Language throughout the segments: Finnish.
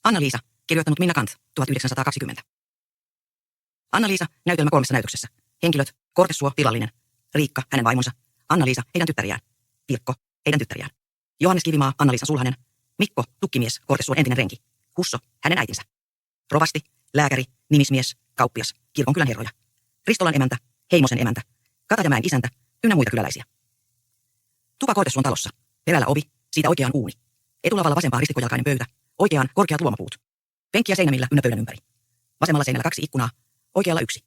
Anna-Liisa, kirjoittanut Minna Kant, 1920. Anna-Liisa, näytelmä 3 näytöksessä. Henkilöt, Kortesuo, tilallinen. Riikka, hänen vaimonsa. Anna-Liisa, heidän tyttäriään. Pirkko, heidän tyttäriään. Johannes Kivimaa, Anna-Liisa sulhanen. Mikko, tukkimies, Kortesuon entinen renki. Husso, hänen äitinsä. Rovasti, lääkäri, nimismies, kauppias, kirkonkylän herroja. Ristolan emäntä, Heimosen emäntä, Katajamäen isäntä, ynnä muita kyläläisiä. Tupa Kortesuon talossa. Perällä ovi, siitä oikeaan uuni. Etulavalla vasempaan ristikkojalkainen pöytä, oikeaan korkeat luomapuut. Penkkiä seinämillä ynnä pöydän ympäri. Vasemmalla seinällä 2 ikkunaa, oikealla 1.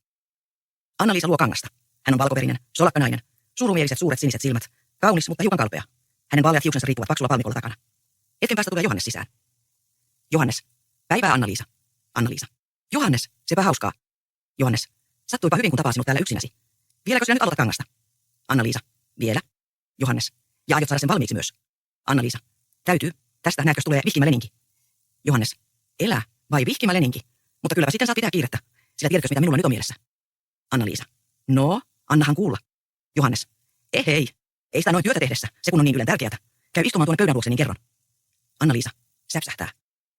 Anna-Liisa luo kangasta. Hän on valkoverinen, solakkanainen, surumieliset suuret siniset silmät, kaunis, mutta hiukan kalpea. Hänen vaaleat hiuksensa riippuvat paksulla palmikolla takana. Hetken päästä tulee Johannes sisään. Johannes. Päivää Anna-Liisa. Anna-Liisa. Johannes, sepä hauskaa. Johannes. Sattuipa hyvin, kun tapaa sinut täällä yksinäsi. Vieläkö sinä nyt aloitat kangasta? Anna-Liisa. Vielä. Johannes. Ja aiot saada sen valmiiksi myös. Anna-Liisa. Täytyy. Tästä näkös tulee vihkimä leninki. Johannes. Elä, vai vihkimä leninki? Mutta kylläpä sitten saat pitää kiirettä. Sillä tiedätkö, mitä minulla nyt on mielessä? Anna-Liisa. No, annahan kuulla. Johannes. Hei. Ei sitä noin työtä tehdessä, se kun on niin ylen tärkeätä. Käy istumaan tuonne pöydän luokse, niin kerron. Anna-Liisa. Säpsähtää.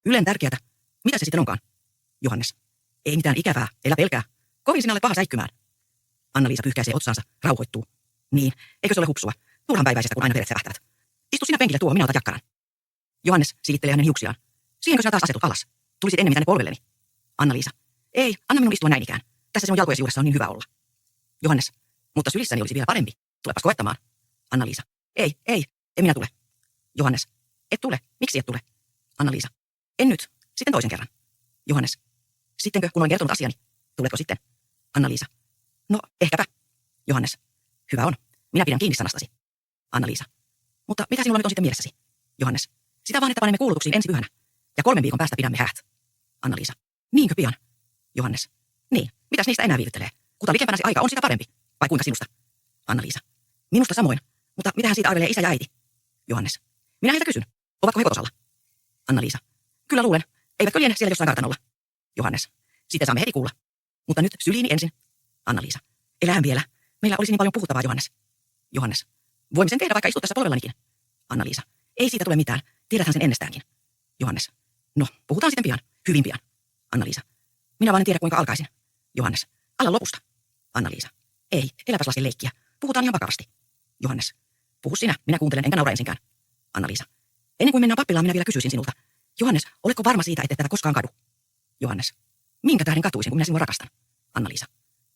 Ylen tärkeätä. Mitä se sitten onkaan? Johannes. Ei mitään ikävää, elä pelkää. Kovin sinä olet paha säikkymään. Anna-Liisa pyyhkäisee otsaansa, rauhoittuu. Niin, eikö se ole hupsua? Turhan päiväisestä, kun aina veret sävähtävät. Istu sinä penkille tuo, minä otan jakkaran. Johannes silittelee hänen hiuksiaan. Siihenkö sinä taas asetut alas? Tulisit ennemmin tänne polvelleni. Anna-Liisa. Ei, anna minun istua näin ikään. Tässä sinun jalkojesi juuressa on niin hyvä olla. Johannes. Mutta sylissäni olisi vielä parempi. Tulepas koettamaan. Anna-Liisa. Ei, en minä tule. Johannes. Et tule. Miksi et tule? Anna-Liisa. En nyt. Sitten toisen kerran. Johannes. Sittenkö, kun olen kertonut asiani? Tuletko sitten? Anna-Liisa. No, ehkäpä. Johannes. Hyvä on. Minä pidän kiinni sanastasi. Anna-Liisa. Mutta mitä sinulla nyt on sitten mielessäsi? Johannes. Sitä vaan, että panemme kuulutuksiin ensi pyhänä. Ja 3 viikon päästä pidämme häät. Anna-Liisa. Niinkö pian? Johannes. Niin. Mitäs niistä enää viivyttelee? Kuta likempänä se aika on, sitä parempi. Vai kuinka sinusta? Anna-Liisa. Minusta samoin. Mutta mitähän siitä arvelee isä ja äiti? Johannes. Minä heiltä kysyn. Ovatko he kotosalla? Anna-Liisa. Kyllä luulen. Eivätkö liene siellä jossain kartanolla? Johannes. Sitten saamme heti kuulla. Mutta nyt syliini ensin. Anna-Liisa. Elähän vielä. Meillä olisi niin paljon puhuttavaa, Johannes. Johannes. Voimme sen tehdä, vaikka istut tässä polvellanikin. Anna-Liisa. Ei siitä tule mitään. Tiedäthän sen ennestäänkin. Johannes. No, puhutaan sitten pian. Hyvin pian. Anna-Liisa. Minä vaan en tiedä, kuinka alkaisin. Johannes. Ala lopusta. Anna-Liisa. Ei, eläpäs laske leikkiä. Puhutaan ihan vakavasti. Johannes. Puhu sinä, minä kuuntelen enkä naura ensinkään. Anna-Liisa. Ennen kuin mennään pappilaan, minä vielä kysyisin sinulta. Johannes, oletko varma siitä, ettei tätä koskaan kadu? Johannes. Minkä tähden katuisin, kun minä sinua rakastan? Anna-Liisa.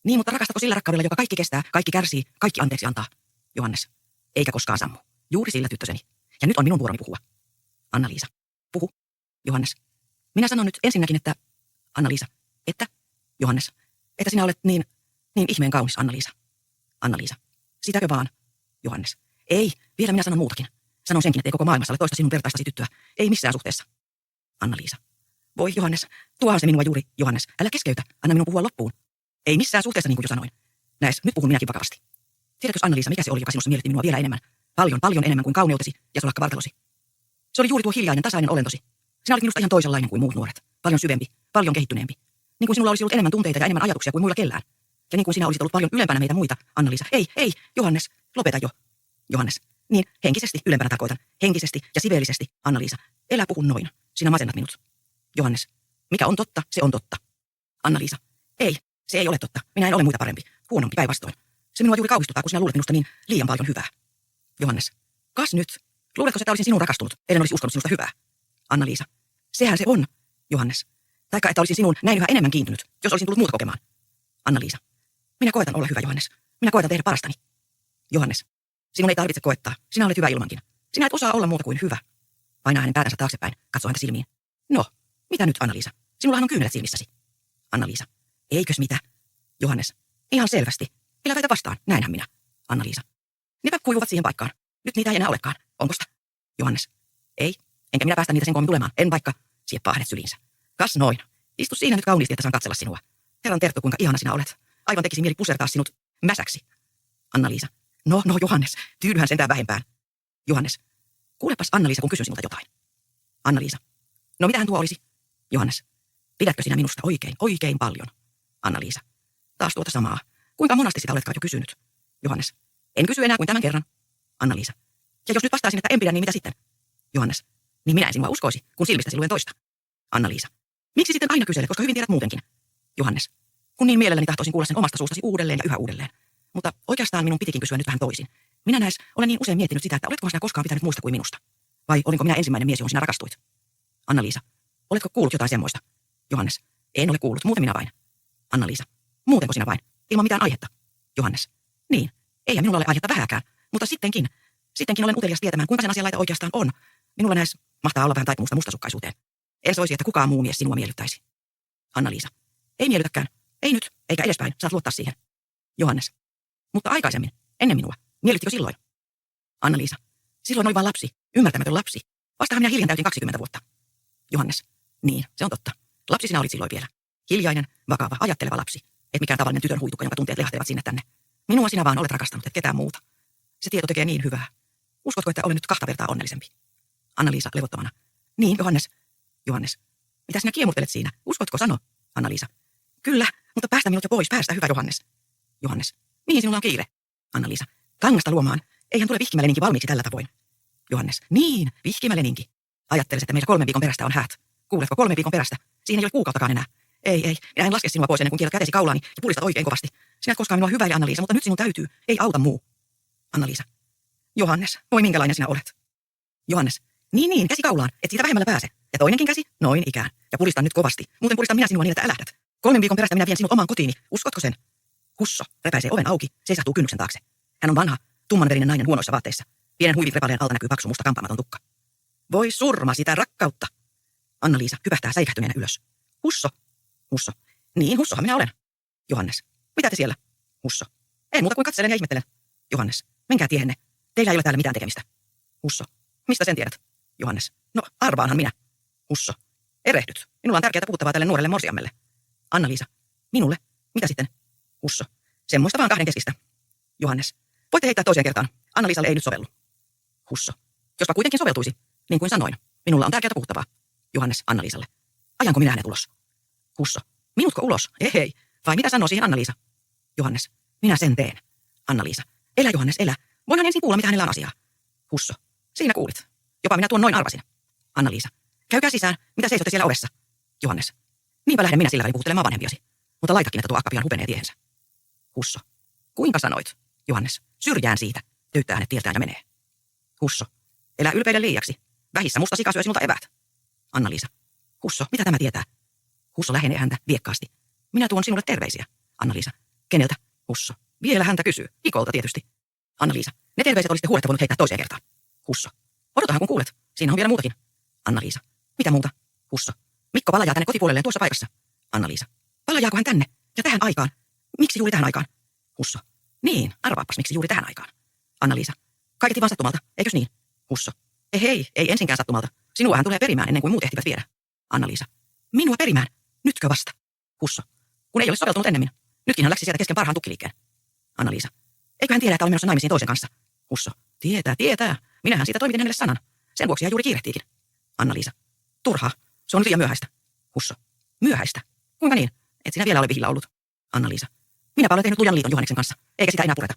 Niin, mutta rakastatko sillä rakkaudella, joka kaikki kestää, kaikki kärsii, kaikki anteeksi antaa? Johannes. Eikä koskaan sammu. Juuri sillä, tyttöseni. Ja nyt on minun vuoroni puhua. Anna-Liisa. Puhu. Johannes. Minä sanon nyt ensinnäkin, että... Anna-Liisa. Että? Johannes. Että sinä olet niin ihmeen kaunis, Anna-Liisa. Anna-Liisa. Sitäkö vaan? Johannes. Ei, vielä minä sanon muutakin. Sanon senkin, että ei koko maailmassa ole toista sinun vertaistasi tyttöä. Ei missään suhteessa. Anna-Liisa. Voi Johannes, tuohan se minua juuri, Johannes. Älä keskeytä, anna minun puhua loppuun. Ei missään suhteessa, niin kuin jo sanoin. Näes, nyt puhun minäkin vakavasti. Tiedätkö, Anna-Liisa, mikä se oli, joka sinussa miellytti minua vielä enemmän? Paljon enemmän kuin kauneutesi ja solakka vartalosi. Se oli juuri tuo hiljainen, tasainen olentosi. Sinä olit minusta ihan toisenlainen kuin muut nuoret. Paljon syvempi, paljon kehittyneempi. Niin kuin sinulla olisi ollut enemmän tunteita ja enemmän ajatuksia kuin muilla kellään. Ja niin kuin sinä olisit ollut paljon ylempänä meitä muita, Anna-Liisa. Ei, Johannes, lopeta jo. Johannes. Niin, henkisesti ylempänä tarkoitan. Henkisesti ja siveellisesti, Anna-Liisa. Elä puhu noin. Sinä masennat minut. Johannes. Mikä on totta, se on totta. Anna-Liisa. Ei, se ei ole totta. Minä en ole muita parempi. Huonompi päinvastoin. Se minua juuri kauhistuttaa, kun sinä luulet minusta niin liian paljon hyvää. Johannes. Kas nyt. Luuletko, että olisin sinuun rakastunut, ellen olisi uskonut sinusta hyvää? Anna-Liisa. Sehän se on, Johannes. Taikka, että olisin sinuun näin yhä enemmän kiintynyt, jos olisin tullut muuta kokemaan. Anna-Liisa. Minä koetan olla hyvä, Johannes. Minä koetan tehdä parastani. Johannes. Sinun ei tarvitse koettaa. Sinä olet hyvä ilmankin. Sinä et osaa olla muuta kuin hyvä. Painaa hänen päätänsä taaksepäin. Katso häntä silmiin. No, mitä nyt, Anna-Liisa? Sinullahan on kyynelet silmissäsi. Anna-Liisa. Eikös mitä? Johannes. Ihan selvästi. Älä väitä vastaan. Näinhän minä. Anna-Liisa. Nepä kuivuvat siihen paikkaan. Nyt niitä ei enää olekaan. Onkosta? Johannes. Ei. Enkä minä päästä niitä sen koommin tulemaan. En vaikka. Sieppaa hänet syliinsä. Kas noin. Istu siinä nyt kauniisti, että saan katsella sinua. Herran Terttu, kuinka ihana sinä olet. Aivan tekisi mieli pusertaa sinut mäsäksi. Anna-Liisa. No, Johannes. Tyydyhän sentään vähempään. Johannes. Kuulepas, Anna-Liisa, kun kysyn sinulta jotain. Anna-Liisa. No mitähän tuo olisi? Johannes. Pidätkö sinä minusta oikein paljon? Anna-Liisa. Taas tuota samaa. Kuinka monasti sitä oletkaan jo kysynyt? Johannes. En kysy enää kuin tämän kerran. Anna-Liisa. Ja jos nyt vastaisin, että en pidä, niin mitä sitten? Johannes. Niin minä en sinua uskoisi, kun silmistäsi luen toista. Anna-Liisa. Miksi sitten aina kyselet, koska hyvin tiedät muutenkin? Johannes. Kun niin mielelläni tahtoisin kuulla sen omasta suustasi uudelleen ja yhä uudelleen. Mutta oikeastaan minun pitikin kysyä nyt vähän toisin. Minä olen niin usein miettinyt sitä, että oletko sinä koskaan pitänyt muusta kuin minusta? Vai olinko minä ensimmäinen mies, johon sinä rakastuit? Anna-Liisa. Oletko kuullut jotain semmoista? Johannes. En ole kuullut, muuten minä vain. Anna-Liisa. Muutenko sinä vain? Ilman mitään aihetta. Johannes. Niin. Eihän minulla ole aihetta vähäkään. Mutta sittenkin olen utelias tietämään, kuinka sen asianlaita oikeastaan on. Minulla näes mahtaa olla vähän taipumusta mustasukkaisuuteen. En soisi, että kukaan muu mies sinua miellyttäisi. Anna-Liisa. Ei miellytäkään. Ei nyt, eikä edespäin. Saat luottaa siihen. Johannes. Mutta aikaisemmin, ennen minua. Miellyttikö silloin? Anna-Liisa. Silloin oli vain lapsi. Ymmärtämätön lapsi. Vastahan minä hiljan täytin 20 vuotta. Johannes. Niin, se on totta. Lapsi sinä olit silloin vielä. Hiljainen, vakava, ajatteleva lapsi. Et mikään tavallinen tytön huitukka, jonka tunteet lehtelevat sinne tänne. Minua sinä vaan olet rakastanut, et ketään muuta. Se tieto tekee niin hyvää. Uskotko, että olen nyt 2 vertaa onnellisempi? Anna-Liisa levottomana. Niin, Johannes. Johannes. Mitä sinä kiemurtelet siinä? Uskotko, sano? Anna-Liisa. Kyllä, mutta päästä minut jo pois, päästä, hyvä Johannes. Johannes. Mihin sinulla on kiire? Anna-Liisa. Kangasta luomaan. Eihän tule vihkimäleninki valmiiksi tällä tavoin. Johannes. Niin, vihkimäleninki. Ajattelisin, että meillä 3 viikon perästä on häät. Kuuletko, 3 viikon perästä? Siinä ei ole kuukauttakaan enää. Ei, minä en laske sinua pois ennen kuin kielät kätesi kaulaani ja pulistat oikein kovasti. Sinä et koskaan minua hyväile, Anna-Liisa, mutta nyt sinun täytyy. Ei auta muu. Anna-Liisa. Johannes, voi minkälainen sinä olet. Johannes. Niin, käsi kaulaan, et siitä vähemmällä pääse. Ja toinenkin käsi, noin ikään. Ja pulistan nyt kovasti. Muuten pulistan minä sinua niin, että älähdät. 3 viikon perästä minä vien sinut omaan kotiini. Uskotko sen? Husso repäisee oven auki, seisahtuu kynnyksen taakse. Hän on vanha, tummanverinen nainen huonoissa vaatteissa. Pienen huivirepaleen alta näkyy paksu musta kampaamaton tukka. Voi surma sitä rakkautta. Anna-Liisa hypähtää säikähtyneenä ylös. Husso. Niin, hussohan minä olen. Johannes. Mitä te siellä? Husso. En muuta kuin katselen ja ihmettelen. Johannes. Menkää tiehenne. Teillä ei ole täällä mitään tekemistä. Husso. Mistä sen tiedät? Johannes. No, arvaanhan minä. Husso. Erehdyt. Minulla on tärkeää puhuttavaa tälle nuorelle morsiammelle. Anna-Liisa. Minulle. Mitä sitten? Husso. Semmoista vaan kahdenkeskistä. Johannes. Voitte heittää toiseen kertaan. Anna-Liisalle ei nyt sovellu. Husso. Jospa kuitenkin soveltuisi. Niin kuin sanoin. Minulla on tärkeää puhuttavaa. Johannes Anna-Liisalle. Ajanko minä hänet ulos? Husso. Minutko ulos? Ei. Vai mitä sanoo siihen Anna-Liisa? Johannes. Minä sen teen. Anna-Liisa. Elä Johannes, elä. Voinhan ensin kuulla, mitä hänellä on asiaa. Husso. Siinä kuulit. Jopa minä tuon noin arvasin. Anna-Liisa. Käykää sisään. Mitä seisotte siellä ovessa? Johannes. Niinpä lähden minä sillä välin puhuttelemaan vanhempiasi. Mutta laitakin, että tuo akka pian hupenee tiehensä. Husso. Kuinka sanoit? Johannes. Syrjään siitä. Töyttää hänet tieltään ja menee. Husso. Elä ylpeiden liiaksi. Vähissä musta sika syö sinulta eväät. Anna-Liisa. Husso, mitä tämä tietää? Husso lähenee häntä viekkaasti. Minä tuon sinulle terveisiä. Anna-Liisa. Keneltä? Husso. Vielä häntä kysyy. Ikolta tietysti. Anna-Liisa. Ne terveiset olisitte huoletta voinut heittää toiseen kertaan. Husso. Odotahan kun kuulet. Siinä on vielä muutakin. Anna-Liisa. Mitä muuta? Husso. Mikko palajaa tänne kotipuolelleen tuossa paikassa. Anna-Liisa. Palajaako hän tänne? Ja tähän aikaan? Miksi juuri tähän aikaan? Husso. Niin, arvaapas miksi juuri tähän aikaan. Anna-Liisa. Kaiketi vaan sattumalta, eikös niin? Husso. Ei ensinkään sattumalta. Sinua hän tulee perimään ennen kuin muut ehtivät viedä. Anna-Liisa. Minua perimään? Nytkö vasta? Husso. Kun ei ole soveltunut ennemmin. Nytkin hän läksi sieltä kesken parhaan tukkiliikkeen. Anna-Liisa. Eikö hän tiedä, että olen menossa naimisiin toisen kanssa? Husso. Tietää. Minähän siitä toimitin hänelle sanan. Sen vuoksi hän juuri kiirehtiikin. Anna-Liisa. Turhaa. Se on liian myöhäistä. Husso. Myöhäistä? Kuinka niin? Et sinä vielä ole vihillä ollut. Anna-Liisa. Minäpä olen tehnyt lujan liiton Johanneksen kanssa. Eikä sitä enää pureta.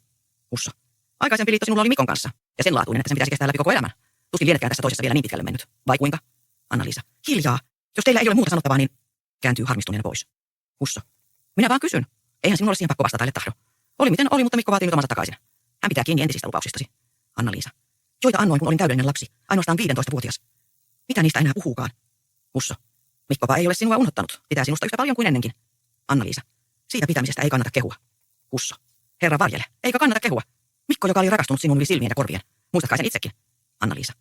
Husso. Aikaisempi liitto sinulla oli Mikon kanssa. Ja sen laatuinen, että sen pitäisi kestää läpi koko elämän. Tuskin lienekään tässä toisessa vielä niin pitkälle mennyt. Vai kuinka? Anna-Liisa. Hiljaa. Jos teillä ei ole muuta sanottavaa, niin kääntyy harmistuneena pois. Husso. Minä vaan kysyn. Eihän sinulla ole siihen pakko vastata, ellei tahdo. Oli miten oli, mutta Mikko vaatii nyt omansa takaisin. Hän pitää kiinni entisistä lupauksistasi. Anna-Liisa. Joita annoin, kun olin täydellinen lapsi. Ainoastaan 15-vuotias. Mitä niistä enää puhuukaan? Husso. Mikko ei ole sinua unohtanut. Pitää sinusta yhtä paljon kuin ennenkin. Anna-Liisa. Siitä pitämisestä ei kannata kehua. Husso. Herra varjele. Eikö kannata kehua? Mikko, joka oli rakastunut sinun yli silmien ja korvien. Muistatkai sen itsekin? Anna-Liisa.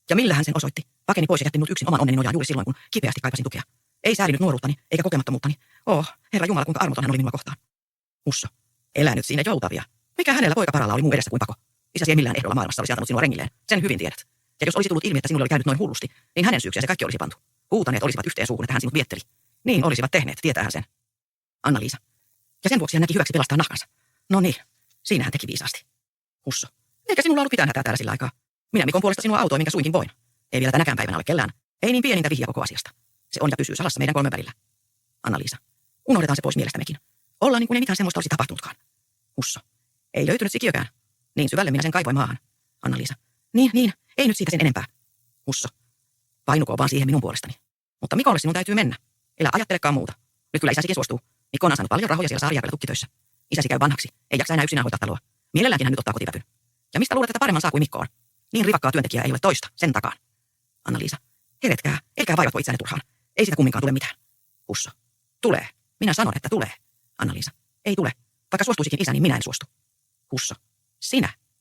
Ja millä hän sen osoitti? Pakeni pois ja jätti minut yksin oman onneni nojaan juuri silloin, kun kipeästi kaipasin tukea. Ei säälinyt nuoruuttani, eikä kokemattomuuttani. Herra Jumala, kuinka armoton hän oli minua kohtaan. Husso. Elä nyt siinä joutavia. Mikä hänellä poikaparalla oli muu edessä kuin pako? Isäsi ei millään ehdolla maailmassa olisi antanut sinua rengilleen. Sen hyvin tiedät. Ja jos olisi tullut ilmi, että sinulle oli käynyt noin hullusti, niin hänen syyksiä se kaikki olisi pantu. Huutaneet olisivat yhteen suuhun, että hän sinut vietteli. Niin olisivat tehneet, tietää hän sen. Anna-Liisa. Ja sen vuoksi hän näki hyväksi pelastaa nahkansa. No niin, siinä hän teki viisaasti. Husso. Eikä sinulla ollut mitään hätää täällä sillä aikaa. Minä Mikon puolesta sinua autoin, minkä suinkin voin. Ei vielä tänäkään päivänä ole kellään. Ei niin pienintä vihjaa koko asiasta. Se on ja pysyy salassa meidän 3 välillä. Anna-Liisa. Unohdetaan se pois mielestämmekin. Ollaan niin kuin ei mitään semmoista olisi tapahtunutkaan. Husso. Ei löytynyt sikiökään. Niin syvälle minä sen kaivoin maahan. Anna-Liisa. Niin, ei nyt siitä sen enempää. Husso. Painukoon vaan siihen minun puolestani. Mutta Mikolle sinun täytyy mennä. Elä ajattelekaan muuta. Nyt kyllä isäsikin suostuu. Mikko on saanut paljon rahoja siellä Saarijärvellä tukkitöissä. Isäsi käy vanhaksi. Ei jaksa enää yksinään hoitaa taloa. Mielelläänkin hän nyt ottaa kotiväpyn. Ja mistä luulet, että paremman saa kuin Mikko on? Niin rivakkaa työntekijää ei ole toista, sen takaan. Anna-Liisa, heretkää, älkää vaivatko itseänne turhaan. Ei siitä kumminkaan tule mitään. Husso. Tulee. Minä sanon, että tulee. Anna-Liisa, ei tule. Vaikka suostuisikin isä, niin minä en suostu. Husso.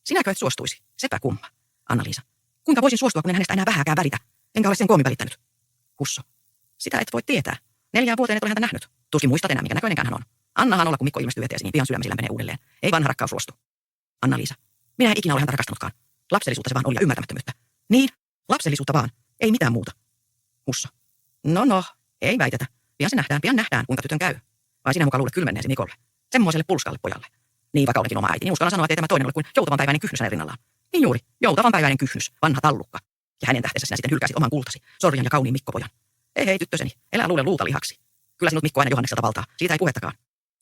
Sinäkö et suostuisi? Sepä kumma. Anna-Liisa. Kuinka voisin suostua, kun en hänestä enää vähääkään välitä? Enkä ole sen koomin välittänyt. Husso. Sitä et voi tietää. 4 vuoteen et ole häntä nähnyt. Tuskin muistat enää, mikä näköinenkään hän on. Annahan olla, kun Mikko ilmestyy eteesi, niin pian sydämesi lämpenee uudelleen. Ei vanha rakkaus suostu. Anna-Liisa. Minä en ikinä ole häntä rakastanutkaan. Lapsellisuutta se vaan oli ja ymmärtämättömyyttä. Niin, lapsellisuutta vaan. Ei mitään muuta. Husso. No, ei väitetä. Pian nähdään, kuinka tytön käy. Vai sinä mukaan luulet kylmenneesi Mikolle? Semmoiselle pulskalle pojalle. Niin vaikka olenkin oma äiti, niin uskallan sanoa, että ei tämä toinen ole kuin joutavanpäiväinen kyhnys hänen rinnallaan. Niin juuri, joutavanpäiväinen kyhnys, vanha tallukka. Ja hänen tähtensä sinä sitten hylkäsit oman kultasi, sorjan ja kauniin Mikko-pojan. Ei tyttöseni, elä luule luuta lihaksi. Kyllä sinut Mikko aina Johannekselta valtaa, siitä ei puhettakaan.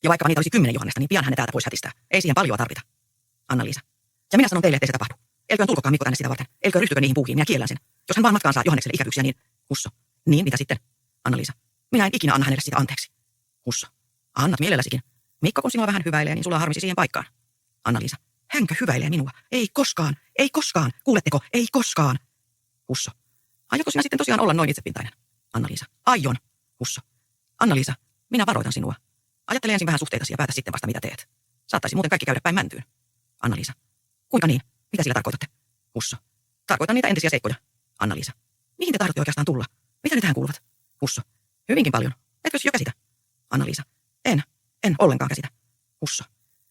Ja vaikka niitä olisi 10 Johannesta, niin pian hänen täältä pois hätistää. Ei siihen paljoa tarvita. Anna-Liisa. Ja minä sanon teille, ettei se tapahdu. Elköön tulkokaan Mikko tänne sitä varten. Elköön ryhtykö niihin puuhiin, minä kiellän sen. Jos hän vaan matkaan saa Johannekselle ikävyyksiä, niin... Husso. Niin, mitä sitten? Anna-Liisa. Minä en ikinä anna hänelle sitä anteeksi. Husso. Annat mielelläsikin. Mikko, kun sinua vähän hyväilee, niin sulla harmisi siihen paikkaan. Anna-Liisa. Hänkö hyväilee minua? Ei koskaan. Kuuletteko? Ei koskaan. Husso. Aiotko sinä sitten tosiaan olla noin itsepintainen? Anna-Liisa. Aion. Husso. Anna-Liisa, minä varoitan sinua. Ajattele ensin vähän suhteitasi ja päätä sitten vasta mitä teet. Saattaisi muuten kaikki käydä päin mäntyyn. Anna-Liisa. Kuinka niin? Mitä sillä tarkoitatte? Husso. Tarkoitan niitä entisiä seikkoja. Anna-Liisa. Mihin te tahdotte oikeastaan tulla? Mitä ne tähän kuuluvat? Husso. Hyvinkin paljon. Etkö jo käsitä? Anna-Liisa. En ollenkaan käsitä. Husso.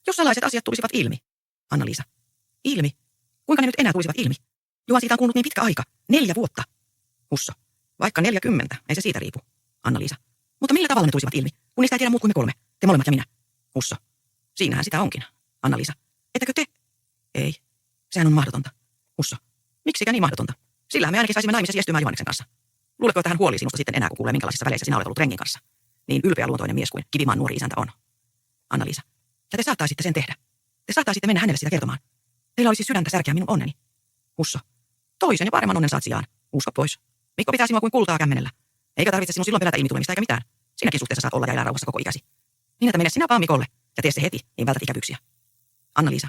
Jos salaiset asiat tulisivat ilmi. Anna-Liisa. Ilmi? Kuinka ne nyt enää tulisivat ilmi? Juha, siitä on kulunut niin pitkä aika. 4 vuotta. Husso. Vaikka 40, ei se siitä riipu. Anna-Liisa. Mutta millä tavalla ne tulisivat ilmi, kun niistä ei tiedä muut kuin me 3, te molemmat ja minä? Husso. Siinähän sitä onkin. Anna-Liisa. Ettäkö te? Ei. Sehän on mahdotonta. Husso. Miksikä niin mahdotonta? Sillähän me ainakin saisimme naimisessa estymään Johanneksen kanssa. Luuletko, että hän huolii sinusta sitten enää, kun kuulee, minkälaisissa väleissä sinä olet ollut rengin kanssa? Niin ylpeä luontoinen mies kuin Kivimaan nuori isäntä on. Anna-Liisa. Ja te saattaisitte sen tehdä. Te saattaisitte mennä hänelle sitä kertomaan. Teillä olisi sydäntä särkeä minun onneni. Husso. Toisen ja paremman onnen saat sijaan. Usko pois. Mikko pitää sinua kuin kultaa kämmenellä. Eikä tarvitse sinun silloin pelätä ilmitulemista eikä mitään. Sinäkin suhteessa saat olla ja elää rauhassa koko ikäsi. Niin, että mene sinä vaan Mikolle ja tee se heti, niin vältät ikävyyksiä. Anna-Liisa.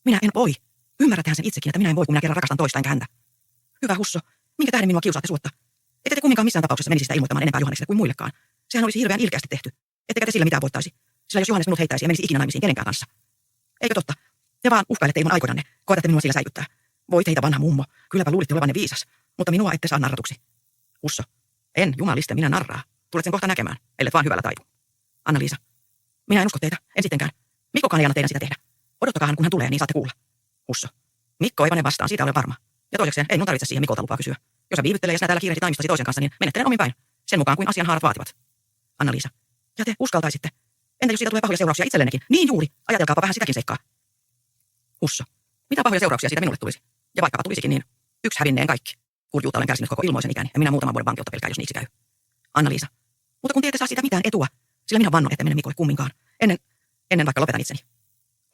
Minä en voi. Ymmärräthän sen itsekin, että minä en voi, kun minä kerran rakastan toista enkä häntä. Hyvä Husso. Minkä tähden minua kiusaatte suotta? Ette te kumminkaan missään tapauksessa menisi sitä ilmoittamaan enempää Johannekselle kuin muillekaan. Sehän olisi hirveän ilkeästi tehty. Ettekä te sillä mitään voittaisi. Sillä jos Johannes minut heittäisi ja menisi ikinä naimisiin kenenkään kanssa. Eikö totta? Te vaan uhkailette ilman aikojanne. Koetatte minua sillä säikyttää. Voi teitä vanha mummo. Kylläpä luulitte olevanne viisas. Mutta minua ette saa narratuksi. Husso. En, jumaliste, minä narraa. Tulet sen kohta näkemään, ellet vaan hyvällä taipu. Anna-Liisa. Minä en usko teitä, en sittenkään. Mikkokaan ei anna teidän sitä tehdä. Odottakaahan, kun hän tulee, niin saatte kuulla. Husso. Mikko ei pane vastaan, siitä olen varma. Ja toisekseen, ei minun tarvitse siihen Mikolta lupaa kysyä. Jos hän viivyttelee ja sinä täällä kiirehdit naimistasi toisen kanssa, niin menettelen omin päin. Sen mukaan kuin asian haarat vaativat. Anna-Liisa. Ja te uskaltaisitte. Entä jos siitä tulee pahoja seurauksia itsellennekin? Niin juuri. Ajatelkaapa vähän sitäkin seikkaa. Husso. Mitä pahoja seurauksia siitä minulle tulisi? Ja vaikkapa tulisikin, niin yksi hävinneen kaikki. Kurjuutta olen kärsinyt koko ilmoisen ikäni, ja minä muutaman vuoden vankeutta pelkään, jos niiksi käy. Anna-Liisa. Mutta kun te ette saa siitä mitään etua, sillä minä vannon, ette mene Mikolle kumminkaan. Ennen vaikka lopetan itseni.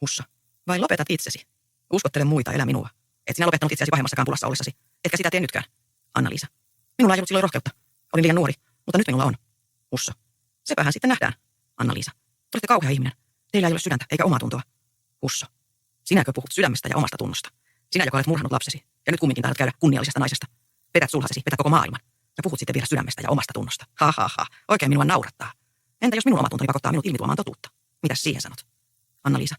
Husso. Vai lopetat itsesi? Uskottele muita, elä minua. Et sinä lopettanut itseäsi pahemmassakaan pulassa ollessasi. Etkä sitä tee nytkään. Anna-Liisa. Minulla ei ollut silloin rohkeutta. Olin liian nuori, mutta nyt minulla on. Husso. Sepähän sitten nähdään. Anna-Liisa. Te olette kauhea ihminen. Teillä ei ole sydäntä eikä omaa tuntoa. Husso. Sinäkö puhut sydämestä ja omasta tunnosta? Sinä, joka olet murhannut lapsesi. Ja nyt kumminkin tahdot käydä kunniallisesta naisesta. Petät sulhasesi, petät koko maailman. Ja puhut sitten vielä sydämestä ja omasta tunnosta. Ha. Oikein minua naurattaa. Entä jos minun omatuntoni pakottaa minut ilmituomaan totuutta? Mitäs siihen sanot? Anna-Liisa.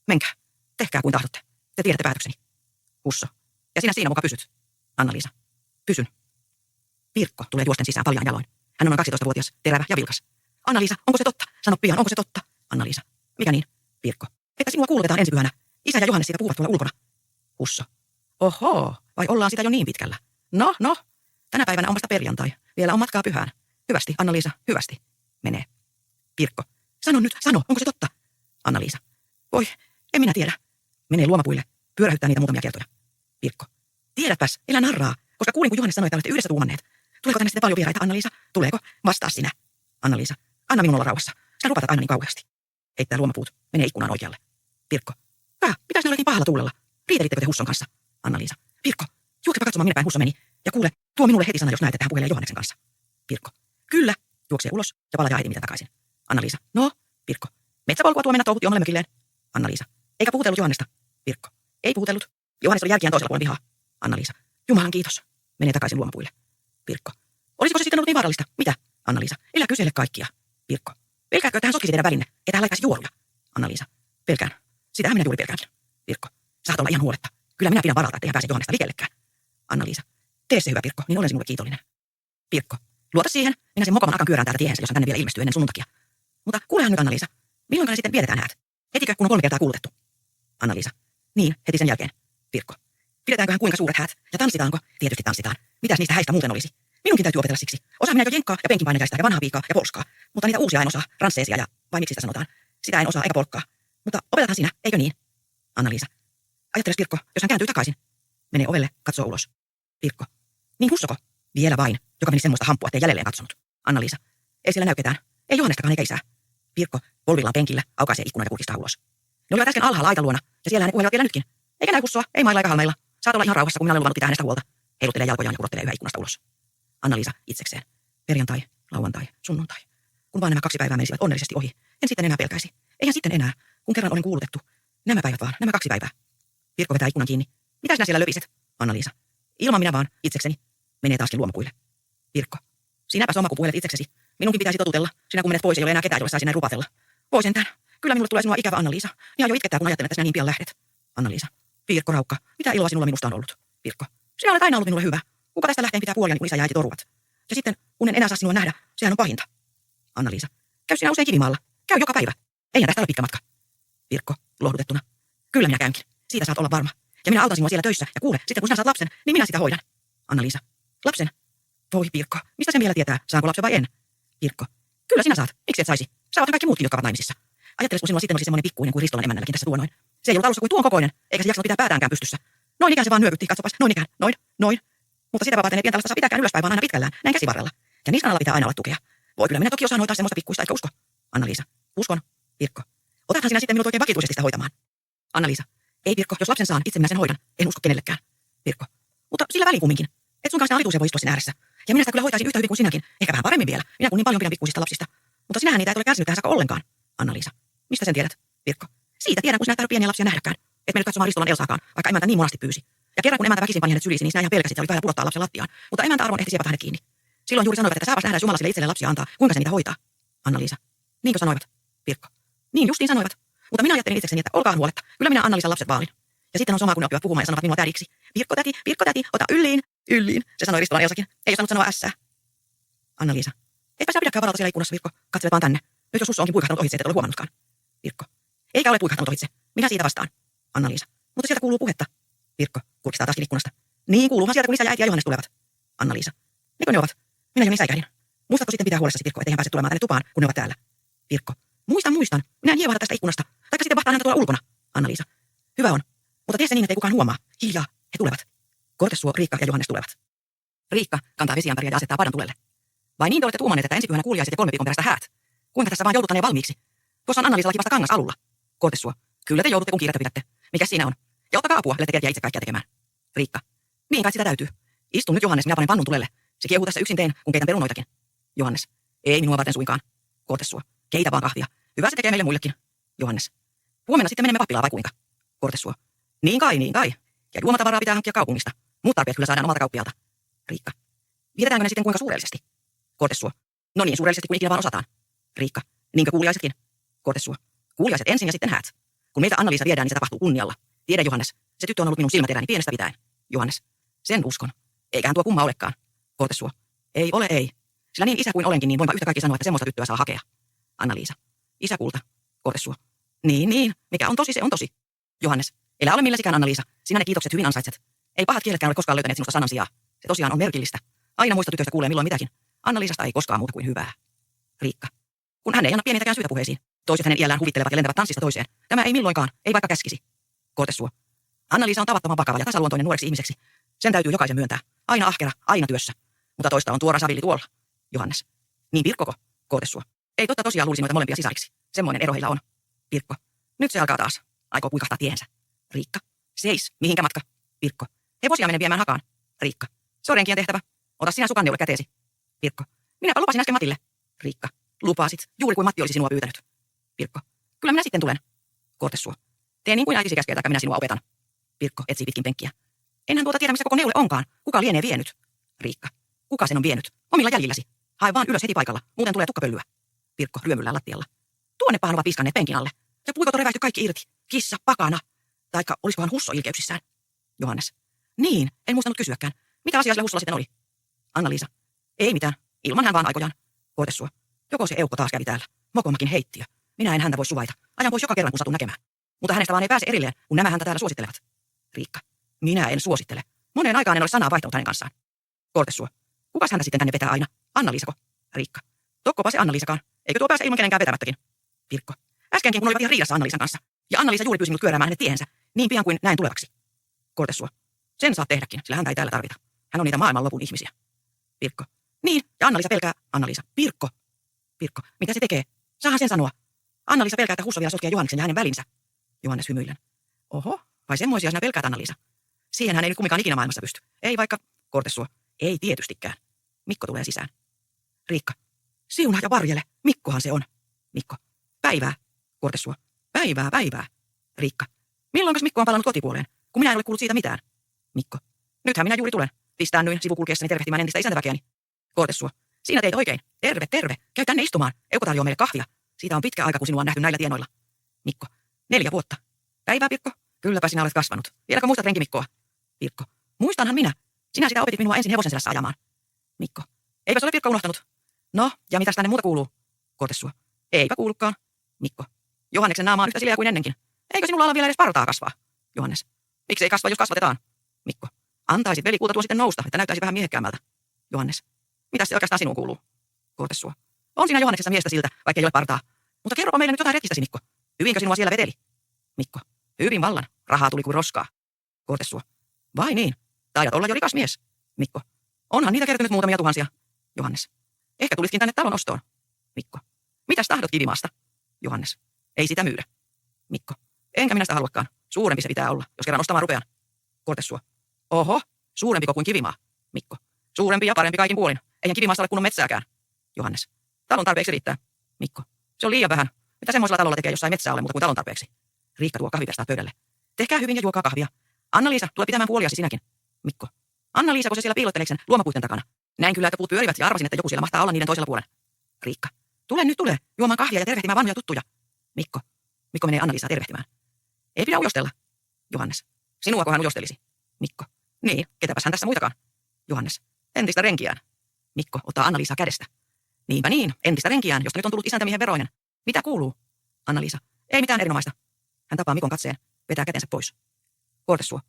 Menkää. Tehkää kuin tahdotte. Te tiedätte päätökseni. Husso. Ja sinä siinä muka pysyt. Anna-Liisa. Pysyn. Pirkko tulee juosten sisään paljaan jaloin. Hän on noin 12-vuotias, terävä ja vilkas. Anna-Liisa, onko se totta? Sano pian, onko se totta? Anna-Liisa. Mikä niin? Pirkko. Että sinua kuulutetaan ensi pyhänä. Isä ja Johannes siitä puhuvat tuolla ulkona. Husso. Oho, vai ollaan sitä jo niin pitkällä? No. Tänä päivänä on vasta perjantai. Vielä on matkaa pyhään. Hyvästi, Anna-Liisa, hyvästi. Menee. Pirkko. Sano nyt, onko se totta? Anna-Liisa. Voi, en minä tiedä. Menee luomapuille. Pyörähyttää niitä muutamia kertoja. Pirkko. Tiedäpäs, elä narraa. Koska kuulin, kun Johannes sanoi, että olette yhdessä tuumanneet. Tuleeko tänne sitten paljon vieraita, Anna-Liisa? Tuleeko? Vastaa sinä. Anna-Liisa. Anna minun olla rauhassa. Sinä lupatat aina niin kauheasti. Heittää luomapuut. Menee ikkunaan oikealle. Pirkko. Mitäs ne olet niin pahalla tuulella? Riitelittekö te Husson kanssa? Anna-Liisa. Pirkko. Juoksepa katsomaan, minne päin Husso meni. Ja kuule, tuo minulle heti sana, jos näet, että hän puhelee Johanneksen kanssa. Pirkko. Kyllä. Juoksee ulos ja palaa äiti mitä takaisin. Anna-Liisa. No, Pirkko. Metsäpolkua tuo mennä touhutti omalle mökilleen. Anna-Liisa. Eikä puhutellut Johannesta. Pirkko. Ei puhutellut. Johannes oli jälkiään toisella puolella pihaa. Anna-Liisa. Jumalan kiitos. Menee takaisin luomapuille. Pirkko. Olisiko se sitten ollut niin vaarallista? Mitä? Anna-Liisa. Elä kysele kaikkia. Pirkko. Pelkäätkö, että hän sotkisi teidän välinne, että hän laitaisi juoruja? Anna-Liisa. Pelkään. Sitähän minä juuri pelkäänkin. Pirkko. Saat olla ihan huoletta. Kyllä minä pidän varalta, ettei hän pääse Johannesta likellekään. Anna-Liisa. Tee se hyvä, Pirkko, niin olen sinulle kiitollinen. Pirkko. Luota siihen, minä sen mokoman akan kyörään täältä tiehensä, jos hän tänne vielä ilmestyy ennen sunnuntakia. Mutta kuulehan nyt, Anna-Liisa. Milloin ne sitten vietetään häät? Hetikö, kun on 3 kertaa kuulutettu? Anna-Liisa. Niin, heti sen jälkeen. Pirkko. Pidetäänköhän kuinka suuret häät? Ja tanssitaanko? Tietysti tanssitaan. Mitäs niistä häistä muuten olisi? Minunkin täytyy opetella siksi. Osaan minä jo jenkkaa ja penkinpainajaista ja vanhaa piikaa ja polskaa. Mutta niitä uusia en osaa, ransseesia ja, vai miksi sitä sanotaan? Sitä en osaa eikä polkkaa. Mutta opetathan sinä, eikö niin? Anna-Liisa. Ajatteles Pirkko, jos hän kääntyy takaisin. Menee ovelle, katsoo ulos. Pirkko. Niin hussoko? Vielä vain, joka meni semmoista hamppua, ettei jälleen katsonut. Anna-Liisa. Ei siellä näy ketään. Ei Johannestakaan eikä isää. Pirkko, polvillaan penkillä, aukaisee ikkunan ja kurkistaa ulos. Ne olivat äsken alhaalla aitan luona, ja siellä ne puhelivat vielä nytkin. Eikä näy hussoa, ei mailla eikä halmeilla. Saat olla ihan rauhassa, kun minä olen luvannut pitää hänestä huolta. Heiluttelee jalkojaan ja kurottelee yhä ikkunasta ulos. Anna-Liisa itsekseen. Perjantai, lauantai, sunnuntai. Kun vaan nämä 2 päivää menisivät onnellisesti ohi, en sitten enää pelkäisi. Eihän sitten enää, kun kerran olen kuulutettu. Nämä päivät vaan, nämä 2 päivää. Pirkko vetää ikkunan kiinni. Mitä sinä siellä löpiset? Anna-Liisa. Ilman minä vaan, itsekseni. Menee taaskin luomapuille. Pirkko. Sinäpäs oma, kun puhelet itseksesi. Minunkin pitäisi totutella. Sinä kun menet pois, ei ole enää ketään, jolle saisi näin rupatella. Voi sentään. Kyllä minulle tulee sinua ikävä, Anna-Liisa. Ihan jo itkettää, kun ajattelen, että sinä niin pian lähdet. Anna-Liisa. Pirkko Raukka, mitä iloa sinulla minusta on ollut? Pirkko. Sinä olet aina ollut minulle hyvä. Kuka tästä lähteen pitää puoliani, kun isä ja äiti toruvat? Ja sitten, kun en enää saa sinua nähdä, sehän on pahinta. Anna-Liisa. Käy sinä usein Kivimaalla. Käy joka päivä. Eihän tästä ole pitkä matka. Pirkko, lohdutettuna. Kyllä minä käynkin. Siitä saat olla varma. Ja minä autan sinua siellä töissä. Ja kuule, sitten kun sinä saat lapsen, niin minä sitä hoidan. Anna-Liisa. Lapsen? Voi Pirkko, mistä sen vielä tietää, saanko lapsen vai en? Pirkko. Kyllä sinä saat. Miksi et saisi? Saavathan kaikki muutkin, jotka ovat naimisissa. Ajattelis, kun sinulla sitten olisi semmoinen pikkuinen kuin Ristolan emännälläkin tässä tuonoin. Se ei ollut alussa kuin tuon kokoinen, eikä se jaksanut pitää päätäänkään pystyssä. Noin ikään se vaan nyökytti, katsopas, noin ikään, noin. Mutta sitä varten ei pientä lasta saa pitääkään ylöspäin, vaan aina pitkällään, näin käsivarrella. Ja niskan alla pitää aina olla tukea. Voi kyllä minä toki osaan hoitaa semmoista pikkuista, eikä usko. Anna-Liisa. Uskon. Pirkko. Otathan sinä sitten minut oikein vakituisesti sitä hoitamaan. Anna-Liisa. Ei Pirkko, jos lapsen saan, itse minä sen hoidan. En usko kenellekään. Pirkko. Mutta sillä väliin kumminkin. Et sunkaan sitä alituisia voi istua siinä ääressä. Ja minä sitä kyllä hoitaisin yhtä hyvin kuin sinäkin. Ehkä vähän paremmin vielä. Minä kun niin paljon pidän pikkuisista lapsista. Mutta sinähän niitä et ole kärsinyt tähän saakka ollenkaan. Anna-Liisa. Mistä sen tiedät? Pirkko. Siitä tiedän, kun sinä et tarvitse pieniä lapsia nähdäkään. Et mennyt katsomaan Ristolan Elsaakaan, vaikka emäntä niin monasti pyysi. Ja kerran kun emäntä väkisin pani hänet syliisi, niin sinä ihan pelkäsit ja oli päällä pudottaa lapsen lattiaan. Mutta emäntä arvon ehti siepata hänet kiinni. Silloin juuri sanoivat, että saapas nähdä, jos Jumala sille itselleen lapsia antaa, kuinka se niitä hoitaa. Anna-Liisa. Niinkö sanoivat? Pirkko. Niin justiin sanoivat. Mutta minä ajattelin itsekseni, että olkaa huoletta. Kyllä minä Anna-Liisan lapset vaalin. Ja sitten on sama, kun ne oppivat puhumaan ja sanovat minua tädiksi. Pirkko täti, ota ylliin. Se sanoi Ristolan Elsakin. Ei osannut sanoa ässää. Anna-Liisa. Etpä sä pidäkään varalta siellä ikkunassa, Pirkko. Katselet vaan tänne. Nyt jos Susso onkin puikahtanut ohitse, et ole huomannutkaan. Pirkko. Eikä ole puikahtanut ohitse. Minä siitä vastaan. Anna-Liisa. Mutta sieltä kuuluu puhetta. Pirkko. Kurkistaa taaskin ikkunasta. Niin kuuluuhan sieltä, kun isä ja äiti ja Johannes tulevat. Anna-Liisa. Nekö ne ovat? Minä jo niin säikähdin. Muistatko sitten pitää huolessasi, Pirkko, ettei hän pääse tulemaan tänne tupaan, kun ne ovat täällä? Pirkko. Muistan. Minä en hievahda tästä ikkunasta. Taikka sitten vahtaan häntä tuolla ulkona. Anna-Liisa. Hyvä on. Mutta tee se niin, ettei kukaan huomaa. Hiljaa. He tulevat. Kortesuo, Riikka ja Johannes tulevat. Riikka kantaa vesiämpäriä ja asettaa paidan tulelle. Vai niin te olette tuumanneet, että ensi pyhänä kuuliaiset ja 3 viikon perästä häät? Kuinka tässä vaan joudutaneen valmiiksi? Tuossa on Anna-Liisallakin vasta kangas alulla. Kortesuo. Kyllä te joudutte, kun kiirettä pidätte. Mikäs siinä on? Ja ottakaa apua, ellette kerkiä itse kaikkia tekemään. Riikka. Niin kai sitä täytyy. Istun nyt Johannes, minä panen pannun tulelle. Se kiehuu tässä yksin teen, kun keitän perunoitakin. Johannes. Ei minua varten suinkaan. Kortesuo. Keitä vaan kahvia. Hyvä se tekee meille muillekin. Johannes. Huomenna sitten menemme pappilaan vai kuinka? Kortesuo. Niin kai. Ja juomatavaraa pitää hankkia kaupungista. Muut tarpeet kyllä saadaan omalta kauppialta. Riikka. Vietetäänkö ne sitten kuinka suurellisesti? Kortesuo. No niin suurellisesti kuin ikinä vaan osataan. Riikka. Niinkö kuuliaisetkin? Kortesuo. Kuuliaiset ensin ja sitten häät. Kun meitä Anna-Liisa viedään, niin se tapahtuu kunnialla. Tiedä Johannes. Se tyttö on ollut minun silmäteräni pienestä pitäen. Johannes. Sen uskon. Eiköhän tuo kumma olekaan. Kortesuo. Ei ole. Sillä niin isä kuin olenkin, niin voinpa yhtä kaikki sanoa, että semmoista tyttöä saa hakea. Anna-Liisa. Isä kulta. Kortesuo. Niin. Mikä on tosi, se on tosi. Johannes. Elä ole milläsikään, Anna-Liisa. Sinä ne kiitokset hyvin ansaitset. Ei pahat kieletkään ole koskaan löytäneet sinusta sanan sijaa. Se tosiaan on merkillistä. Aina muista tytöstä kuulee milloin mitäkin. Anna-Liisasta ei koskaan muuta kuin hyvää. Riikka. Kun hän ei anna pienintäkään syytä puheisiin. Toiset hänen iällään huvittelevat ja lentävät tanssista toiseen. Tämä ei milloinkaan, ei vaikka käskisi. Kortesuo. Anna-Liisa on tavattoman vakava ja tasaluontoinen nuoreksi ihmiseksi. Sen täytyy jokaisen myöntää. Aina ahkera, aina työssä. Mutta toista on tuo rasavilli tuolla. Johannes. Niin Pirkkoko? Kortesuo. Ei totta tosiaan luulisi noita molempia sisariksi. Semmoinen ero heillä on. Pirkko. Nyt se alkaa taas. Aikoo puikahtaa tiehensä. Riikka. Seis. Mihinkä matka? Pirkko. Hevosia menen viemään hakaan. Riikka. Se on renkien tehtävä. Ota sinä sukanneule käteesi. Pirkko. Minäpä lupasin äsken Matille. Riikka. Lupasit, juuri kuin Matti olisi sinua pyytänyt. Pirkko. Kyllä minä sitten tulen. Kortessuo. Tee niin kuin äitisi käskee, taikka minä sinua opetan. Pirkko etsii pitkin penkkiä. Enhän tiedä, missä koko neule onkaan. Kuka lienee vienyt? Riikka. Kuka sen on vienyt? Omilla jäljilläsi. Hae vaan ylös heti paikalla, muuten tulee tukkapölyä. Pirkko ryömyllään lattialla. Tuonnepahan ovat piskanneet penkin alle. Ja puikot on reväisty kaikki irti. Kissa, pakana. Taikka olisikohan Husso ilkeyksissään? Johannes. Niin, en muistanut kysyäkään. Mitä asiaa sillä Hussolla sitten oli? Anna-Liisa. Ei mitään. Ilman hän vaan aikojaan. Koetessua. Joko se eukko taas kävi täällä. Mokomakin heittiö. Minä en häntä voi suvaita. Ajan pois joka kerran, kun satun näkemään. Mutta hänestä vaan ei pääse erilleen, kun nämä häntä täällä suosittelevat. Riikka. Minä en suosittele. Moneen aikaan en ole sanaa vaihtanut hänen kanssaan. Kortessua. Kukas häntä sitten tänne vetää aina? Anna-Liisako? Riikka. Tokkopa se Anna-Liisakaan. Eikö tuo pääse ilman kenenkään vetämättäkin? Pirkko. Äskenkin kun olivat ihan riidassa Anna-Liisan kanssa. Ja Anna-Liisa juuri pyysi minut kyöräämään hänet tiehensä. Niin pian kuin näin tulevaksi. Kortessua. Sen saat tehdäkin, sillä häntä ei täällä tarvita. Hän on niitä maailmanlopun ihmisiä. Pirkko. Niin, ja Anna-Liisa pelkää. Anna-Liisa. Pirkko. Pirkko. Mitä se tekee? Saahan sen sanoa. Anna-Liisa pelkää, että Husso vielä sotkee Johanneksen ja hänen välinsä. Johannes hymyillen. Oho, vai semmoisia sinä pelkäät, Anna-Liisa? Siihen hän ei nyt kumminkaan ikinä maailmassa pysty. Ei vaikka. Kortessua. Ei tietystikään. Mikko tulee sisään. Riikka. Siunaa ja varjele. Mikkohan se on. Mikko. Päivää. Kortessua. Päivää, päivää. Riikka. Milloinkas Mikko on palannut kotipuoleen, kun minä en ole kuullut siitä mitään? Mikko. Nythän minä juuri tulen. Pistäännyin sivukulkiessani tervehtimään entistä isäntäväkeäni. Kortessua. Siinä teit oikein. Terve, terve. Käy tänne istumaan. Eukko tarjoaa meille kahvia. Siitä on pitkä aika, kun sinua on nähty näillä tienoilla. Mikko. 4 vuotta. Päivää, Pirkko. Kylläpä sinä olet kasvanut. Vieläkö muistat renki Mikkoa? Pirkko. Muistanhan minä. Sinä sitä opetit minua ensin hevosen selässä ajamaan. Mikko. Eipä se ole Pirkko unohtanut. No, ja mitäs tänne muuta kuuluu? Kortessua. Eipä kuulukaan. Mikko. Johanneksen naama on yhtä sileä kuin ennenkin. Eikö sinulla olla vielä edes partaa kasvaa? Johannes. Miksi ei kasva, jos kasvatetaan? Mikko. Antaisit velikulta tuo sitten nousta, että näyttäisi vähän miehekkäämmältä. Johannes. Mitäs se oikeastaan sinuun kuuluu? Kortessua. On siinä Johanneksessa miestä siltä, vaikka ei ole partaa. Mutta kerropa meille nyt jotain retkistäsi, Mikko. Hyvinkö sinua siellä veteli? Mikko. Hyvin vallan. Rahaa tuli kuin roskaa. Kortessua. Vai niin? Taidat olla jo rikas mies. Mikko. Onhan niitä kertynyt muutamia tuhansia. Johannes. Ehkä tulitkin tänne talon ostoon. Mikko. Mitäs tahdot Kivimaasta? Johannes. Ei sitä myydä. Mikko. Enkä minä sitä haluakaan. Suurempi se pitää olla, jos kerran ostamaan rupean. Kortessua. Oho, suurempiko kuin Kivimaa? Mikko. Suurempi ja parempi kaikin puolin. Eihän Kivimaassa ole kunnon metsääkään. Johannes. Talon tarpeeksi riittää. Mikko. Se on liian vähän. Mitä semmoisella talolla tekee, jossa ei metsää ole muuta kuin talon tarpeeksi? Riikka tuo kahvipestaat pöydälle. Tehkää hyvin ja juokaa kahvia. Anna-Liisa, tule pitämään puoliasi sinäkin. Mikko. Anna-Liisa, kun se siellä piilottelee sen luomapuitten takana. Näin kyllä, että puut pyörivät ja arvasin, että joku siellä mahtaa olla niiden toisella puolella. Riikka. Tule nyt, tule. Juomaan kahvia ja tervehtimään vanhoja tuttuja. Mikko. Mikko menee Anna-Liisaa tervehtimään. Ei pidä ujostella. Johannes. Sinuako hän ujostelisi? Mikko. Niin, ketäpäs hän tässä muitakaan? Johannes. Entistä renkiään. Mikko ottaa Anna-Liisaa kädestä. Niinpä niin, entistä renkiään, josta nyt on tullut isäntämiehen veroinen. Mitä kuuluu? Anna-Liisa. Ei mitään erinomaista. Hän tapaa Mikon katseen, vetää kätensä pois. Kortessua.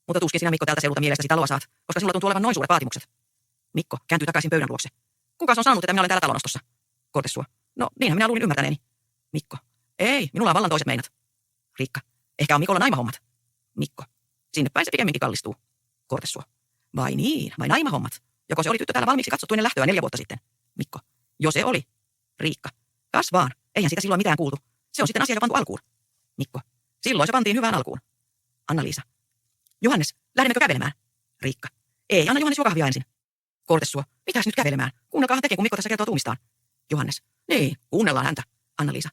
Mutta tuskin sinä, Mikko, täältä seudulta mielestäsi taloa saat, koska sinulla tuntuu olevan noin suuret vaatimukset. Mikko kääntyy takaisin pöydän luokse. Kuka on sanonut, että minä olen täällä talonostossa? Kortessua. No, niinhän minä luulin ymmärtäneeni. Mikko. Ei, minulla on vallan toiset meinat. Riikka. Ehkä on Mikolla naimahommat. Mikko. Sinne päin se pikemminkin kallistuu. Kortessua. Vai niin, vai naimahommat? Joko se oli tyttö täällä valmiiksi katsottu ennen lähtöä 4 vuotta sitten? Mikko. Jo se oli. Riikka. Kas vaan, eihän sitä silloin mitään kuultu. Se on sitten asia jo pantu alkuun. Mikko. Silloin se pantiin hyvään alkuun. Anna-Liisa. Johannes, lähdemmekö kävelemään? Riikka. Ei, anna Johannes juo kahvia ensin. Kortessua. Mitäs nyt kävelemään? Kuunnelkaahan tekee, kun Mikko tässä kertoo tuumistaan. Johannes. Niin, kuunnellaan häntä. Anna-Liisa.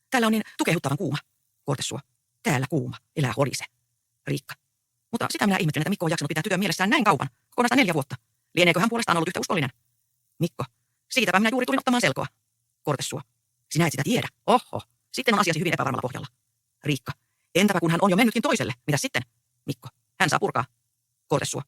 Täällä on niin tukehuttavan kuuma. Kortessua. Täällä kuuma. Elää horise. Riikka. Mutta sitä minä ihmettelen, että Mikko on jaksanut pitää tytön mielessään näin kauan. Kokonaan 4 vuotta. Lieneekö hän puolestaan ollut yhtä uskollinen? Mikko. Siitäpä minä juuri tulin ottamaan selkoa. Kortessua. Sinä et sitä tiedä. Oho. Sitten on asiasi hyvin epävarmalla pohjalla. Riikka. Entäpä kun hän on jo mennytkin toiselle? Mitäs sitten? Mikko. Hän saa purkaa. Kortessua.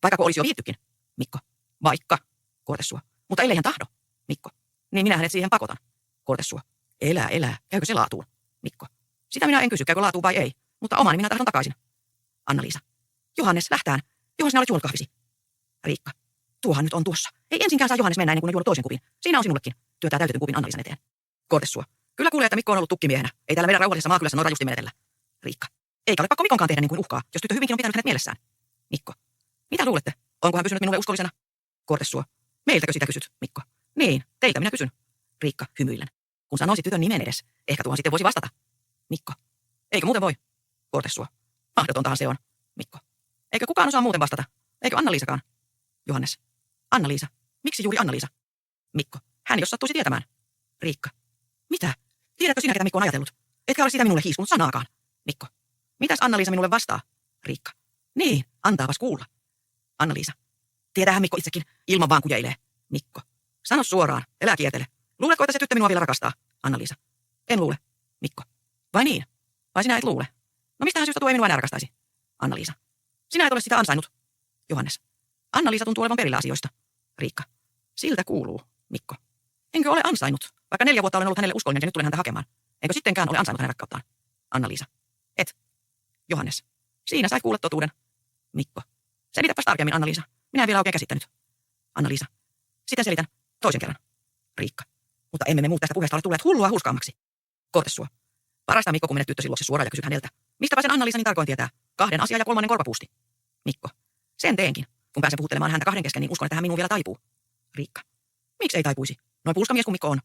Vaikka olisi jo viittykin. Mikko. Vaikka. Kortessua. Mutta ellei hän tahdo. Mikko. Niin minä hänet siihen pakotan. Kortessua. Elää. Käykö se laatuun? Mikko. Sitä minä en kysy, käykö laatuun vai ei. Mutta oman minä tahdon takaisin. Anna-Liisa. Johannes, lähtään. Johon sinä olet juonut kahvisi. Riikka. Tuohan nyt on tuossa. Ei ensinkään saa Johannes mennä ennen kuin on juonut toisen kupin. Siinä on sinullekin. Työtää täytetyn kupin Anna-Liisan eteen. Kortessua. Kyllä kuulee, että Mikko on ollut tukkimiehenä. Ei täällä meidän rauhallisessa maakylässä noin rajusti menetellä. Riikka. Eikä ole pakko Mikonkaan tehdä niin kuin uhkaa, jos tyttö hyvinkin on pitänyt hänet mielessään. Mikko. Mitä luulette? Onko hän pysynyt minulle uskollisena? Kortessua. Meiltäkö sitä kysyt, Mikko? Niin, teiltä minä kysyn. Riikka hymyillen. Kun sanoisit tytön nimen edes, ehkä tuohon sitten voisi vastata. Mikko. Eikö muuten voi? Kortessua. Mahdotontahan se on. Mikko. Eikö kukaan osaa muuten vastata? Eikö Anna-Liisakaan? Johannes. Anna-Liisa. Miksi juuri Anna-Liisa? Mikko. Hän jos sattuisi tietämään. Riikka. Mitä? Tiedätkö sinä, ketä Mikko on ajatellut? Etkä ole sitä minulle hiiskunut sanaakaan. Mikko. Mitäs Anna-Liisa minulle vastaa? Riikka. Niin, antaapas kuulla. Anna-Liisa. Tietäähän Mikko itsekin, ilman vaan kujeilee. Mikko. Sano suoraan, älä kiertele. Luuletko, että se tyttö minua vielä rakastaa? Anna-Liisa. En luule. Mikko. Vai niin? Vai sinä et luule? No mistähän syystä tuo ei minua enää rakastaisi? Anna-Liisa. Sinä et ole sitä ansainnut. Johannes. Anna-Liisa tuntuu olevan perillä asioista. Riikka. Siltä kuuluu. Mikko. Enkö ole ansainnut? Vaikka 4 vuotta olen ollut hänelle uskollinen ja nyt tulen häntä hakemaan. Enkö sittenkään ole ansainnut hänen rakkauttaan? Anna-Liisa. Et. Johannes. Siinä sait kuulla totuuden. Mikko. Selitäpäs tarkemmin, Anna-Liisa. Minä en vielä oikein käsittänyt. Anna-Liisa. Sitten selitän. Toisen kerran. Riikka. Mutta emme me muut tästä puheesta ole tulleet hullua hurskaammaksi. Kortessuo. Parasta Mikko, kun menet tyttösi luokse suoraan ja kysyt häneltä. Mistäpä sen Anna-Liisa niin tarkoin tietää? 2 asiaa ja 3. korvapuusti. Mikko. Sen teenkin. Kun pääsen puhuttelemaan häntä 2 kesken, niin uskon, että hän minuun vielä taipuu. Riikka. Miksi ei taipuisi? Noin puuskamies kuin Mikko on.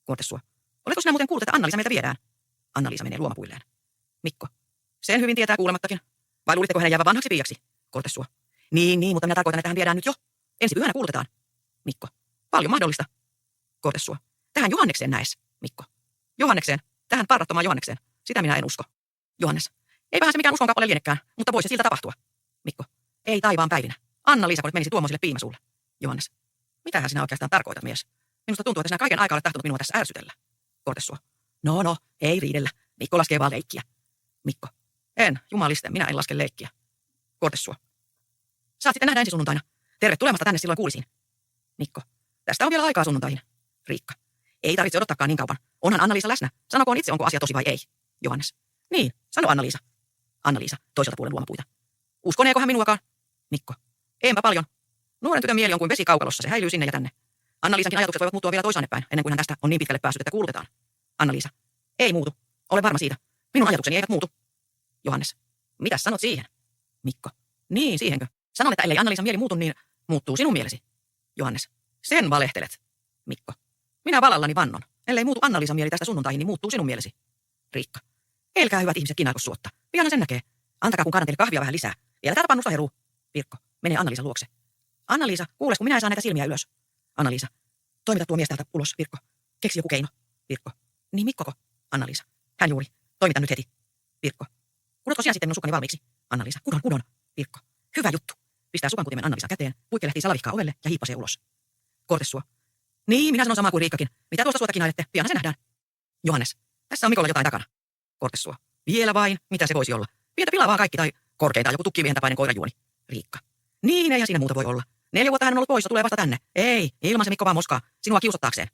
Kortessuo. Oletko sinä muuten kuullut, että Anna-Liisa meiltä viedään? Anna-Liisa menee luomapuilleen. Mikko. Sen hyvin tietää kuulemattakin. Vai luulitteko hänen jäävän vanhaksi piiaksi? Kortessuo. Niin, mutta minä tarkoitan, että hän viedään nyt jo. Ensi pyhänä kuulutetaan. Mikko. Paljon mahdollista. Kortessuo. Tähän Johannekseen näes. Mikko. Johannekseen. Tähän parrattomaan Johannekseen. Sitä minä en usko. Johannes. Eipähän se mikään uskonkappale lienekään, mutta voisi siltä tapahtua. Mikko. Ei taivaan päivinä. Anna-Liisa, kun nyt menisi tuommoiselle piimasuulle. Johannes. Mitähän sinä oikeastaan tarkoitat, mies? Minusta tuntuu, että sinä kaiken aikaa olet tahtonut minua tässä ärsytellä. Kortessuo. No, ei riidellä. Mikko laskee vaan leikkiä. Mikko. En, jumaliste, minä en laske leikkiä. Kortessuo. Saat sitten nähdä ensi sunnuntaina. Terve tulemasta tänne, silloin kuulisin. Mikko. Tästä on vielä aikaa sunnuntaihin. Riikka. Ei tarvitse odottaakaan niin kauan. Onhan Anna-Liisa läsnä. Sanokoon itse, onko asia tosi vai ei. Johannes. Niin, sano Anna-Liisa. Anna-Liisa, toiselta puolen luomapuita. Uskoneeko hän minuakaan? Mikko. Enpä paljon. Nuoren tytön mieli on kuin vesi kaukalossa, se häilyy sinne ja tänne. Anna-Liisankin ajatukset voivat muuttua vielä toisaanne päin, ennen kuin hän tästä on niin pitkälle päässyt, että kuulutetaan. Anna-Liisa. Ei muutu. Olen varma siitä. Minun ajatukseni eivät muutu. Johannes. Mitäs sanot siihen? Mikko. Niin, siihenkö? Sanon, että ellei Anna-Liisan mieli muutu, niin muuttuu sinun mielesi. Johannes. Sen valehtelet. Mikko. Minä valallani vannon. Ellei muutu Anna-Liisan mieli tästä sunnuntaihin, niin muuttuu sinun mielesi. Riikka. Elkää hyvät ihmiset kinailko suotta. Pian sen näkee. Antakaa kun kannan teille kahvia vähän lisää. Vielä täältä pannusta heruu. Pirkko. Menee Anna-Liisan luokse. Anna-Liisa, kuules, kun minä en saa näitä silmiä ylös. Anna-Liisa. Toimita tuo mies täältä ulos, Pirkko. Keksi joku keino. Pirkko. Niin Mikkoko? Anna-Liisa. Hän juuri. Toimita nyt heti. Pirkko. Kudotko sinä sitten minun sukkani valmiiksi? Anna-Liisa. Kudon. Pirkko. Hyvä juttu. Pistää sukankutimen Anna-Liisan käteen, puikkelehtii salavihkaa ovelle ja hiippasee ulos. Kortessuo. Niin, minä sanon samaa kuin Riikkakin. Mitä tuosta suota kinailette? Pian se nähdään. Johannes. Tässä on Mikolla jotain takana. Kortessuo. Vielä vain. Mitä se voisi olla? Pientä pilaa vaan kaikki tai korkeintaan joku tukkiviehen tapainen koirajuoni. Riikka. Niin, eihän siinä muuta voi olla. 4 vuotta hän on ollut poissa, tulee vasta tänne. Ei, ilman se Mikko vaan moskaa. Sinua kiusottaakseen.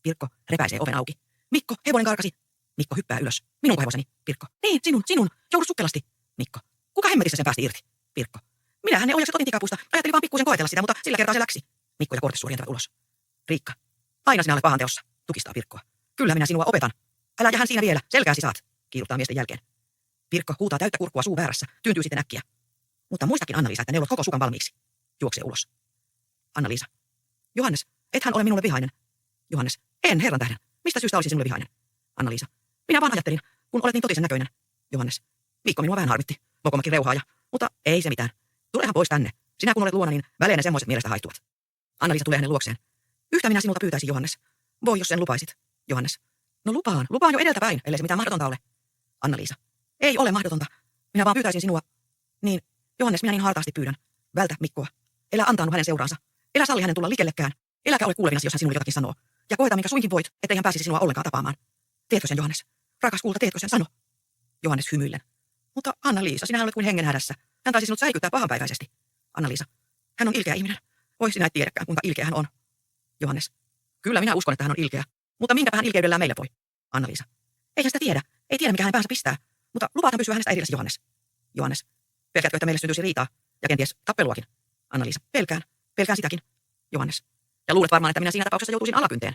Pirkko repäisee oven auki. Mikko, hevonen karkasi. Mikko hyppää ylös. Minun hevoseni. Pirkko. Niin, sinun. Joudu sukkelasti. Mikko. Kuka hemmetissä sen päästi irti? Pirkko. Minähän ne ojakset otin tikapuusta. Ajattelin vaan pikkuisen koetella sitä, mutta sillä kertaa se läksi. Mikko ja Kortessuo rientävät ulos. Riikka. Aina sinä olet pahan teossa. Tukistaa Pirkkoa. Kyllä minä sinua opetan. Älä jähän siinä vielä. Selkääsi saat. Kiiruttaa miesten jälkeen. Pirkko huutaa täyttä kurkkua suu väärässä. Tyyntyy sitten äkkiä. Mutta muistakin Anna-Liisa, että neulot koko sukan valmiiksi. Juoksee ulos. Anna-Liisa. Johannes, ethän ole minulle vihainen. Johannes. En, herran tähden. Mistä syystä olisi sinulle vihainen? Anna-Liisa. Minä vaan ajattelin, kun olet niin totisen näköinen. Johannes. Viikko minua vähän harmitti. Mokomakin reuhaaja. Mutta ei se mitään. Tulehan pois tänne. Sinä kun olet luona, niin väleen ne semmoiset mielestä haihtuvat. Anna-Liisa tulee hänen luokseen. Yhtä minä sinulta pyytäisin, Johannes. Voi, jos sen lupaisit. Johannes. No lupaan jo edeltäpäin, ellei se mitään mahdotonta ole. Anna-Liisa. Ei ole mahdotonta. Minä vaan pyytäisin sinua. Niin, Johannes, minä niin hartaasti pyydän. Vältä Mikkoa. Elä antaannu hänen seuraansa. Elä salli hänen tulla likellekään. Eläkä ole kuulevinasi, jos hän sinulle jotakin sanoo. Ja koeta, minkä suinkin voit, ettei hän pääsisi sinua ollenkaan tapaamaan. Teetkö sen, Johannes? Rakas kulta, teetkö sen? Sano. Johannes hymyillen. Mutta Anna-Liisa, sinähän olet kuin hengenhädässä. Hän taisi sinut säikyttää pahanpäiväisesti. Anna-Liisa. Hän on ilkeä ihminen. Voi sinä et tiedäkään, kuinka ilkeä hän on. Johannes. Kyllä minä uskon, että hän on ilkeä. Mutta minkäpä hän ilkeydellään meille voi? Anna-Liisa. Eihän sitä tiedä. Ei tiedä, mikä hänen päänsä pistää. Mutta lupaathan pysyä hänestä erilläsi, Johannes. Johannes. Pelkäätkö, että meille syntyisi riitaa? Ja kenties tappeluakin? Anna-Liisa. Pelkään sitäkin. Johannes. Ja luulet varmaan, että minä siinä tapauksessa joutuisin alakynteen.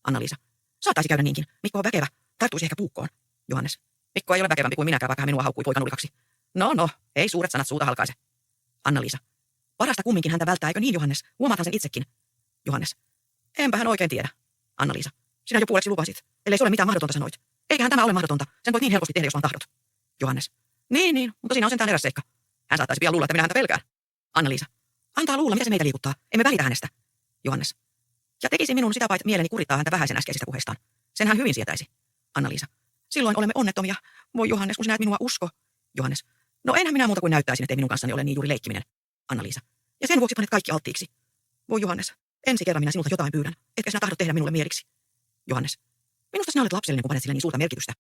Anna-Liisa. Saattaisi käydä niinkin. Mikko on väkevä. Tarttuisi ehkä puukkoon. Johannes. Mikko ei ole väkevämpi kuin minäkään, vaikka hän minua haukkui poikanurkaksi. No, ei suuret sanat suuta halkaise. Anna-Liisa. Parasta kumminkin häntä välttää, eikö niin, Johannes? Huomaathan sen itsekin. Johannes. Enpä hän oikein tiedä. Anna-Liisa. Sinä jo puoleksi lupasit. Ellei se ole mitään mahdotonta sanoit. Eiköhän tämä ole mahdotonta. Sen voit niin helposti tehdä, jos vaan tahdot. Johannes. Niin, mutta siinä on sentään eräs seikka. Hän saattaisi pian luulla, että minä häntä pelkään. Anna-Liisa. Antaa luulla, mitä se meitä liikuttaa. Emme välitä hänestä. Johannes. Ja tekisi minun sitä pait mieleni kurittaa häntä vähäisen äskeisistä puheistaan. Sen hän hyvin sietäisi. Anna-Liisa. Silloin olemme onnettomia. Voi Johannes, kun sinä et minua usko. Johannes. No enhän minä muuta kuin näyttäisin, ettei minun kanssani ole niin juuri leikkiminen. Anna-Liisa. Ja sen vuoksi panet kaikki alttiiksi. Voi Johannes. Ensi kerran minä sinulta jotain pyydän. Etkä sinä tahdo tehdä minulle mieliksi. Johannes. Minusta sinä olet lapsellinen, kun panet sille niin suurta merkitystä.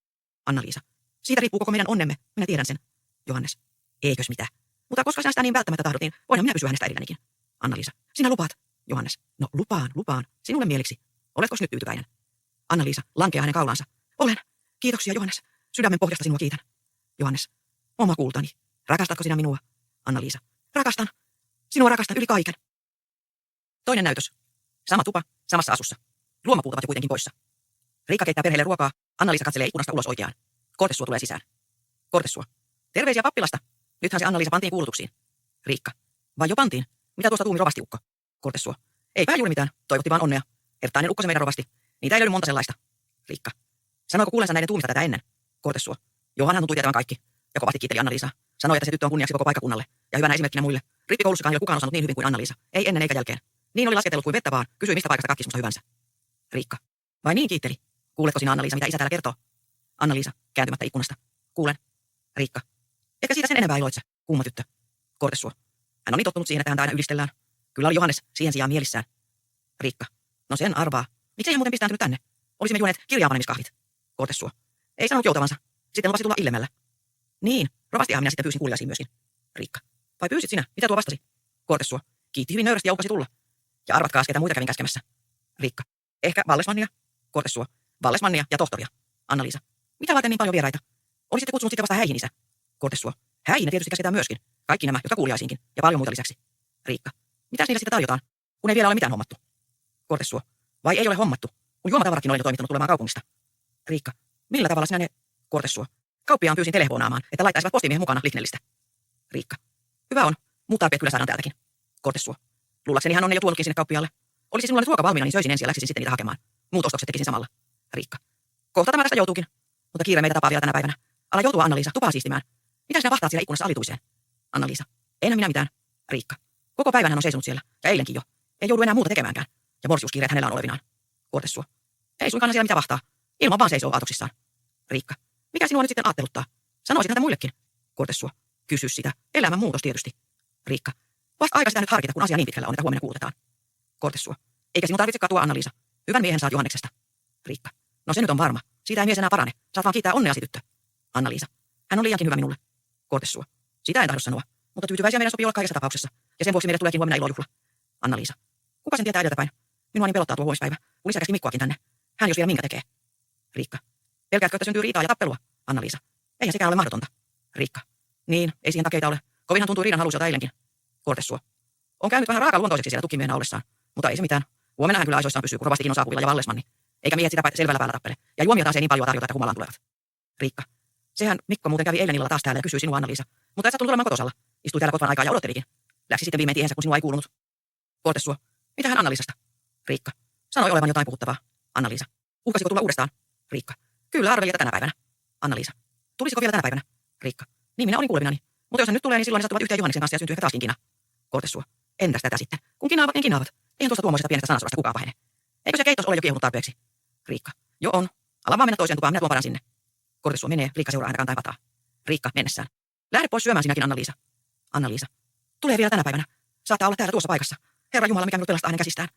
Anna-Liisa. Siitä riippuu koko meidän onnemme. Minä tiedän sen. Johannes. Eikös mitä? Mutta koska sinä sitä niin välttämättä tahdot, niin voinhan minä pysyä hänestä erillänikin. Anna-Liisa. Sinä lupaat. Johannes. No lupaan. Sinulle mieliksi. Oletko nyt tyytyväinen? Anna-Liisa lankea hänen kaulaansa. Olen. Kiitoksia, Johannes. Sydämen pohjasta sinua kiitän. Johannes. Oma kultani. Rakastatko sinä minua? Anna-Liisa. Rakastan. Sinua rakastan yli kaiken. Toinen näytös. Sama tupa, samassa asussa. Luomapuut ovat jo kuitenkin poissa. Riikka keittää perheelle ruokaa. Anna-Liisa katselee ikkunasta ulos oikeaan. Kortessuo tulee sisään. Kortessuo. Terveisiä pappilasta. Nythän se Anna-Liisa pantiin kuulutuksiin. Riikka. Vai jo pantiin? Mitä tuosta tuumi rovastiukko? Kortessuo. Eipä juuri mitään. Toivotti vaan onnea. Herttainen ukko se meidän rovasti. Niitä ei löydy monta sellaista. Riikka. Sanoiko kuulensa näiden tuumista tätä ennen? Kortessuo. Johan hän tuntui tietävän kaikki. Ja kovasti kiitteli Anna-Liisaa. Sanoi, että se tyttö on kunniaksi koko paikkakunnalle. Ja hyvänä esimerkkinä muille. Rippikoulussakaan ei ole kukaan osannut niin hyvin kuin Anna-Liisa. Ei ennen eikä jälkeen. Niin oli lasketellut kuin vettä vaan. Kysyi mistä paikasta katkismusta hyvänsä. Riikka. Vai niin kiitteli? Kuuletko sinä Anna-Liisa, mitä isä täällä kertoo? Anna-Liisa, kääntymättä ikkunasta. Kuulen. Riikka. Eikä siitä sen enempää iloitse, kuuma tyttö. Kortessuo. Hän on niin tottunut siihen, että häntä aina ylistellään. Kyllä oli Johannes siihen sijaan mielissään. Riikka. No sen arvaa. Miksi hän muuten pistääntynyt tänne? Olisimme juoneet kirjaapanemiskahvit. Kortessuo. Ei sanonut joutavansa. Sitten lupasi tulla illemmällä. Niin, rovastiahan minä sitten pyysin kuuliaisiin myöskin. Riikka. Vai pyysit sinä? Mitä tuo vastasi? Kortessuo. Kiitti hyvin nöyrästi ja upasi tulla. Ja arvatkaas, ketä muita kävin käskemässä. Riikka. Ehkä Vallesmannia. Kortessuo. Vallesmannia ja tohtoria. Anna-Liisa. Mitä varten niin paljon vieraita? Olisitte kutsunut sitten vasta häihin, isä. Kortessuo. Häihin ne tietysti käsketään myöskin. Kaikki nämä, jotka kuuliaisiinkin. Ja paljon muita lisäksi. Riikka. Mitäs niillä sitten tarjotaan? Kun ei vielä ole mitään hommattu. Kortessuo. Vai ei ole hommattu? Kun juomatavarakin olen jo toimittanut tulemaan kaupungista. Riikka. Millä tavalla sinä ne? Kortessuo. Kauppiaan pyysin telefonaamaan, että laittaisivat postimiehen mukana Litnellistä. Riikka. Hyvä on. Muut tarpeet kyllä saadaan täältäkin. Kortessuo. Luullakseni hän on ne jo tuonutkin sinne kauppiaalle. Olisi sinulla nyt ruoka valmiina, niin söisin ensin ja läksisin sitten niitä hakemaan. Muut ostokset tekisin samalla. Riikka. Kohta tämä tästä joutuukin. Mutta kiire meitä tapaa vielä tänä päivänä. Ala joutua, Anna-Liisa, tupaa siistimään. Mitä sinä vahtaat siellä ikkunassa alituiseen? Anna-Liisa. Enhän minä mitään. Riikka. Koko päivän hän on seisonut siellä. Ja eilenkin jo. Ei joudu enää muuta tekemäänkään. Ja morsiuskiireet hänellä on olevinaan. Kortessuo. Ei suinkaan siellä mitä vahtaa. Ilman vaan seisoo aatoksissaan. Riikka. Mikä sinua nyt sitten aatteluttaa? Sanoisit häntä muillekin. Kortessuo. Kysy sitä. Elämän muutos tietysti. Riikka. Vasta aika sitä nyt harkita, kun asia niin pitkällä on, että huomenna kuulutetaan. Kortessuo. Eikä sinun tarvitse katua, Anna-Liisa. Hyvän miehen saat Johanneksesta. Riikka. No se nyt on varma. Siitä ei mies enää parane. Saat vaan kiittää onneasi, tyttö. Anna-Liisa. Hän on liiankin hyvä minulle. Kortessuo. Sitä en tahdo sanoa. Mutta tyytyväisiä meidän sopii olla kaikessa tapauksessa. Ja sen vuoksi meille tuleekin huomenna ilojuhla. Anna-Liisa. Kuka sen tietää edeltäpäin? Minua niin pelottaa tuo huomispäivä. Kun isä käski Mikkoakin tänne. Hän jos vielä minkä tekee. Riikka. Pelkäätkö, että syntyy riitaa ja tappelua? Anna-Liisa. Eihän sekään ole mahdotonta. Riikka. Niin, ei siihen takeita ole. Kovinhan tuntuu riidan haluiselta eilenkin. Kortessuo. On käynyt vähän raakaluontoiseksi siellä tukkimiehenä ollessaan. Mutta ei se mitään. Huomenna hän kyllä aisoissaan pysyy, kun rovastikin on saapuvilla ja Vallesmanni. Eikä miehet sitä selvällä päällä tappele. Ja juomia taas ei niin paljon tarjota, että humalaan tulevat. Riikka. Sehän Mikko muuten kävi eilen illalla taas täällä ja kysyi sinua, Anna-Liisa. Mutta et sä tullut olemaan kotosalla. Istui täällä kotvan aikaa ja odottelikin. Läksi sitten viimein tiehensä, kun sinua ei kuulunut. Kortessuo. Mitä hän Anna-Liisasta? Riikka. Sanoi olevan jotain puhuttavaa. Anna-Liisa. Uhkasiko tulla uudestaan? Riikka. Kyllä arveli, että tänä päivänä. Anna-Liisa. Tulisiko vielä tänä päivänä? Riikka. Niin minä olin kuulevinani. Mutta jos hän nyt tulee, niin silloin ne sattuvat yhteen Johanneksen kanssa ja syntyy ehkä taaskin kina. Kortessuo. Entäs tätä sitten? Kun kinaavat, niin kinaavat. Eihän tuosta tuommoisesta pienestä sanasodasta kukaan pahene. Eikö se keitos ole jo kiehunut tarpeeksi? Riikka. Jo on. Ala vaan mennä toiseen tupaan, minä tuon paran sinne. Kortessuo menee, Riikka seuraa häntä kantain pataa. Riikka mennessään. Lähde pois syömään sinäkin, Anna-Liisa. Anna-Liisa. Tulee vielä tänä päivänä. Saattaa olla täällä tuossa paikassa. Herra Jumala, mikä minut pelastaa hänen käsistään.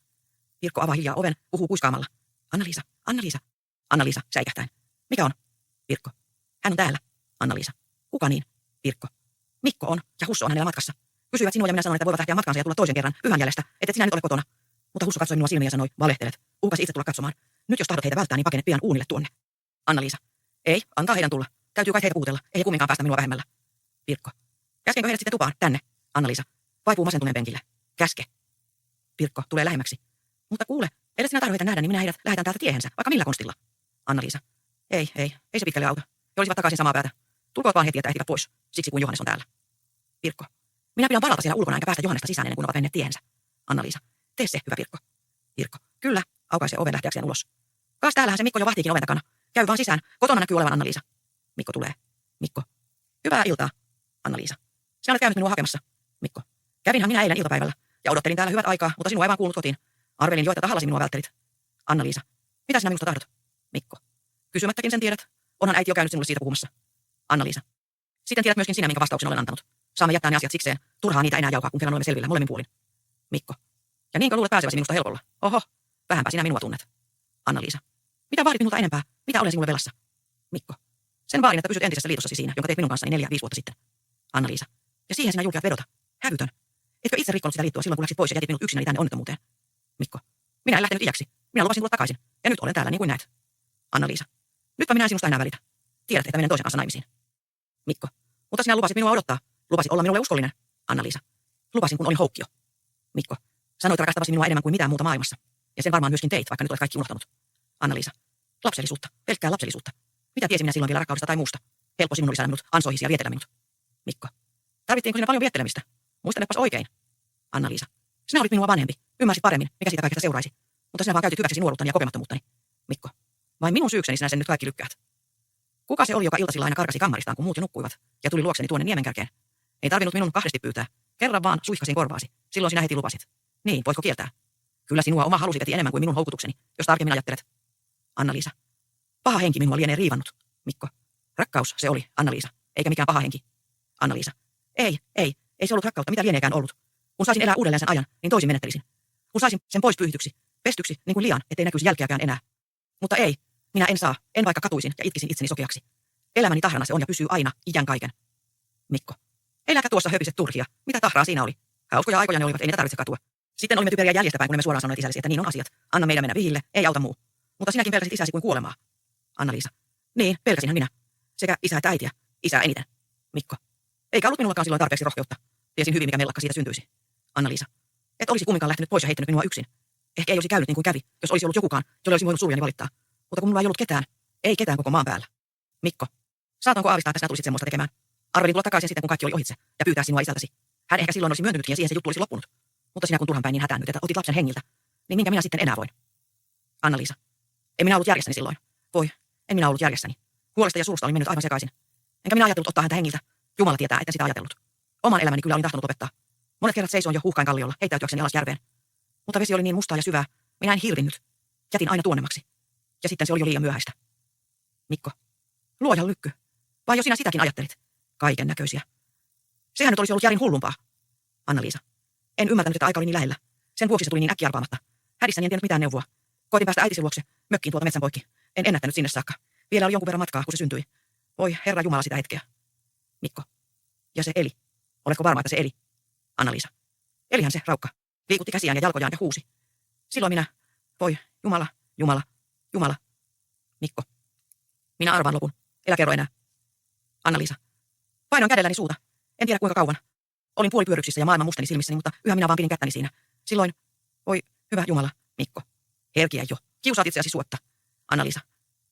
Pirkko avaa hiljaa oven, puhuu kuiskaamalla. Anna-Liisa, Anna-Liisa. Anna-Liisa, säikähtäen. Mikä on? Pirkko. Hän on täällä. Anna-Liisa. Kuka niin? Pirkko. Mikko on, ja Husso on hänellä matkassa. Kysyivät sinua ja minä sanoin, että voivat lähteä matkaansa ja tulla toisen kerran pyhän jäljestä, että sinä nyt ole kotona. Mutta Husso katsoi minua silmiin ja sanoi, valehtelet. Uhkasi itse tulla katsomaan. Nyt jos tahdot heitä välttää, niin pakene pian uunille tuonne. Anna-Liisa. Ei, antaa heidän tulla. Täytyy kai heitä puutella. Ei he kumminkaan päästä minua vähemmällä. Pirkko. Käskenkö heidät sitten tupaan? Tänne. Anna-Liisa. Vaipuu masentuneen penkille. Käske. Pirkko tulee lähemmäksi. Mutta kuule, edes sinä tarvitse nähdä, niin minä heidät lähetän täältä tiehensä, vaikka millä konstilla. Anna-Liisa. Ei se pitkälle auta. He olisivat takaisin samaa päätä. Tulkoot vaan heti, että ehtivät pois, siksi kun Johannes on täällä. Pirkko. Minä pidän varalta siellä ulkona enkä päästä Johannesta sisään ennen kuin ovat menneet tiehensä. Anna-Liisa. Tee se, hyvä Pirkko. Pirkko. Kyllä, aukaisee oven lähteäkseen ulos. Kaas täällähän se Mikko jo vahtiikin oven takana. Käy vaan sisään. Kotona näkyy olevan Anna-Liisa. Mikko tulee. Mikko. Hyvää iltaa. Anna-Liisa. Sinä olet käynyt minua hakemassa. Mikko. Kävinhän minä eilen iltapäivällä. Ja odottelin täällä hyvät aikaa, mutta sinua ei vaan kuulunut kotiin. Arvelin jo, että tahallasi minua välttelit. Anna-Liisa. Mitä sinä minusta tahdot? Mikko. Kysymättäkin sen tiedät. Onhan äiti jo käynyt sinulle siitä puhumassa. Anna-Liisa. Sitten tiedät myöskin sinä, minkä vastauksen olen antanut. Saamme jättää ne asiat sikseen. Turhaa niitä enää jauhaa, kun kerran olemme selvillä molemmin puolin. Mikko. Ja niinkö luulet pääseväsi minusta helpolla? Oho. Vähänpä sinä minua tunnet. Anna-Liisa. Mitä vaadit minulta enempää? Mitä olen sinulle velassa? Mikko. Sen vaadin, että pysyt entisessä liitossasi siinä, jonka teit minun kanssani 4-5 vuotta sitten. Anna-Liisa. Ja siihen sinä julkeat vedota. Hävytön. Etkö itse rikkonut sitä liittoa silloin, kun läksit pois ja jätit minut yksinäni tänne onnettomuuteen? Mikko. Minä en lähtenyt iäksi. Minä lupasin tulla takaisin. Ja nyt olen täällä niin kuin näet. Anna-Liisa. Nytpä minä en sinusta enää välitä. Tiedät, että menen toisen kanssa naimisiin. Mikko. Mutta sinä lupasit minua odottaa. Lupasit olla minulle uskollinen. Anna-Liisa. Lupasin, kun olin houkkio. Mikko. Sanoit rakastavasi minua enemmän kuin mitään muuta maailmassa. Ja sen varmaan myöskin teit, vaikka nyt olet kaikki unohtanut. Anna-Liisa. Lapsellisuutta. Pelkkää lapsellisuutta. Mitä tiesin minä silloin vielä rakkaudesta tai muusta? Helppo sinun lisää minut ansoihisi ja vietellä minut. Mikko. Tarvittiinko sinä paljon viettelemistä? Muistanepas oikein. Anna-Liisa. Sinä olit minua vanhempi. Ymmärsit paremmin, mikä siitä kaikesta seuraisi. Mutta sinä vaan käytit hyväksesi nuoruuttani ja kokemattomuuttani. Mikko. Vain minun syykseni sinä sen nyt kaikki lykkäät. Kuka se oli, joka iltasilla aina karkasi kammaristaan, kun muut jo nukkuivat, ja tuli luokseni tuonne niemenkärkeen? Ei tarvinnut minun kahdesti pyytää. Kerran vaan suihkasin korvaasi. Silloin sinä heti lupasit. Niin, voitko kieltää? Kyllä sinua oma halusi veti enemmän kuin minun houkutukseni, jos tarkemmin ajattelet. Anna-Liisa. Paha henki minua lienee riivannut. Mikko. Rakkaus se oli, Anna-Liisa, eikä mikään paha henki. Anna-Liisa. Ei se ollut rakkautta, mitä lieneekään ollut. Kun saisin elää uudelleen sen ajan, niin toisin menettelisin. Kun saisin sen pois pyyhityksi, pestyksi, niin kuin liian, ettei näkyisi jälkeäkään enää. Mutta ei, minä en saa, en vaikka katuisin ja itkisin itseni sokeaksi. Elämäni tahrana se on ja pysyy aina, iän kaiken. Mikko. Eläkä tuossa höpiset turhia. Mitä tahraa siinä oli? Hauskoja aikoja ne olivat, ei niitä tarvitse katua. Sitten olimme typeriä jäljestäpäin, kun emme suoraan sanoneet isällesi, että niin on asiat. Anna meidän mennä vihille, ei auta muu. Mutta sinäkin pelkäsit isäsi kuin kuolemaa. Anna-Liisa. Niin, pelkäsinhän minä. Sekä isä että äitiä. Isää eniten. Mikko. Eikä ollut minullakaan silloin tarpeeksi rohkeutta. Tiesin hyvin, mikä mellakka siitä syntyisi. Anna-Liisa. Et olisi kumminkaan lähtenyt pois ja heittänyt minua yksin. Ehkä ei olisi käynyt niin kuin kävi, jos olisi ollut jokukaan, jolle olisi voinut suljani valittaa. Mutta kun minulla ei ollut ketään, ei ketään koko maan päällä. Mikko. Saatanko aavistaa, että sinä tulisit semmoista tekemään? Arvelin tulla takaisin sitten, kun kaikki oli ohitse, ja pyytää sinua isältäsi. Hän ehkä silloin olisi myöntynytkin ja siihen se juttu olisi loppunut. Mutta sinä kun turhan päin niin hätäännyt, että otit lapsen hengiltä, niin minkä minä sitten enää voin? Anna-Liisa. En minä ollut järjessäni silloin. Voi, en minä ollut järjessäni. Huolesta ja suusta olin mennyt aivan sekaisin. Enkä minä ajatellut ottaa häntä hengiltä. Jumala tietää, että sitä ajatellut. Oman elämäni kyllä olin tahtonut opettaa. Monet kerrat seisoin jo Huuhkain kalliolla, heittäytyäkseni alas järveen. Mutta vesi oli niin mustaa ja syvää, minä en hirvinnyt. Jätin aina tuonnemmaksi. Ja sitten se oli jo liian myöhäistä. Mikko. Luojan lykky. Vai jo sinä sitäkin ajattelit? Kaiken näköisiä. Sehän nyt olisi ollut järin hullumpaa. Anna-Liisa. En ymmärtänyt, että aika oli niin lähellä. Sen vuoksi se tuli niin äkkiarvaamatta. Hädissäni en tiennyt mitään neuvoa. Koitin päästä äitisi luokse, mökkiin tuolta metsän poikki. En ennättänyt sinne saakka. Vielä oli jonkun verran matkaa, kun se syntyi. Voi Herra Jumala sitä hetkeä. Mikko. Ja se eli. Oletko varma, että se eli? Anna-Liisa. Elihän se, raukka. Liikutti käsiään ja jalkojaan ja huusi. Silloin minä. Voi, Jumala, Jumala, Jumala. Mikko. Minä arvaan lopun. Elä kerro enää. Anna-Liisa. Painoin kädelläni suuta. En tiedä kuinka kauan. Olin puolipyörryksissä ja maailman musteni silmissäni, mutta yhä minä vaan pidin kättäni siinä. Silloin. Voi, hyvä Jumala, Mikko. Herkiä jo. Kiusaat itseäsi suotta. Anna-Liisa.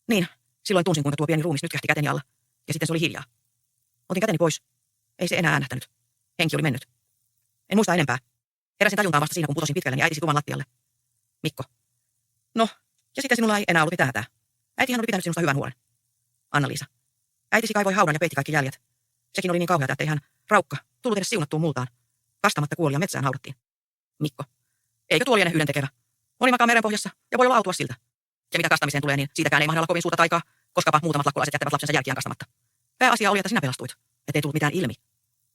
Niin, silloin tunsin, kuinka tuo pieni ruumis nytkähti käteni alla. Ja sitten se oli hiljaa. Otin käteni pois. Ei se enää äänähtänyt. Henki oli mennyt. En muista enempää. Heräsin tajuntaan vasta siinä, kun putosin pitkälleni äitisi tuvan lattialle. Mikko. No, ja sitten sinulla ei enää ollut mitään hätää. Äitihän oli pitänyt sinusta hyvän huolen. Anna-Liisa. Äitisi kaivoi haudan ja peitti kaikki jäljet. Sekin oli niin kauheata, ettei hän, raukka, tullut edes siunattuun multaan. Kastamatta kuoli ja metsään haudattiin. Mikko. Eikö tuo liene yhdentekevä? Moni makaa merenpohjassa ja voi olla autua siltä. Ja mitä kastamiseen tulee, niin siitäkään ei mahda olla kovin suurta taikaa, koskapa muutamat lakkolaiset jättävät lapsensa jälkiään kastamatta. Pääasia oli, että sinä pelastuit, ettei tullut mitään ilmi.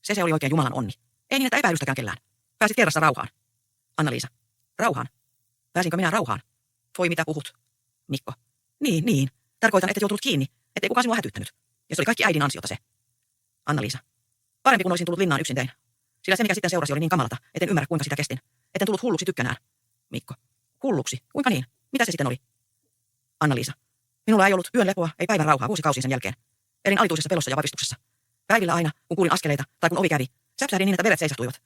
Se oli oikein Jumalan onni. Ei niin, että epäilystäkään kellään. Pääsit kerrassa rauhaan. Anna-Liisa. Rauhaan? Pääsinkö minä rauhaan? Voi mitä puhut? Mikko. Niin. Tarkoitan, että joutunut kiinni, ettei kukaan sinua hätyttänyt. Ja se oli kaikki äidin ansiota se. Anna-Liisa. Parempi kun olisin tullut linnaan yksin tein. Sillä se, mikä sitten seurasi, oli niin kamalata, etten ymmärrä, kuinka sitä kestin. Etten tullut hulluksi tykkänään. Mikko. Hulluksi? Kuinka niin? Mitä se sitten oli? Anna-Liisa. Minulla ei ollut yön lepoa, ei päivän rauhaa vuosikausia sen jälkeen. Elin alituisessa pelossa ja vavistuksessa. Päivillä aina, kun kuulin askeleita tai kun ovi kävi, säpsähdin niin, että veret seisahtuivat.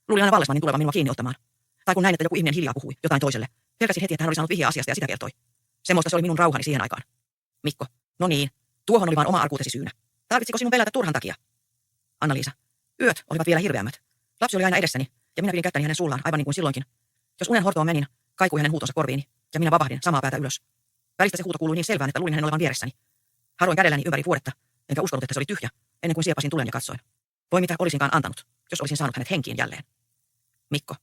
Luulin aina Vallesmannin tulevan minua kiinni ottamaan. Tai kun näin, että joku ihminen hiljaa puhui jotain toiselle. Pelkäsin heti, että hän oli saanut vihjeä asiasta ja sitä kertoi. Semmoista se oli minun rauhani siihen aikaan. Mikko. No niin. Tuohon oli vain oma arkuutesi syynä. Tarvitsiko sinun pelätä turhan takia? Anna-Liisa. Yöt olivat vielä hirveämmät. Lapsi oli aina edessäni, ja minä pidin kättäni hänen suullaan, aivan niin kuin silloinkin. Jos unen hortoon menin, kaikui hänen huutonsa korviini, ja minä vapahdin samaa päätä ylös. Välistä se huuto kuului niin selvään, että luulin hänen olevan vieressäni. Haroin kädelläni ympäri vuodetta, enkä uskonut, että se oli tyhjä, ennen kuin siepasin tulen ja katsoin. Voi mitä olisinkaan antanut, jos olisin saanut hänet henkiin jälleen. Mikko.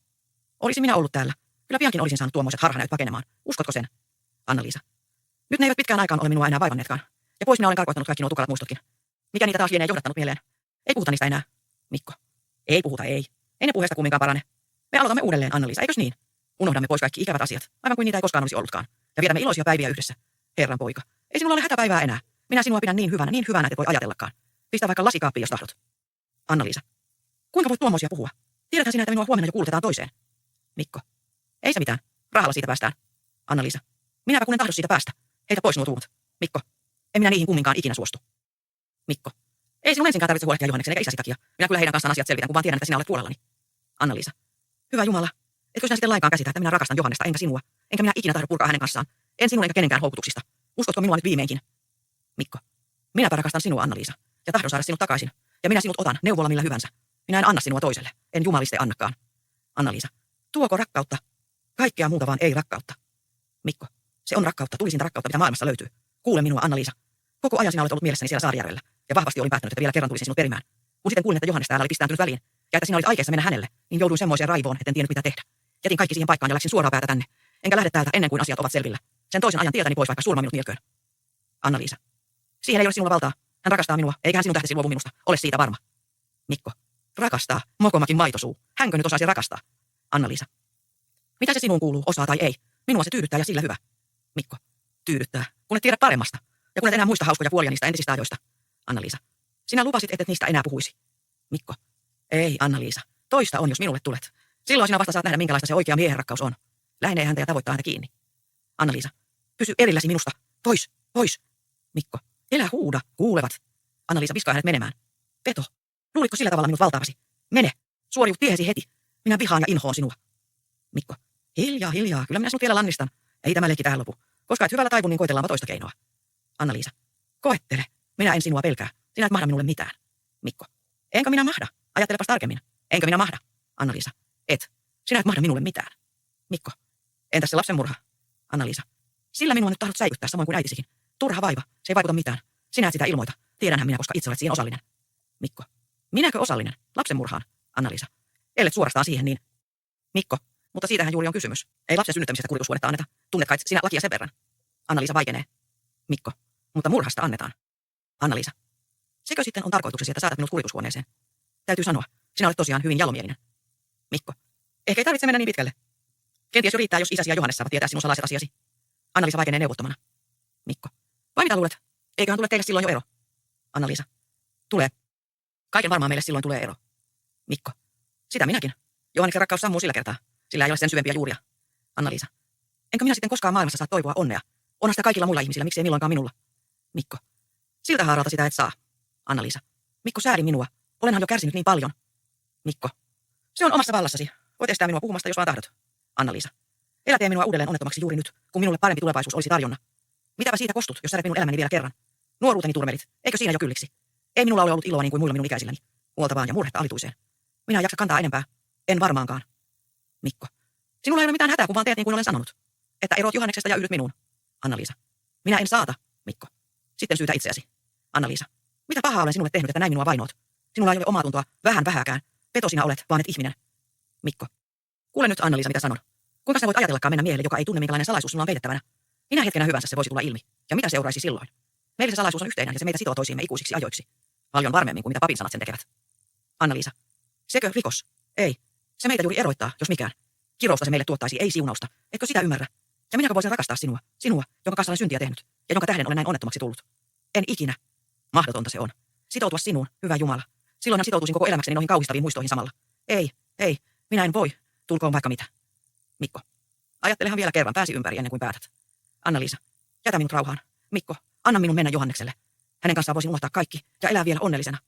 Olisin minä ollut täällä, Kyllä piankin olisin saanut tuommoiset harhanäyt pakenemaan. Uskotko sen? Anna-Liisa. Nyt ne eivät pitkään aikaan ole minua enää vaivanneetkaan. Ja pois minä olen karkoittanut kaikki nuo tukalat muistotkin. Mikä niitä taas lienee johdattanut mieleen? Ei puhuta niistä enää. Mikko. Ei puhuta, ei. Ei ne puheesta kumminkaan parane. Me aloitamme uudelleen, Anna-Liisa, eikös niin? Unohdamme pois kaikki ikävät asiat, aivan kuin niitä ei koskaan olisi ollutkaan. Ja vietämme iloisia päiviä yhdessä. Herran poika. Ei sinulla ole hätäpäivää enää. Minä sinua pidän niin hyvänä, että voi ajatellakaan. Pistä vaikka lasikaappiin, jos tahdot. Anna-Liisa. Kuinka voit tuommoisia puhua? Tiedäthän sinä, että minua huomenna jo kuulutetaan toiseen. Mikko. Ei se mitään. Rahalla siitä päästään. Anna-Liisa. Minäpä kun en tahdo siitä päästä. Heitä pois nuo tuumut. Mikko. En minä niihin kumminkaan ikinä suostu. Mikko. Ei sinun ensinkään tarvitse huolehtia Johanneksen eikä isäsi takia. Minä kyllä heidän kanssaan asiat selvitän, kun vaan tiedän, että sinä olet puolellani. Anna-Liisa. Hyvä Jumala. Etkö sinä sitten lainkaan käsitä, että minä rakastan Johannesta enkä sinua? Enkä minä ikinä tahdo purkaa hänen kanssaan. En sinun eikä kenenkään houkutuksista. Uskotko minua nyt viimeinkin? Mikko. Minäpä rakastan sinua, Anna-Liisa. Ja tahdon saada sinut takaisin. Ja minä sinut otan neuvolla millä hyvänsä. Minä en anna sinua toiselle. En jumaliste annakaan. Anna-Liisa. Tuoko rakkautta? Kaikkea muuta vaan ei rakkautta. Mikko. Se on rakkautta, tulisinta rakkautta, mitä maailmassa löytyy. Kuule minua, Anna-Liisa. Koko ajan sinä olet ollut mielessäni siellä Saarijärvellä. Ja vahvasti olin päättänyt, että vielä kerran tulisin sinut perimään. Kun sitten kuulin, että Johannes täällä oli pistääntynyt väliin. Ja että sinä olit aikeissa mennä hänelle, niin jouduin semmoiseen raivoon, etten tiennyt mitä tehdä. Jätin kaikki siihen paikkaan ja läksin suoraan päätä tänne. Enkä lähde täältä ennen kuin asiat ovat selvillä. Sen toisen ajan tietäni pois, vaikka surma minut mielköön. Anna-Liisa. Siihen ei ole sinulla valtaa. Hän rakastaa minua, eikä hän sinun tähtesi luovu minusta. Ole siitä varma. Mikko. Rakastaa. Mokomakin maitosuu. Hänkö nyt osaisi rakastaa? Anna-Liisa. Mitä se sinuun kuuluu, osaa tai ei? Minua se tyydyttää ja sillä hyvä. Mikko. Tyydyttää. Kun et tiedä paremmasta. Ja kun et enää muista hauskoja puolia niistä entisistä ajoista. Anna-Liisa. Sinä lupasit, et niistä enää puhuisi. Mikko. Ei, Anna-Liisa. Toista on, jos minulle tulet. Silloin sinä vasta saat nähdä, minkälaista se oikea miehenrakkaus on. Lähenee häntä ja tavoittaa häntä kiinni. Anna-Liisa. Pysy erilläsi minusta. Pois, pois. Mikko. Elä huuda, kuulevat. Anna-Liisa viskaa hänet menemään. Peto. Luulitko sillä tavalla minut valtaavasi? Mene. Suoriut tiehesi heti. Minä vihaan ja inhoon sinua. Mikko. Hiljaa, hiljaa. Kyllä minä sinut vielä lannistan. Ei tämä leikki tähän lopu. Koska et hyvällä taivu, niin koitellaanpa toista keinoa. Anna-Liisa. Koettele. Minä en sinua pelkää. Sinä et mahda minulle mitään. Mikko. Enkö minä mahda? Ajattelepas tarkemmin. Enkö minä mahda? Anna-Liisa. Et. Sinä et mahda minulle mitään. Mikko. Entäs se lapsen murha? Anna-Liisa. Sillä minua nyt tahdot säikyttää samoin kuin äitisikin. Turha vaiva. Se ei vaikuta mitään. Sinä et sitä ilmoita. Tiedänhän minä, koska itse olet siihen osallinen. Mikko. Minäkö osallinen? Lapsen murhaan? Anna-Liisa. Ellet suorastaan siihen niin. Mikko. Mutta siitähän juuri on kysymys. Ei lapsen synnyttämisestä kuritushuonetta anneta. Tunnet kai sinä lakia sen verran. Anna-Liisa vaikenee. Mikko. Mutta murhasta annetaan. Anna-Liisa. Sekö sitten on tarkoituksesi, että saatat minut kuritushuoneeseen? Täytyy sanoa, sinä olet tosiaan hyvin jalomielinen. Mikko. Ehkä ei tarvitse mennä niin pitkälle. Kenties jo riittää, jos isäsi ja Johannes saavat tietää sinun salaiset asiasi. Anna-Liisa vaikenee neuvottomana. Mikko. Vai mitä luulet? Eiköhän tule teille silloin jo ero? Anna-Liisa. Tulee. Kaiken varmaan meille silloin tulee ero. Mikko. Sitä minäkin. Johanneksen rakkaus sammuu sillä kertaa. Sillä ei ole sen syvempiä juuria. Anna-Liisa. Enkö minä sitten koskaan maailmassa saa toivoa onnea? Onhan sitä kaikilla muilla ihmisillä, miksei milloinkaan minulla? Mikko. Siltä haaralta sitä et saa. Anna-Liisa. Mikko, sääli minua. Olenhan jo kärsinyt niin paljon. Mikko. Se on omassa vallassasi. Voit estää minua puhumasta, jos vaan tahdot. Anna-Liisa. Elä tee minua uudelleen onnettomaksi juuri nyt, kun minulle parempi tulevaisuus olisi tarjonna. Mitäpä siitä kostut, jos särjet minun elämäni vielä kerran? Nuoruuteni turmelit. Eikö siinä jo kylliksi? Ei minulla ole ollut iloa niin kuin muilla minun ikäisilläni. Huolta vaan ja murhetta alituiseen. Minä en jaksa kantaa enempää. En varmaankaan. Mikko. Sinulla ei ole mitään hätää, kun vaan teet niin kuin olen sanonut. Että erot Johanneksesta ja yhdyt minuun. Anna-Liisa. Minä en saata, Mikko. Sitten syytä itseäsi. Anna-Liisa. Mitä pahaa olen sinulle tehnyt, että näin minua vainoot? Sinulla ei ole omaa tuntoa, vähääkään. Peto sinä olet, vaan et ihminen. Mikko. Kuule nyt, Anna-Liisa, mitä sanon. Kuinka sä voit ajatellakaan mennä miehelle, joka ei tunne, minkälainen salaisuus sulla on peitettävänä? Minä hetkenä hyvänsä se voisi tulla ilmi. Ja mitä seuraisi silloin? Meillä se salaisuus on yhteinen ja se meitä sitoo toisiimme ikuisiksi ajoiksi. Paljon varmemmin kuin mitä papin sanat sen tekevät. Anna-Liisa. Sekö rikos? Ei. Se meitä juuri eroittaa, jos mikään. Kirousta se meille tuottaisi, ei siunausta. Etkö sitä ymmärrä? Ja minäkö voisin rakastaa sinua? Sinua, jonka kanssa olen syntiä tehnyt. Ja jonka tähden olen näin onnettomaksi tullut. En ikinä. Mahdotonta se on. Sitoutua sinuun, hyvä Jumala. Silloinhan sitoutuisin koko elämäkseni noihin kauhistaviin muistoihin samalla. Ei, minä en voi. Tulkoon vaikka mitä. Mikko. Ajattelehan vielä kerran, pääsi ympäri ennen kuin päätät. Anna-Liisa. Jätä minut rauhaan. Mikko. Anna minun mennä Johannekselle. Hänen kanssaan voisin unohtaa kaikki ja elää vielä onnellisena.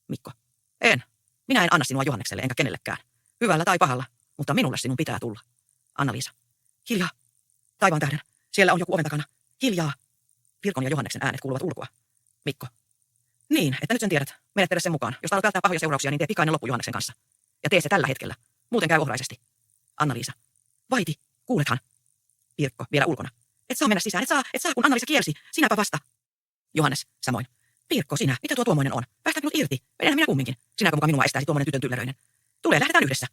Mikko. En. Minä en anna sinua Johannekselle enkä kenellekään. Hyvällä tai pahalla, mutta minulle sinun pitää tulla. Anna-Liisa. Hiljaa. Taivaan tähden. Siellä on joku oven takana. Hiljaa. Virkon ja Johanneksen äänet kuuluvat ulkoa. Mikko. Niin, että nyt sen tiedät. Menet perässä sen mukaan. Jos tahdot välttää pahoja seurauksia, niin tee pikainen loppu Johanneksen kanssa. Ja tee se tällä hetkellä. Muuten käy ohraisesti. Anna-Liisa. Vaiti, kuulethan. Pirkko, vielä ulkona. Et saa mennä sisään, et saa, kun Anna-Liisa kielsi. Sinäpä vasta. Johannes, samoin. Pirkko, sinä, mitä tuo tuommoinen on? Päästä minut irti. Menenhän minä kumminkin. Sinäkö mukaan minua estäisi tuommoinen tytön tylleröinen? Tule, lähdetään yhdessä.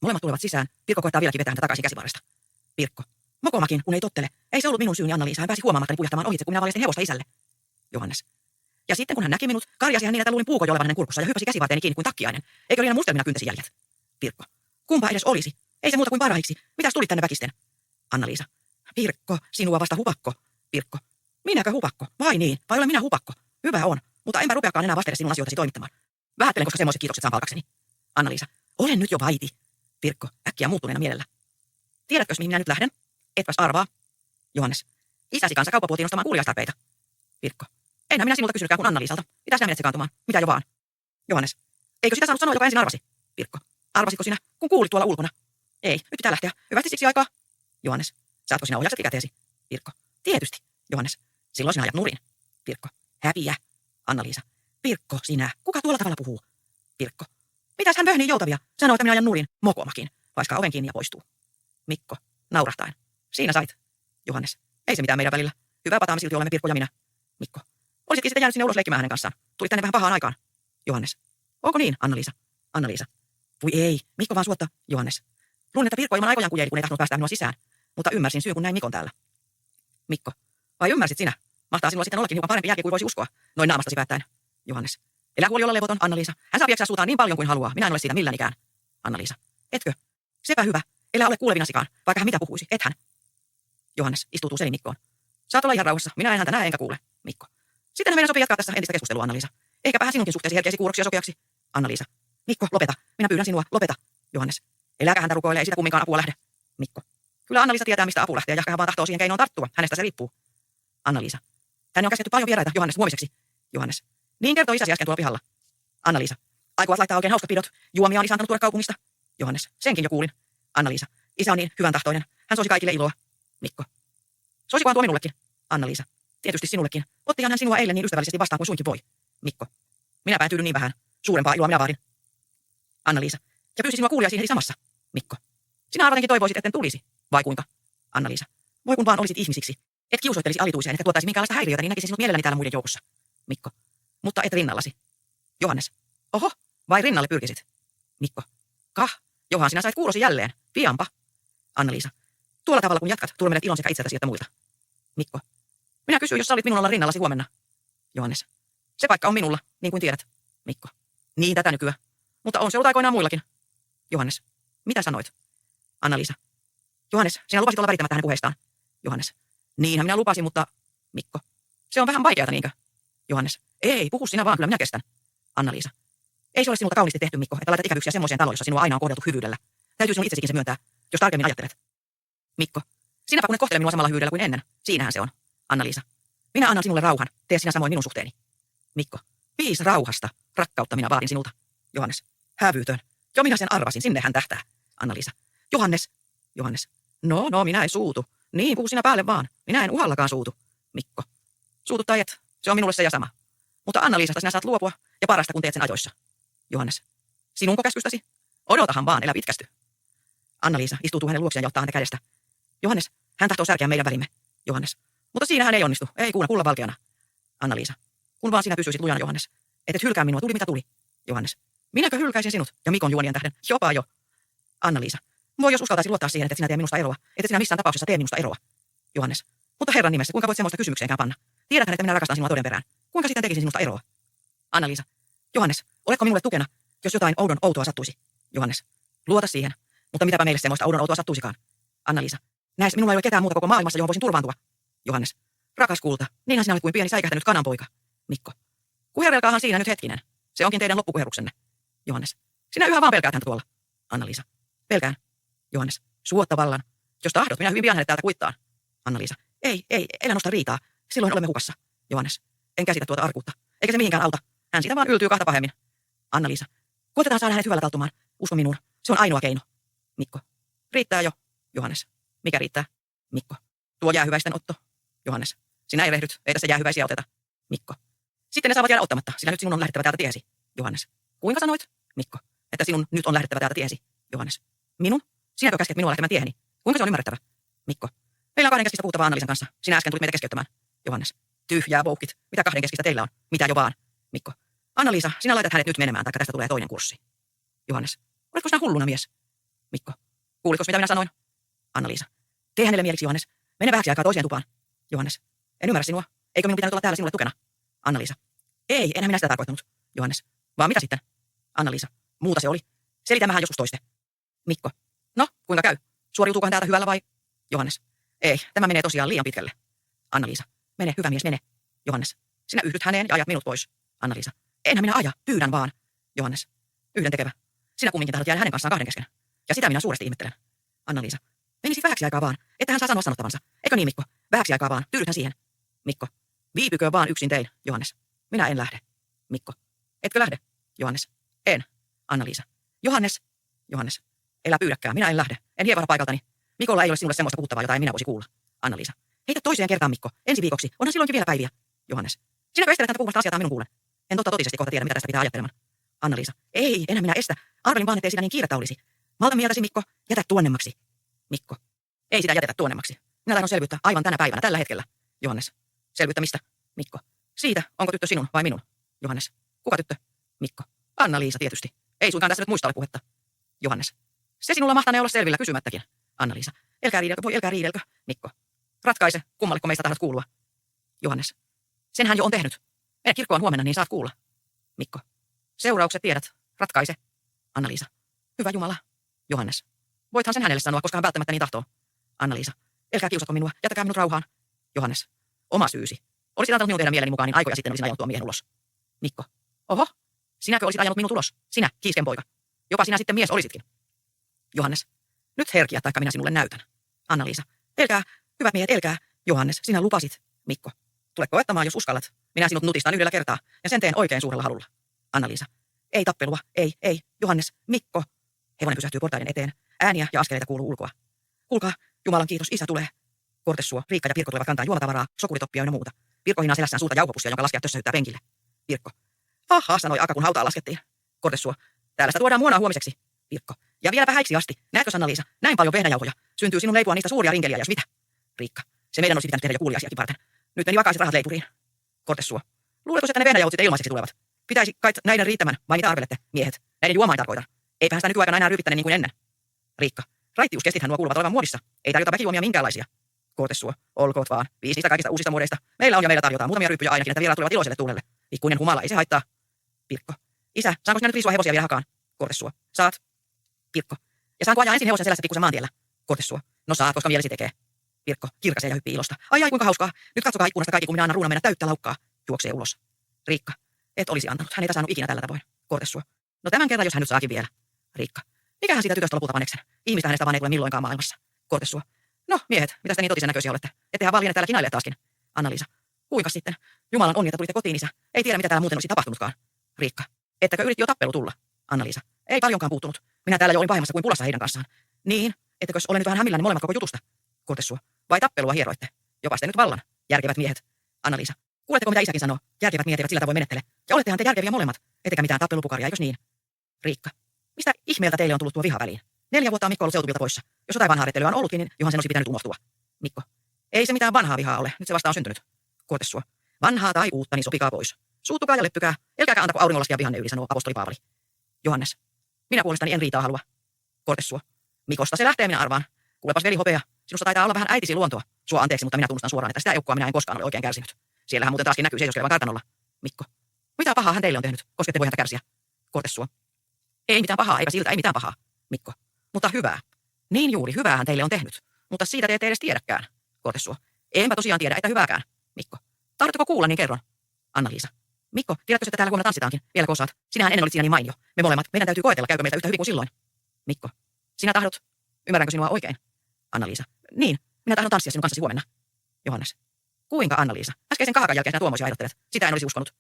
Molemmat tulevat sisään. Pirkko koettaa vieläkin vetää häntä takaisin käsivarresta. Pirkko. Mokomakin, kun ei tottele. Ei se ollut minun syyni, Anna-Liisa. Hän pääsi huomaamattani pujahtamaan ohitse, kun minä valjastin hevosta isälle. Johannes. Ja sitten kun hän näki minut, karjasi hän niin, että luulin puuko jo olevan hänen kurkussa ja hyppäsi käsivarteeni kiinni kuin takkiainen. Eikö liian mustelmina kyntäsi jäljet? Pirkko. Kumpa edes olisi? Ei se muuta kuin parhaiksi. Mitäs tulit tänne väkisten? Anna-Liisa. Pirkko, sinua vasta hupakko. Pirkko. Minäkö hupakko? Vai niin? Vai olen minä hupakko? Hyvä on. Mutta enpä rupeakaan enää vastata sinun asioitasi toimittamaan. Vähättelen, koska semmoiset kiitokset saan palkakseni. Anna-Liisa. Olen nyt jo vaiti. Pirkko. Äkkiä muuttuneena mielellä. Tiedätkös, mihin minä nyt lähden? Etpäs arvaa. Johannes. Isäsi kanssa kauppapuotiin ostamaan kuuliaistarpeita. Pirkko. Enhän minä sinulta kysynytkään kuin Anna-Liisalta. Mitä sinä menet sekaantumaan? Mitä jo vaan? Johannes. Eikö sitä saanut sanoa, joka ensin arvasi? Pirkko. Arvasitko sinä, kun kuulit tuolla ulkona? Ei, nyt pitää lähteä. Hyvästi siksi aikaa. Johannes. Saatko sinä ohjakset käteesi? Pirkko. Tietysti. Johannes. Silloin sinä ajat nurin. Pirkko. Häpiä. Anna-Liisa. Pirkko, sinä. Kuka tuolla tavalla puhuu? Pirkko. Mitäs hän pöhnii joutavia? Sanoo, että minä ajan nurin. Mokomakin. Paiskaa oven kiinni ja poistuu. Mikko. Naurahtaen. Siinä sait. Johannes. Ei se mitään meidän välillä. Hyvä pataami silti olemme Pirkko ja minä. Mikko. Olisitkin sitten jäänyt sinne ulos leikkimään hänen kanssaan. Tulit tänne vähän pahaan aikaan. Johannes. Onko niin, Anna-Liisa? Anna-Liisa. Voi ei. Mikko vaan suotta. Johannes. Luulen, että Pirkko ilman aikojaan kujeili, kun ei tahtonut päästä minua sisään. Mutta ymmärsin syyn, kun näin Mikon täällä. Mikko. Vai ymmärsit sinä? Mahtaa sinulla sitten ollakin hiukan parempi jälki kuin voisi uskoa. Noin naamastasi päättäen. Johannes. Elä huoli olla levoton, Anna-Liisa. Hän saa pieksää suutaan niin paljon kuin haluaa. Minä en ole siitä millänikään. Anna-Liisa. Etkö? Sepä hyvä. Elä ole kuulevinasikaan, vaikka hän mitä puhuisi. Et hän. Johannes istuutuu selin Mikkoon. Saat olla ihan rauhassa. Minä en häntä näe enkä kuule. Mikko. Sitten meidän sopii jatkaa tässä entistä keskustelua, Anna-Liisa. Ehkäpä hän sinunkin suhteesi herkeäisi kuuroksi ja sokeaksi. Anna-Liisa. Mikko, lopeta. Minä pyydän sinua, lopeta. Johannes. Eläkä häntä rukoile, ei sitä kumminkaan apua lähde. Mikko. Kyllä Anna-Liisa tietää, mistä apu lähtee, ja hän vaan tahtoo siihen keinoon tarttua. Hänestä se riippuu. Anna-Liisa. Tänne on käsketty paljon vieraita, Johannes, huomiseksi. Johannes. Niin kertoi isäsi äsken tuolla pihalla. Anna-Liisa. Aikuvat laittaa oikein hauskat pidot. Juomia on isä antanut tuoda kaupungista. Johannes. Senkin jo kuulin. Anna-Liisa. Isä on niin hyvän tahtoinen. Hän soisi kaikille iloa. Mikko. Soisikohan tuo minullekin? Anna-Liisa. Tietysti sinullekin. Ottihan hän sinua eilen niin ystävällisesti vastaan kuin suinkin voi. Mikko. Minäpä en tyydy niin vähän. Suurempaa iloa minä vaadin. Anna-Liisa. Ja pyysi sinua kuuliaisiin heti samassa. Mikko. Sinä arvatenkin toivoisit, etten tulisi. Vai kuinka? Anna-Liisa. Voi kun vaan olisit ihmisiksi. Et kiusoittelisi alituiseen, etkä tuottaisi minkäänlaista häiriötä, niin näkisin sinut mielelläni täällä muiden joukossa. Mikko. Mutta et rinnallasi. Johannes. Oho, vai rinnalle pyrkisit? Mikko. Kah. Johan, sinä sait kuulosi jälleen. Pianpa. Anna-Liisa. Tuolla tavalla kun jatkat, turmelet ilon sekä itseltäsi että muilta. Mikko. Minä kysyin, jos sallit minun olla rinnallasi huomenna. Johannes. Se paikka on minulla, niin kuin tiedät. Mikko. Niin tätä nykyään. Mutta on se ollut aikoinaan muillakin. Johannes. Mitä sanoit? Anna-Liisa. Johannes, sinä lupasit olla välittämättä hänen puheistaan. Johannes. Niinhän minä lupasin, mutta... Mikko. Se on vähän vaikeata, niinkö? Johannes. Ei, puhu sinä vaan, kyllä minä kestän. Anna-Liisa. Ei se ole sinulta kauniisti tehty, Mikko, että laitat ikävyksiä semmoiseen taloon, jossa sinua aina on kohdeltu hyvyydellä. Täytyy sinun itsesikin se myöntää, jos tarkemmin ajattelet. Mikko. Sinäpä kun et kohtele minua samalla hyvyydellä kuin ennen. Siinähän se on. Anna-Liisa. Minä annan sinulle rauhan. Tee sinä samoin minun suhteeni. Mikko. Viis rauhasta. Rakkautta minä vaadin sinulta. Johannes. Hävyytön. Jo minä sen arvasin. Sinne hän tähtää. Anna-Liisa. Johannes. Johannes. No, minä en suutu. Niin, puhu sinä päälle vaan. Minä en uhallakaan suutu. Mikko. Suutu tai et. Se on minulle se ja sama. Mutta Anna-Liisasta sinä saat luopua ja parasta kun teet sen ajoissa. Johannes. Sinunko käskystäsi? Odotahan vaan, elä pitkästy. Anna-Liisa istuutuu hänen luokseen ja ottaa häntä kädestä. Johannes. Hän tahtoo särkeä meidän välimme. Johannes. Mutta siinä hän ei onnistu. Ei kuuna kullan valkeana. Anna-Liisa. Kun vaan sinä pysyisit lujana, Johannes. Et hylkää minua, tuli mitä tuli. Johannes. Minäkö hylkäisin sinut? Ja Mikon juonien tähden. Jopa jo. Anna-Liisa. Voi jos uskaltaisi luottaa siihen, että sinä tee minusta eroa. Että sinä missään tapauksessa tee minusta eroa. Johannes. Mutta Herran nimessä, kuinka voit semmoista kysymykseenkään panna? Tiedäthän, että minä rakastan sinua toden perään. Kuinka sitten tekisin sinusta eroa? Anna-Liisa. Johannes. Oletko minulle tukena, jos jotain outoa sattuisi? Johannes. Luota siihen. Mutta mitäpä meille semmoista outoa sattuisikaan? Anna-Liisa. Näes, minulla ei ole ketään muuta koko maailmassa, johon voisin turvaantua. Johannes. Rakas kulta. Niinhän sinä olet kuin pieni säikähtänyt kananpoika. Mikko. Kuherrelkaahan siinä nyt hetkinen. Se onkin teidän loppukuherruksenne. Johannes. Sinä yhä vaan pelkäät häntä tuolla. Anna-Liisa. Pelkään. Johannes. Suotta vallan. Jos tahdot, minä hyvin pian hänet täältä kuittaan. Anna-Liisa. Ei, elä nosta riitaa. Silloin olemme hukassa. Johannes. En käsitä tuota arkuutta. Eikä se mihinkään auta. Hän siitä vaan yltyy kahta pahemmin. Anna-Liisa. Koitetaan saada hänet hyvällä taltumaan. Usko minuun. Se on ainoa keino. Mikko. Riittää jo. Johannes. Mikä riittää? Mikko. Tuo jäähyväisten otto. Johannes. Sinä erehdyt. Ei tässä jäähyväisiä oteta. Mikko. Sitten ne saavat jäädä ottamatta, sillä nyt sinun on lähdettävä täältä tiesi. Johannes. Kuinka sanoit? Mikko. Että sinun nyt on lähdettävä täältä tiesi. Johannes. Minun? Sinäkö käsket minua lähtemään tieheni? Kuinka se on ymmärrettävä? Mikko. Meillä on kahdenkeskistä puhuttavaa Anna-Liisan kanssa. Sinä äsken tulit meitä keskeyttämään. Johannes. Tyhjää voukit. Mitä kahdenkeskistä teillä on? Mitä jo vaan? Mikko. Anna-Liisa, sinä laitat hänet nyt menemään, taikka tästä tulee toinen kurssi. Johannes. Oletko sinä hulluna mies? Mikko. Kuulitko mitä minä sanoin? Anna-Liisa. Tee hänelle mieliksi, Johannes. Mene vähäksi aikaa toiseen tupaan. Johannes. En ymmärrä sinua. Eikö minun pitänyt olla täällä sinulle tukena? Anna-Liisa. Ei, enhän minä sitä tarkoittanut. Johannes. Vaan mitä sitten? Anna-Liisa. Muuta se oli. Selitämähän joskus toiste. Mikko. No, kuinka käy? Suoriutuukohan täältä hyvällä vai? Johannes. Ei, tämä menee tosiaan liian pitkälle. Anna-Liisa. Mene, hyvä mies, mene. Johannes. Sinä yhdyt häneen ja ajat minut pois. Anna-Liisa. Enhän minä aja, pyydän vaan. Johannes. Yhdentekevä. Sinä kumminkin tahdot jäädä hänen kanssaan kahden kesken. Ja sitä minä suuresti ihmettelen. Anna-Liisa. Menisit vähäksi aikaa vaan, että hän saa sanoa sanottavansa. Eikö niin, Mikko? Vähäksi aikaa vaan, tyydythän siihen. Mikko. Viipykö vaan yksin tein, Johannes. Minä en lähde. Mikko. Etkö lähde? Johannes. En. Anna-Liisa. Johannes. Johannes. Elä pyydäkään, minä en lähde. En hievahda paikaltani. Mikolla ei ole sinulle semmoista puhuttavaa, jota en minä voisi kuulla. Anna-Liisa. Heitä toiseen kertaan, Mikko. Ensi viikoksi. Onhan silloinkin vielä päiviä. Johannes. Sinäkö estelet häntä puhumasta asiaa minun kuulen? En totta totisesti kohta tiedä, mitä tästä pitää ajattelemaan. Anna-Liisa. Ei, enää minä estä. Arvelin vaan, ettei siinä niin kiirettä olisi. Malta mieltäsi, Mikko. Jätä tuonnemmaksi. Mikko. Ei sitä jätetä tuonnemmaksi. Minä tahdon selvyyttä aivan tänä päivänä, tällä hetkellä. Johannes. Selvyyttä mistä? Mikko. Siitä, onko tyttö sinun vai minun? Johannes. Kuka tyttö? Mikko. Anna-Liisa tietysti. Ei suinkaan tässä nyt muista ole puhetta. Johannes. Se sinulla mahtanee olla selvillä kysymättäkin. Anna-Liisa. Elkää riidelkö, voi älkää riidelkö. Mikko. Ratkaise, kummalleko meistä tahdot kuulua. Johannes. Sen hän jo on tehnyt. Mene kirkkoon huomenna, niin saat kuulla. Mikko. Seuraukset tiedät. Ratkaise. Anna-Liisa. Hyvä Jumala. Johannes. Voithan sen hänelle sanoa, koska hän välttämättä niin tahtoo. Anna-Liisa. Älkää kiusatko minua, jätäkää minut rauhaan. Johannes. Oma syysi. Olisit antanut minun tehdä mieleni mukaan, niin aikoja sitten olisin ajanut tuon miehen ulos. Mikko. Oho. Sinäkö olisit ajanut minut ulos? Sinä, kiisken poika. Jopa sinä sitten mies olisitkin. Johannes. Nyt herkiä, taikka minä sinulle näytän. Anna-Liisa. Elkää, hyvät miehet, elkää. Johannes, sinä lupasit. Mikko. Tule koettamaan, jos uskallat. Minä sinut nutistan yhdellä kertaa, ja sen teen oikein suurella halulla. Anna-Liisa. Ei tappelua, ei. Johannes, Mikko. Hevonen pysähtyy portaiden eteen. Ääniä ja askeleita kuuluu ulkoa. Kuulkaa, Jumalan kiitos, isä tulee. Kortessuo, Riikka ja Pirkko tulevat kantaa juomatavaraa, sokuritoppia ja muuta. Pirkko hinaa selässään suurta jauhopussia, jonka laskea tössäyttää penkille. Pirkko. Aha, sanoi Aka, kun hautaa laskettiin. Kortessuo. Täällä sitä tuodaan muonaa huomiseksi. Pirkko. Ja vieläpä häiksi asti. Näetkö, Anna-Liisa? Näin paljon vehnäjauhoja. Syntyy sinun leipua niistä suuria rinkeliä, jos mitä. Riikka. Se meidän olisi pitänyt tehdä jo kuuliaisiakin varten. Nyt meni vakaiset rahat leipuriin. Kortessuo. Luuletko, että ne vehnäjauhot sitten ilmaiseksi tulevat? Pitäisi kai näiden riittämään, vai mitä arvelette, miehet? Näiden juomain tarkoitan. Eipähän sitä nykyaikana enää ryypittäne niin kuin ennen. Riikka. Raittiuskestithän nuo kuuluvat olevan muodissa. Ei tarjota väkijuomia minkäänlaisia. Kortessuo. Olkoot vaan. 5 niistä kaikista uusista muodeista. Meillä on ja meillä tarjotaan muutamia ryppyjä ainakin, että vieraat tulevat iloiselle tuulelle. Ikuinen humala, ei se haittaa. Pirkko. Isä, saanko sinä nyt riisua hevosia vielä hakaan? Kortessuo. Saat. Pirkko. Ja saanko ajaa ensin hevosen selässä pikkusen maantiellä? Kortessuo. No saat, koska mielesi tekee. Pirkko. Kirkasee ja hyppii ilosta. Ai kuinka hauskaa. Nyt katsokaa ikkunasta kaikki, kun minä annan ruunan mennä täyttä laukkaa. Juoksee ulos. Riikka. Et olisi antanut. Hän ei saanut ikinä tällä tavoin. Kortessuo. No tämän kerran, jos hän nyt saakin vielä. Riikka. Mikähän siitä tytöstä lopulta vaneksen? Ihmistä hänestä vaan ei tule milloinkaan maailmassa. Kortessuo. No, miehet, mitä te niin totisen näköisiä olette? Ettehän vaan liene täällä kinaille taaskin. Anna-Liisa. Kuinka sitten? Jumalan onni, että tulitte kotiin, isä. Ei tiedä, mitä täällä muuten olisi tapahtunutkaan. Riikka. Ettäkö yritti jo tappelu tulla? Anna-Liisa. Ei paljonkaan puuttunut. Minä täällä jo olin pahemmassa kuin pulassa heidän kanssaan. Niin, ettekö ole nyt vähän hämillänne molemmat koko jutusta? Kortessuo. Vai tappelua hieroitte? Jopas te nyt vallan. Järkevät miehet. Anna-Liisa. Kuuletteko, mitä isäkin sanoo? Järkevät miehet eivät sillä tavoin menettele. Ja olettehan te järkeviä molemmat. Ettekä mitään tappelupukaria, eikös niin? Riikka. Mistä ihmeeltä teille on tullut tuo viha väliin? 4 vuotta on Mikko ollut seutuvilta poissa. Jos jotain vanhaa rettelyä on ollutkin, niin johan sen olisi pitänyt unohtua. Mikko. Ei se mitään vanhaa vihaa ole. Nyt se vasta on syntynyt. Kortessuo. Vanhaa tai uutta, niin sopikaa pois. Suuttukaa ja leppykää. Elkääkä antako auringon laskea vihanne yli, sanoo apostoli Paavali. Johannes. Minä puolestani en riitaa halua. Kortessuo. Mikosta se lähtee, minä arvaan. Kuulepas veli hopea. Sinusta taitaa olla vähän äitisi luontoa. Sua anteeksi, mutta minä tunnustan suoraan, että sitä eukkoa minä en koskaan ole oikein kärsinyt. Siellähän muuten taaskin näkyy seisoskelevan kartanolla. Mikko. Mitä pahaa hän teille on tehnyt? Koskette voi häntä kärsiä. Kortessuo. Ei mitään pahaa, eikä siltä, ei mitään pahaa. Mikko. Mutta hyvää. Niin juuri, hyvää hän teille on tehnyt. Mutta siitä te ette edes tiedäkään. Kortessuo. Enpä tosiaan tiedä, että hyvääkään. Mikko. Tahdotteko kuulla, niin kerron. Anna-Liisa. Mikko, tiedätkö, että täällä huomenna tanssitaankin? Vielä osaat. Sinähän ennen olit siinä niin mainio. Me molemmat. Meidän täytyy koetella, käykö meiltä yhtä hyvin kuin silloin. Mikko. Sinä tahdot. Ymmärränkö sinua oikein? Anna-Liisa. Niin. Minä tahdon tanssia sinun kanssasi huomenna. Johannes. Kuinka, Anna-Liisa? Äskeisen kahakan jälkeen sinä tuommoisia ajatteleet. Sitä en olisi uskonut.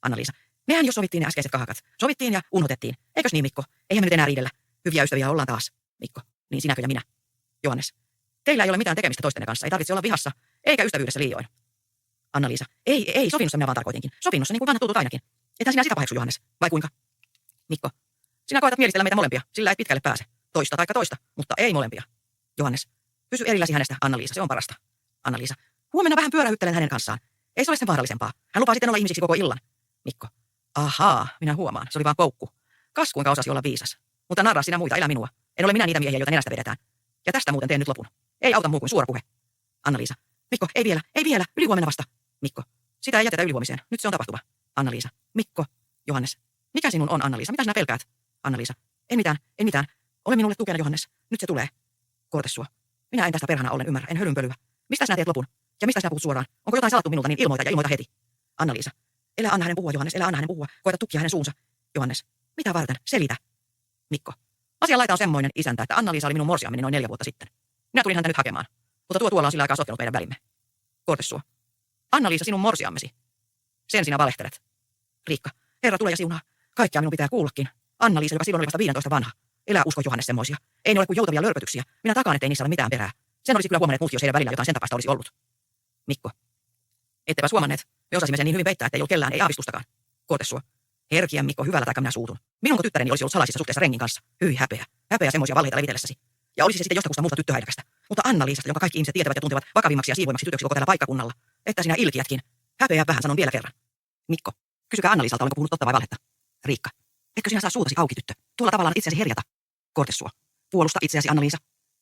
Anna-Liisa. Nehän jo sovittiin ne äskeiset kahakat. Sovittiin ja unohdettiin. Eikös niin, Mikko? Eihän me nyt enää riidellä. Hyviä ystäviä ollaan taas. Mikko. Niin sinäkö ja minä? Johannes. Teillä ei ole mitään tekemistä toistenne kanssa. Ei tarvitse olla vihassa. Eikä ystävyydessä liioin. Anna-Liisa. Ei, sovinnossa minä vaan tarkoitinkin. Sovinnossa niin kuin vanhat tutut ainakin. Ethän sinä sitä paheksu, Johannes. Vai kuinka? Mikko. Sinä koetat mielistellä meitä molempia. Sillä ei pitkälle pääse. Toista taikka toista, mutta ei molempia. Johannes. Pysy erilläsi hänestä, Anna-Liisa. Se on parasta. Anna-Liisa. Huomenna vähän pyörähyttelen hänen kanssaan. Ei se ole sen vaarallisempaa. Hän lupaa sitten olla ihmisiksi koko illan. Mikko. Ahaa, minä huomaan. Se oli vaan koukku. Kas kuinka osasi olla viisas. Mutta narraa sinä muita, elä minua. En ole minä niitä miehiä, joita nenästä vedetään. Ja tästä muuten teen nyt lopun. Ei auta muu kuin suora puhe. Anna-Liisa. Mikko, ei vielä, ylihuomenna vasta. Mikko. Sitä ei jätetä ylihuomiseen. Nyt se on tapahtuva. Anna-Liisa. Mikko. Johannes. Mikä sinun on, Anna-Liisa? Mitä sinä pelkäät? Anna-Liisa. En mitään. Ole minulle tukena, Johannes. Nyt se tulee. Kortesua. Minä en tästä perhana ollen ymmärrä, en hölynpölyä. Mistä sinä teet lopun? Ja mistä sinä puhut suoraan? Onko jotain salattu minulta, niin ilmoita heti. Anna-Liisa. Elä anna hänen puhua, Johannes, elä anna hänen puhua. Koeta tukkia hänen suunsa. Johannes. Mitä varten? Selitä. Mikko. Asian laita on semmoinen, isäntä, että Anna-Liisa oli minun morsiammeni noin 4 vuotta sitten. Minä tulin häntä nyt hakemaan. Mutta tuolla on sillä aikaa sotkenut meidän välimme. Kortesua. Anna-Liisa, sinun morsiammesi. Sen sinä valehtelet. Riikka. Herra tulee ja siunaa. Kaikkea minun pitää kuullakin. Anna-Liisa, joka silloin oli vasta 15 vanha. Elää usko, Johannes, semmoisia. Ei ne ole kuin joutavia lörpötyksiä. Minä takaan, ettei niissä ole mitään perää. Sen olisi kyllä huomanneet muutkin, jos heidän välillä jotain sen tapaista olisi ollut. Mikko. Ettepäs huomanneet. Me osasimme sen niin hyvin peittää, ettei ollut kellään, ei aavistustakaan. Kortesua. Herkiä, Mikko, hyvällä taikka minä suutun. Minunko tyttäreni olisi ollut salaisissa suhteessa rengin kanssa? Hyi, häpeä. Häpeä semmoisia valheita levitellessäsi. Ja olisi se sitten jostakusta muusta tyttöhäikästä. Mutta Anna-Liisasta, jonka kaikki ihmiset tietävät ja tuntevat vakavimmaksi ja siivoimmaksi tytöksi koko tällä paikkakunnalla. Että sinä ilkiätkin. Häpeä vähän, sanon vielä kerran. Mikko. Kysykää Anna-Liisalta, olenko puhunut totta vai valhetta. Riikka. Etkö sinä saa suutasi auki, tyttö? Tuolla tavallaan itseäsi herjata. Kortesua. Puolusta itseäsi, Anna-Liisa.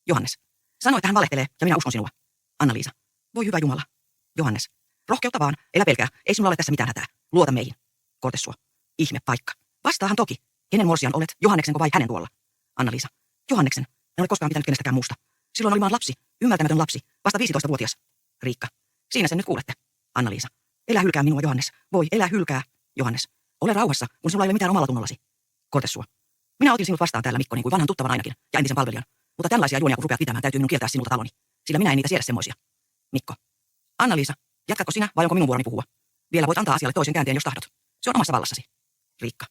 Johannes. Sano, että hän valehtelee, ja minä uskon sinua. Anna-Liisa. Voi hyvä Jumala. Johannes. Rohkeutta vaan, elä pelkää, ei sinulla ole tässä mitään hätää. Luota meihin. Kortesua. Ihme paikka. Vastaahan toki. Kenen morsian olet, Johanneksenko vai hänen tuolla? Anna-Liisa. Johanneksen. En ole koskaan pitänyt kenestäkään muusta. Silloin oli vaan lapsi, ymmärtämätön lapsi, vasta 15-vuotias. Riikka. Siinä sen nyt kuulette. Anna-Liisa. Elä hylkää minua, Johannes. Voi, elä hylkää. Johannes. Ole rauhassa, kun sinulla ei ole mitään omalla tunnollasi. Kortesua. Minä otin sinut vastaan täällä, Mikko, niin kuin vanhan tuttavan ainakin, ja entisen palvelijan. Mutta tällaisia juonia kun rupeat pitämään, täytyy minun kieltää sinulta taloni. Sillä minä en niitä siedä semmoisia. Mikko. Anna-Liisa, jatkatko sinä vai onko minun vuoroni puhua? Vielä voit antaa asialle toisen käänteen, jos tahdot. Se on omassa vallassasi. Riikka.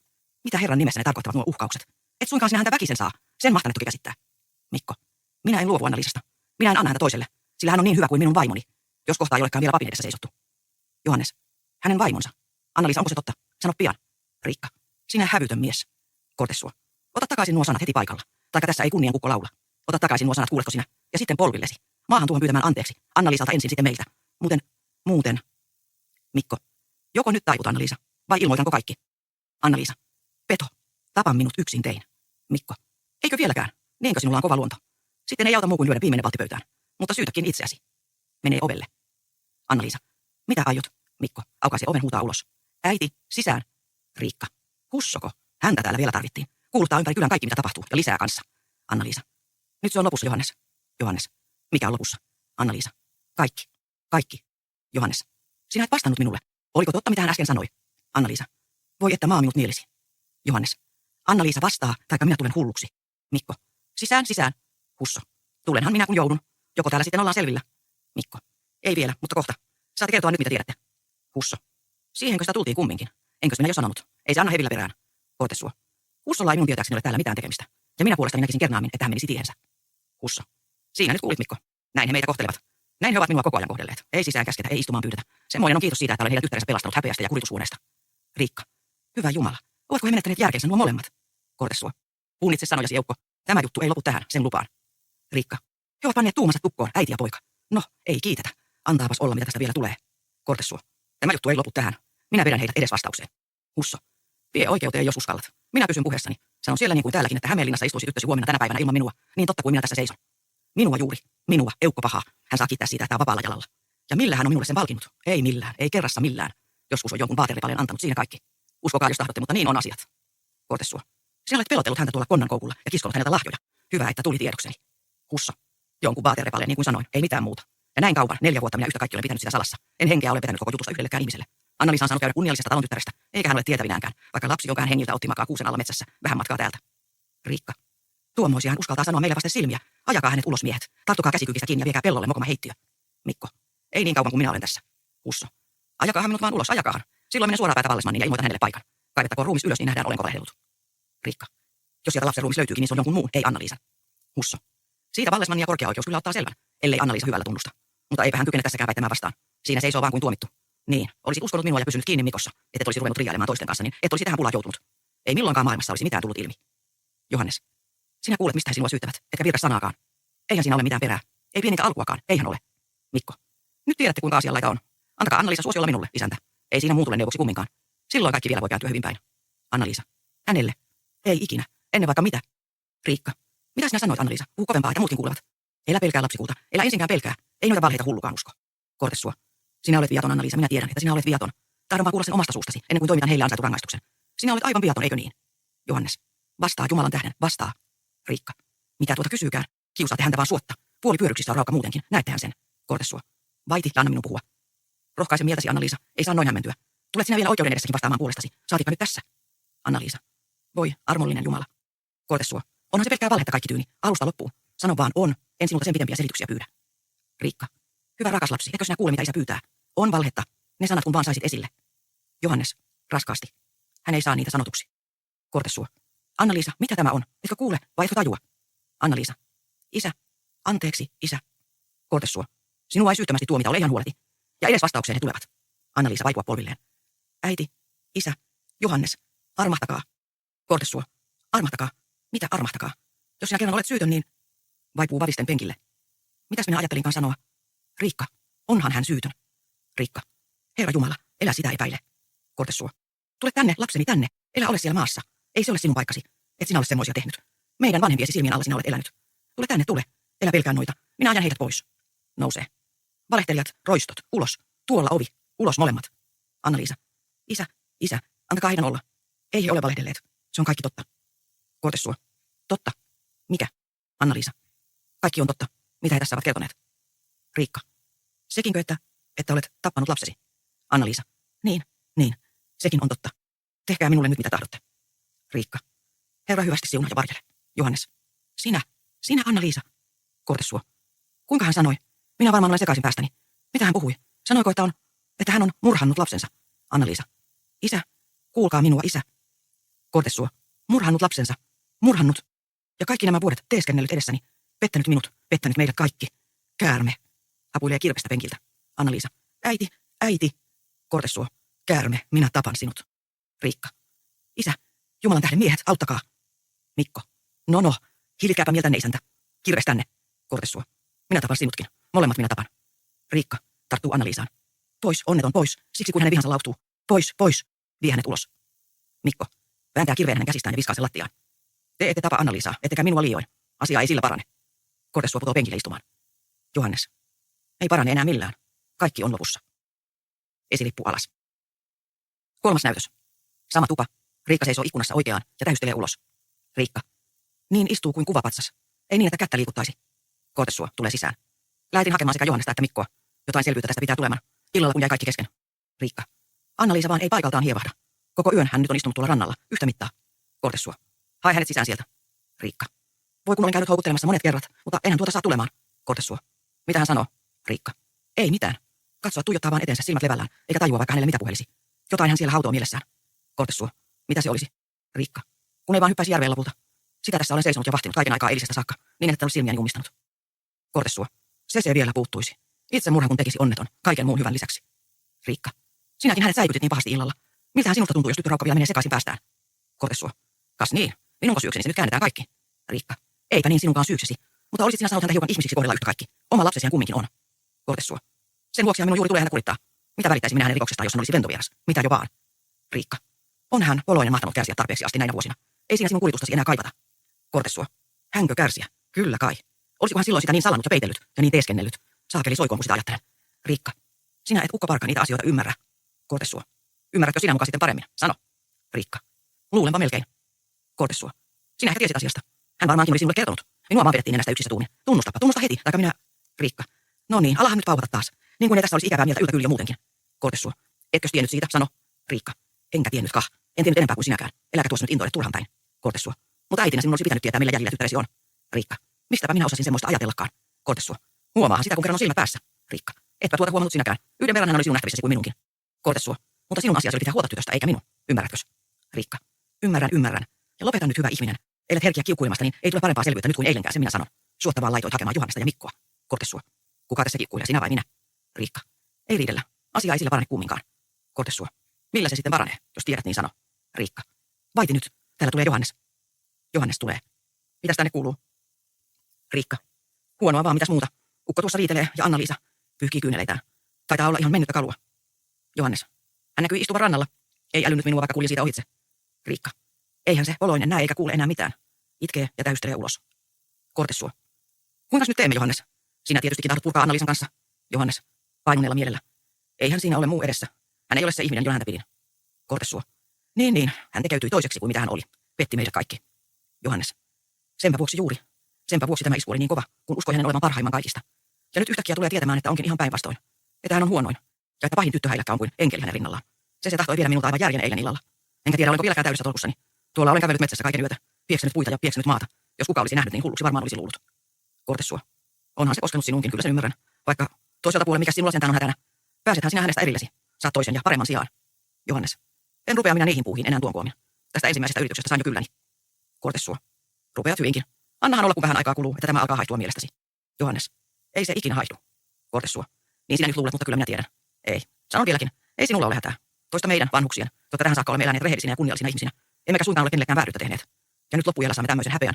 Mitä Herran nimessä ne tarkoittavat nuo uhkaukset? Et suinkaan sinä häntä väkisen saa. Sen mahtanut toki käsittää. Mikko. Minä en luovu Anna-Liisasta. Minä en anna häntä toiselle. Sillä hän on niin hyvä kuin minun vaimoni. Jos kohta ei olekaan vielä papin edessä seisottu. Johannes. Hänen vaimonsa. Anna-Liisa, onko se totta? Sano pian. Riikka. Sinä hävytön mies. Kortesua. Ota takaisin nuo sanat heti paikalla. Taikka tässä ei kunnian kukko laula. Ota takaisin nuo sanat, kuuletko sinä? Ja sitten polvillesi. Maahan tuohon pyytämään anteeksi. Anna-Liisalta ensin, sitten meiltä. Muuten. Mikko. Joko nyt taivut, Anna-Liisa, vai ilmoitanko kaikki? Anna-Liisa. Peto. Tapa minut yksin tein. Mikko. Eikö vieläkään? Niinkö sinulla on kova luonto? Sitten ei auta muu kuin lyödä viimeinen valtti pöytään. Mutta syytäkin itseäsi. Menee ovelle. Anna-Liisa. Mitä aiot? Mikko. Aukaise oven, huutaa ulos. Äiti, sisään. Riikka. Hussoko? Häntä täällä vielä tarvittiin. Kuuluttaa ympäri kylän kaikki, mitä tapahtuu, ja lisää kanssa. Anna-Liisa. Nyt se on lopussa, Johannes. Johannes. Mikä on lopussa? Anna-Liisa. Kaikki. Johannes. Sinä et vastannut minulle. Oliko totta, mitä hän äsken sanoi? Anna-Liisa. Voi, että maa minut mielisi. Johannes. Anna-Liisa vastaa, taikka minä tulen hulluksi. Mikko. Sisään. Husso. Tulenhan minä kun joudun. Joko täällä sitten ollaan selvillä? Mikko. Ei vielä, mutta kohta. Saatte kertoa nyt, mitä tiedätte. Husso. Siihenkö sitä tultiin kumminkin? Enkö minä jo sanonut? Ei se anna hevillä perään. Kortesua. Hussolla ei minun tietääkseni ole täällä mitään tekemistä. Ja minä puolestani näkisin kernaammin, että hän menisi tiehensä. Husso. Siinä nyt kuulit, Mikko. Näin he meitä kohtelevat. Näin he ovat minua koko ajan kohdelleet. Ei sisään käsketä, ei istumaan pyydetä. Semmoinen on kiitos siitä, että olen heidän tyttärensä pelastanut häpeästä ja kuritushuoneesta. Riikka. Hyvä Jumala. Ovatko he menettäneet järkensä nuo molemmat? Kortesua. Punnitse sanojasi, Joukko. Tämä juttu ei lopu tähän, sen lupaan. Riikka. He ovat panneet tuumansa tukkoon, äiti ja poika. No, ei kiitetä. Antaapas olla, mitä tästä vielä tulee. Kortesua. Tämä juttu ei lopu tähän. Minä vedän heidät edes vastaukseen. Husso. Vie oikeuteen, jos uskallat. Minä pysyn puheessani. Sanon siellä niin kuin täälläkin, että Hämeenlinnassa istuisi tyttösi huomenna tänä päivänä ilman minua. Niin totta kuin minä tässä seison. Minua juuri. Minua, Eukko pahaa. Hän saa kiittää siitä, että on vapaalla jalalla. Ja millä hän on minulle sen palkinnut? Ei millään, ei kerrassa millään. Joskus on jonkun vaateripaleen antanut, siinä kaikki. Uskokaa, jos tahdotte, mutta niin on asiat. Kortesua. Sinä olet pelotellut häntä tuolla konnankoukulla ja kiskonut häneltä lahjoja. Hyvä, että tuli tiedokseni. Husso. Jonkun vaateripaleen, niin kuin sanoin, ei mitään muuta. Ja näin kauan, 4 vuotta minä yhtä kaikki olen pitänyt sitä salassa. En henkeä ole pitänyt koko jutusta yhdellekään ihmiselle. Anna-Liisa on saanut käydä kunniallisesta talon tyttärestä, eikä hän ole tietävinäänkään, vaikka lapsi, jonka hän hengiltä otti makaa kuusen alla metsässä, vähän matkaa täältä. Riikka. Tuommoisia hän uskaltaa sanoa meille vasten silmiä. Ajakaa hänet ulos, miehet. Tarttukaa käsikykistä kiinni ja viekää pellolle mokoma heittiö. Mikko. Ei niin kauan kuin minä olen tässä. Husso. Ajakaahan minut vaan ulos, ajakaahan. Silloin menen suoraan päätä Vallesmanniin ja ilmoitan hänelle paikan. Kaivettakoon ruumis ylös, niin nähdään, olenko valehdellut. Riikka. Jos sieltä lapsen ruumis löytyykin, niin se on jonkun muun, ei Anna-Liisan. Husso. Siitä Vallesmannia korkea oikeus kyllä ottaa selvän, ellei Anna-Liisa hyvällä tunnusta. Mutta eipä hän kykene tässäkään väittämään vastaan. Siinä seisoo vaan kuin tuomittu. Niin, olisit uskonut minua ja pysynyt kiinni Mikossa, että olisi ruvennut riiailemaan toisten kanssa, niin et olisi tähän pulaan joutunut. Ei milloinkaan maailmassa olisi mitään tullut ilmi. Johannes. Sinä kuulet, mistä he sinua syyttävät, etkä virka sanaakaan. Eihän siinä ole mitään perää. Ei pienintä alkuakaan, eihän ole. Mikko. Nyt tiedätte, kuinka asianlaita on. Antakaa Anna-Liisa suosiolla minulle, isäntä. Ei siinä muu tule neuvoksi kumminkaan. Silloin kaikki vielä voi kääntyä hyvin päin. Anna-Liisa. Hänelle. Ei ikinä. Ennen vaikka mitä. Riikka. Mitä sinä sanoit, Anna-Liisa? Puhu kovempaa, että muutkin kuulevat. Elä pelkää lapsikulta, elä ensinkään pelkää. Ei noita valheita hullukaan usko. Kortessua. Sinä olet viaton, Anna-Liisa, minä tiedän, että sinä olet viaton. Tahdon vaan kuulla sen omasta suustasi, ennen kuin toimitan heille ansaitu rangaistuksen. Sinä olet aivan viaton, eikö niin? Johannes. Vastaa, Jumalan tähden, vastaa. Riikka. Mitä tuota kysyykään? Kiusaatte häntä vaan suotta. Puoli pyöryksistä on raukka muutenkin, näettehän sen. Kortessua. Vaiti, anna minun puhua. Rohkaise mieltäsi, Anna-Liisa, ei saa noin hämmentyä. Tulet sinä vielä oikeuden edessäkin vastaamaan puolestasi, saatikka nyt tässä. Anna-Liisa. Voi, armollinen Jumala. Kortessua. Onhan se pelkkää valhetta kaikki tyyni, alusta loppuun. Sano vaan on, en sinulta sen pidempiä selityksiä pyydä. Riikka. Hyvä rakas lapsi, etkö sinä kuule mitä isä pyytää? On valhetta. Ne sanat kun vaan saisit esille. Johannes. Raskaasti. Hän ei saa niitä sanotuksi. Kortessua. Anna-Liisa, mitä tämä on? Etkö kuule, vai etkö tajua? Anna-Liisa. Isä. Anteeksi, isä. Kortessua. Sinua ei syyttömästi tuomita, ole ihan huoleti. Ja edes vastaukseen he tulevat. Anna-Liisa vaipua polvilleen. Äiti. Isä. Johannes. Armahtakaa. Kortessua. Armahtakaa. Mitä armahtakaa? Jos sinä kerran olet syytön, niin... Vaipuu vavisten penkille. Mitäs minä ajattelinkaan sanoa? Riikka. Onhan hän syytön. Riikka. Herra Jumala, elä sitä epäile. Kortessua. Tule tänne, lapseni, tänne. Elä ole siellä maassa. Ei se ole sinun paikkasi. Et sinä ole semmoisia tehnyt. Meidän vanhempiesi silmien alla sinä olet elänyt. Tule tänne, tule. Elä pelkää noita. Minä ajan heidät pois. Nousee. Valehtelijat, roistot, ulos. Tuolla ovi. Ulos molemmat. Anna-Liisa. Isä, isä, antakaa heidän olla. Ei he ole valehdelleet. Se on kaikki totta. Kortessua. Totta. Mikä? Anna-Liisa. Kaikki on totta. Mitä he tässä ovat kertoneet? Riikka. Sekinkö, että olet tappanut lapsesi? Anna-Liisa. Niin. Sekin on totta. Tehkää minulle nyt mitä tahdotte. Riikka. Herra hyvästi siunaa ja varjele. Johannes. Sinä Anna-Liisa. Kortessua. Kuinka hän sanoi? Minä varmaan olen sekaisin päästäni. Mitä hän puhui? Sanoiko, että hän on murhannut lapsensa? Anna-Liisa. Isä. Kuulkaa minua, isä. Kortessua. Murhannut lapsensa. Murhannut. Ja kaikki nämä vuodet teeskennellyt edessäni. Pettänyt minut. Pettänyt meidät kaikki. Käärme. Hapuilee kirvestä penkiltä. Anna-Liisa. Äiti. Kortessua. Käärme, minä tapan sinut. Riikka. Isä. Jumalan tähden miehet, auttakaa. Mikko. No. Hilikääpä mieltänne isäntä. Kirves tänne. Kortessua. Minä tapan sinutkin. Molemmat minä tapan. Riikka. Tarttuu Anna-Liisaan. Pois, onneton, pois. Siksi kun hänen vihansa lauktuu. Pois. Vie hänet ulos. Mikko. Vääntää kirveen hänen käsistään ja viskaa sen lattiaan. Te ette tapa Anna-Liisaa, ettekä minua liioin. Asia ei sillä parane. Kortessua putoo penkille istumaan. Johannes. Ei parane enää millään. Kaikki on lopussa. Esilippu alas. 3. näytös. Sama tupa. Riikka seisoo ikkunassa oikeaan ja tähystelee ulos. Riikka. Niin istuu kuin kuvapatsas. Ei niin, että kättä liikuttaisi. Kortessua tulee sisään. Lähetin hakemaan sekä Johannesta että Mikkoa. Jotain selvyyttä tästä pitää tulemaan. Illalla kun jäi kaikki kesken. Riikka. Anna-Liisa vaan ei paikaltaan hievahda. Koko yön hän nyt on istunut tuolla rannalla. Yhtä mittaa. Kortessua. Hae hänet sisään sieltä. Riikka. Voi kun olen käynyt houkuttelemassa monet kerrat, mutta enhän tuota saa tulemaan. Kortessua. Mitä hän sanoo? Riikka. Ei mitään. Katsoa tuijottaa vaan eteensä silmät levällään, eikä tajua vaikka hänelle mitä puhelisi. Jotain hän siellä hautoo mielessään. Kortessua. Mitä se olisi? Riikka. Kun ei vaan hyppäisi järveen lopulta. Sitä tässä olen seisonut ja vahtinut kaiken aikaa eilisestä saakka, niin että olisi silmiäni ummistanut. Kortessua. Se vielä puuttuisi. Itse murha kun tekisi onneton, kaiken muun hyvän lisäksi. Riikka. Sinäkin hänet säikytit niin pahasti illalla. Miltähän sinusta tuntuu, jos tyttöraukka vielä menee sekaisin päästään? Kortessua. Kas niin. Minunko syykseni se nyt käännetään kaikki? Riikka. Eipä niin sinunkaan syyksesi. Mutta olisit sinä saanut häntä hiukan ihmisiksi kohdella yhtä kaikki. Oma lapsesi hän kumminkin on. Kortessua. Sen vuoksi minun juuri tulee häntä kurittaa. Mitä välittäisi minä hänen rikoksestaan, jos hän olisi ventovieras? Mitä jo vaan? Riikka. On hän poloinen mahtanut kärsiä tarpeeksi asti näinä vuosina. Ei siinä sinun kuritustasi enää kaipata. Kortessua. Hänkö kärsiä? Kyllä kai. Olisikohan silloin sitä niin salannut ja peitellyt ja niin teeskennellyt? Saakeli soikoon, kun sitä ajattelen. Riikka. Sinä et ukkoparka niitä asioita ymmärrä. Kortessua. Ymmärrätkö sinä mukaan sitten paremmin? Sano. Riikka. Luulenpa melkein. Kortessua. Sinä ehkä tiesit asiasta. Hän varmaankin oli sinulle kertonut. Minua vaan vedettiin nenästä yksissä tuumin. Tunnusta heti, taikka minä... Riikka. No niin, alahan nyt pauhata taas. Niin kuin ei tässä olisi ikävää mieltä yltä kyliä muutenkin. Kortessua. Etkö tiennyt siitä? Sano. Riikka. Enkä tiennyt kah. En tiennyt enempää kuin sinäkään. Eläkä tuossa nyt intoile turhan päin. Kortessua. Mutta äitinä sinun olisi pitänyt tietää, millä jäljellä tyttäresi on. Riikka. Mistäpä minä osasin semmoista ajatellakaan. Kortessua. Huomaahan sitä, kun kerran on silmä päässä. Riikka. Etpä tuota huomannut sinäkään. Yhden verran hän oli sinun nähtävissäsi kuin minunkin. Kortessua. Mutta sinun asiasi oli pitää huolta tytöstä, eikä minun. Ymmärrätkös? Riikka. Ymmärrän. Ja lopeta nyt, hyvä ihminen. Ellet herkiä kiukkuilemasta, niin ei tule parempaa selvyyttä nyt kuin eilenkään, se minä sanon. Suottavaan laitoit hakemaan Johannesta ja Mikkoa. Kortessua. Kuka tässä kiukkuilee, sinä vai minä? Riikka. Ei riidellä. Asia ei sillä parane kumminkaan. Kortessua. Millä se sitten paranee, jos tiedät niin sano? Riikka. Vaiti nyt. Täällä tulee Johannes. Johannes tulee. Mitäs tänne kuuluu? Riikka. Huonoa vaan, mitäs muuta. Ukko tuossa riitelee ja Anna-Liisa pyyhkii kyyneleitään. Taitaa olla ihan mennyttä kalua. Johannes. Hän näkyi istuvan rannalla. Ei älynyt minua, vaikka kulji siitä ohitse. Riikka. Eihän se oloinen näe eikä kuule enää mitään. Itkee ja tähystelee ulos. Kortessua. Kuinkas nyt teemme, Johannes? Sinä tietystikin tahdot purkaa Anna-Liisan kanssa. Johannes. Painuneella mielellä. Eihän siinä ole muu edessä. Hän ei ole se ihminen, jona häntä pidin. Kortessuo. Niin. Hän tekeytyi toiseksi kuin mitä hän oli. Petti meidät kaikki. Johannes. Senpä vuoksi juuri. Senpä vuoksi tämä isku oli niin kova, kun uskoi hänen olevan parhaimman kaikista. Ja nyt yhtäkkiä tulee tietämään, että onkin ihan päinvastoin. Että hän on huonoin. Ja että pahin tyttöhäiläkkä on kuin enkeli hänen rinnallaan. Se tahtoi viedä minulta aivan järjen eilen illalla. Enkä tiedä, olenko vieläkään täydessä tolkussani. Tuolla olen kävellyt metsässä kaiken yötä. Pieksenyt puita ja pieksenyt maata. Jos kuka olisi nähnyt, niin hulluksi varmaan olisi luullut. Kortessuo. Onhan se koskenut sinuunkin, kyllä sen ymmärrän. Vaikka toiselta puolella mikä sinulla sentään on hätänä. Pääsethän sinä hänestä erillesi. Saat toisen ja paremman sijaan. Johannes. En rupea minä niihin puuhiin enää tuon koomin. Tästä ensimmäisestä yrityksestä sain jo kylläni. Kortessuo. Rupeat hyvinkin. Annahan olla, kun vähän aikaa kuluu, että tämä alkaa haihtua mielestäsi. Johannes. Ei se ikinä haihdu. Kortessuo. Niin sinä nyt luulet, mutta kyllä minä tiedän. Ei. Sanon vieläkin. Ei sinulla ole hätää. Toista meidän vanhuksien, jotka tähän saakka olemme eläneet rehellisinä ja kunniallisina ihmisinä. Emmekä suinkaan ole kenellekään vääryyttä tehneet. Ja nyt loppujällä saamme tämmöisen häpeän.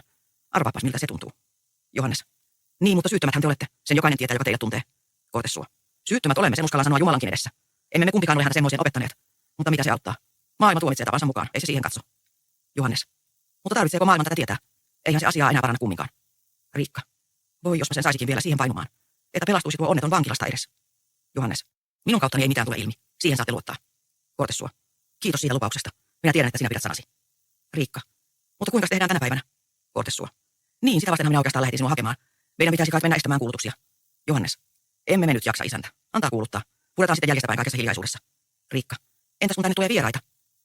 Arvaapas, miltä se tuntuu. Johannes. Niin, mutta syyttömäthän te olette. Sen jokainen tietää, joka teidät tuntee. Kortessuo. Syyttömät olemme, sen uskallan sanoa Jumalankin edessä. Emme me kumpikaan ole häntä semmoisen opettaneet. Mutta mitä se auttaa? Maailma tuomitsee tapansa mukaan, ei se siihen katso. Johannes. Mutta tarvitseeko maailman tätä tietää? Eihän se asiaa enää paranna kumminkaan. Riikka. Voi, jos mä sen saisikin vielä siihen painumaan. Että pelastuisi tuo onneton vankilasta edes. Johannes. Minun kauttani ei mitään tule ilmi. Siihen saatte luottaa. Kortessuo. Kiitos siitä lupauksesta. Minä tiedän, että sinä pidät sanasi. Riikka. Mutta kuinka tehdään tänä päivänä? Kortessuo. Niin, sitä vastenhan minä oikeastaan lähetin sinua hakemaan. Meidän pitäisi kai mennä estämään kuulutuksia. Johannes. Emme me nyt jaksa, isäntä. Antaa kuuluttaa. Puretaan sitten jäljestäpäin kaikessa hiljaisuudessa. Riikka. Entäs kun tänne tulee vieraita?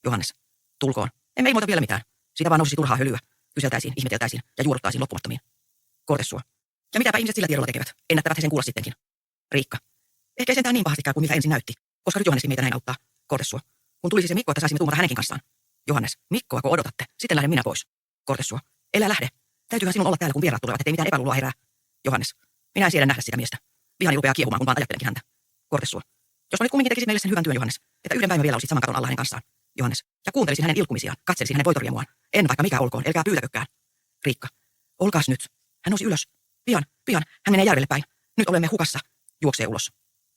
Johannes. Tulkoon. Emme ilmoita vielä mitään. Siitä vaan nousisi turhaa hölyä. Kyseltäisiin, ihmeteltäisiin ja juoruttaisiin loppumattomiin. Kortessuo. Ja mitäpä ihmiset sillä tiedolla tekevät? Ennättävät he sen kuulla sittenkin. Riikka. Ehkä ei sentään niin pahasti käy kuin mitä ensin näytti. Koska nyt Johanneskin meitä näin auttaa. Kortessuo. Kun tulisi se Mikko, että saisimme tuumata hänenkin kanssaan. Johannes. Mikkoa, kun odotatte. Sitten lähden minä pois. Kortessuo. Älä lähde. Täytyyhän sinun olla täällä, kun vieraat tulevat, ettei mitään epäluuloa herää. Johannes. Minä en siedä nähdä sitä miestä. Vihani rupeaa kiehumaan, kun vaan ajattelenkin häntä. Kortessuo. Jos nyt kumminkin tekisit meille sen hyvän työn, Johannes, että yhden päivän vielä olisit saman katon alla hänen kanssaan. Johannes. Ja kuuntelisin hänen ilkumisiaan, katselisin hänen voitoriemuaan. En vaikka mikä olkoon, älkää pyytäkökään. Riikka. Olkaas nyt. Hän nousi ylös. Pian. Hän menee järvelle päin. Nyt olemme hukassa. Juoksee ulos.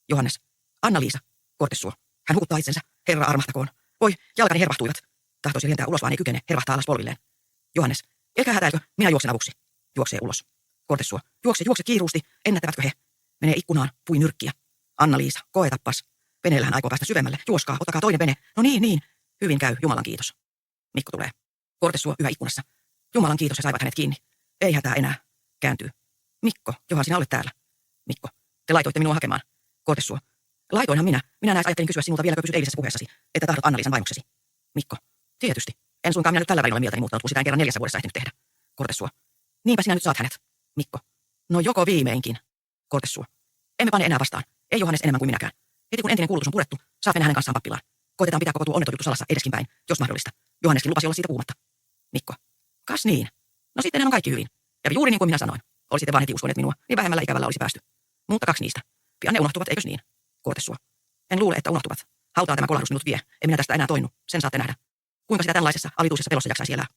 Johannes. Anna-Liisa. Kortessuo. Hän hukuttaa itsensä. Herra armahtakoon. Voi, jalkani hervahtuivat. Tahtoisi lentää ulos, vaan ei kykene. Hervahtaa alas polvilleen. Johannes. Älkää hätäilkö, minä juoksen avuksi. Juoksee ulos. Kortessuo. Juokse kiiruusti. Ennättävätkö he? Menee ikkunaan, pui nyrkkiä. Anna-Liisa, koetappas. Veneellä hän aikoo päästä syvemmälle. Juoskaa, ottakaa toinen vene. No niin. Hyvin käy, Jumalan kiitos. Mikko tulee. Kortessuo yhä ikkunassa. Jumalan kiitos, he saivat hänet kiinni. Ei hätää enää. Kääntyy. Mikko, johan sinä olet täällä. Mikko, te laitoitte minua hakemaan. Kortessuo. Laitoinhan minä. Minä näes ajattelin kysyä sinulta vieläkö pysyt eilisessä puheessasi, että tahdot Anna-Liisan vaimoksesi. Mikko. Tietysti. En suinkaan minä nyt tällä välillä mieltäni muuttanut, kun sitä en kerran 4 vuodessa ehtinyt tehdä. Kortessuo. Niinpä sinä nyt saat hänet. Mikko. No joko viimeinkin. Kortessuo. Emme pane enää vastaan. Ei Johannes enemmän kuin minäkään. Heti kun entinen kuulutus on purettu, saat mennä hänen kanssaan pappilaan. Koitetaan pitää koko tuo onneton juttu salassa edeskin päin, jos mahdollista. Johanneskin lupasi olla siitä puhumatta. Mikko. Kas niin. No sittenhän on kaikki hyvin. Ja juuri niin kuin minä sanoin. Olisitte vaan heti uskoneet minua, niin vähemmällä ikävällä olisi päästy. Mutta 2 niistä. Pian ne unohtuvat, eikös niin? Kortessuo. En luule, että unohtuvat. Hautaan tämä kolahdus minut vie. En minä tästä enää toinnu. Sen saatte nähdä. Kuinka sitä tällaisessa alituisessa pelossa jaksaisi elää?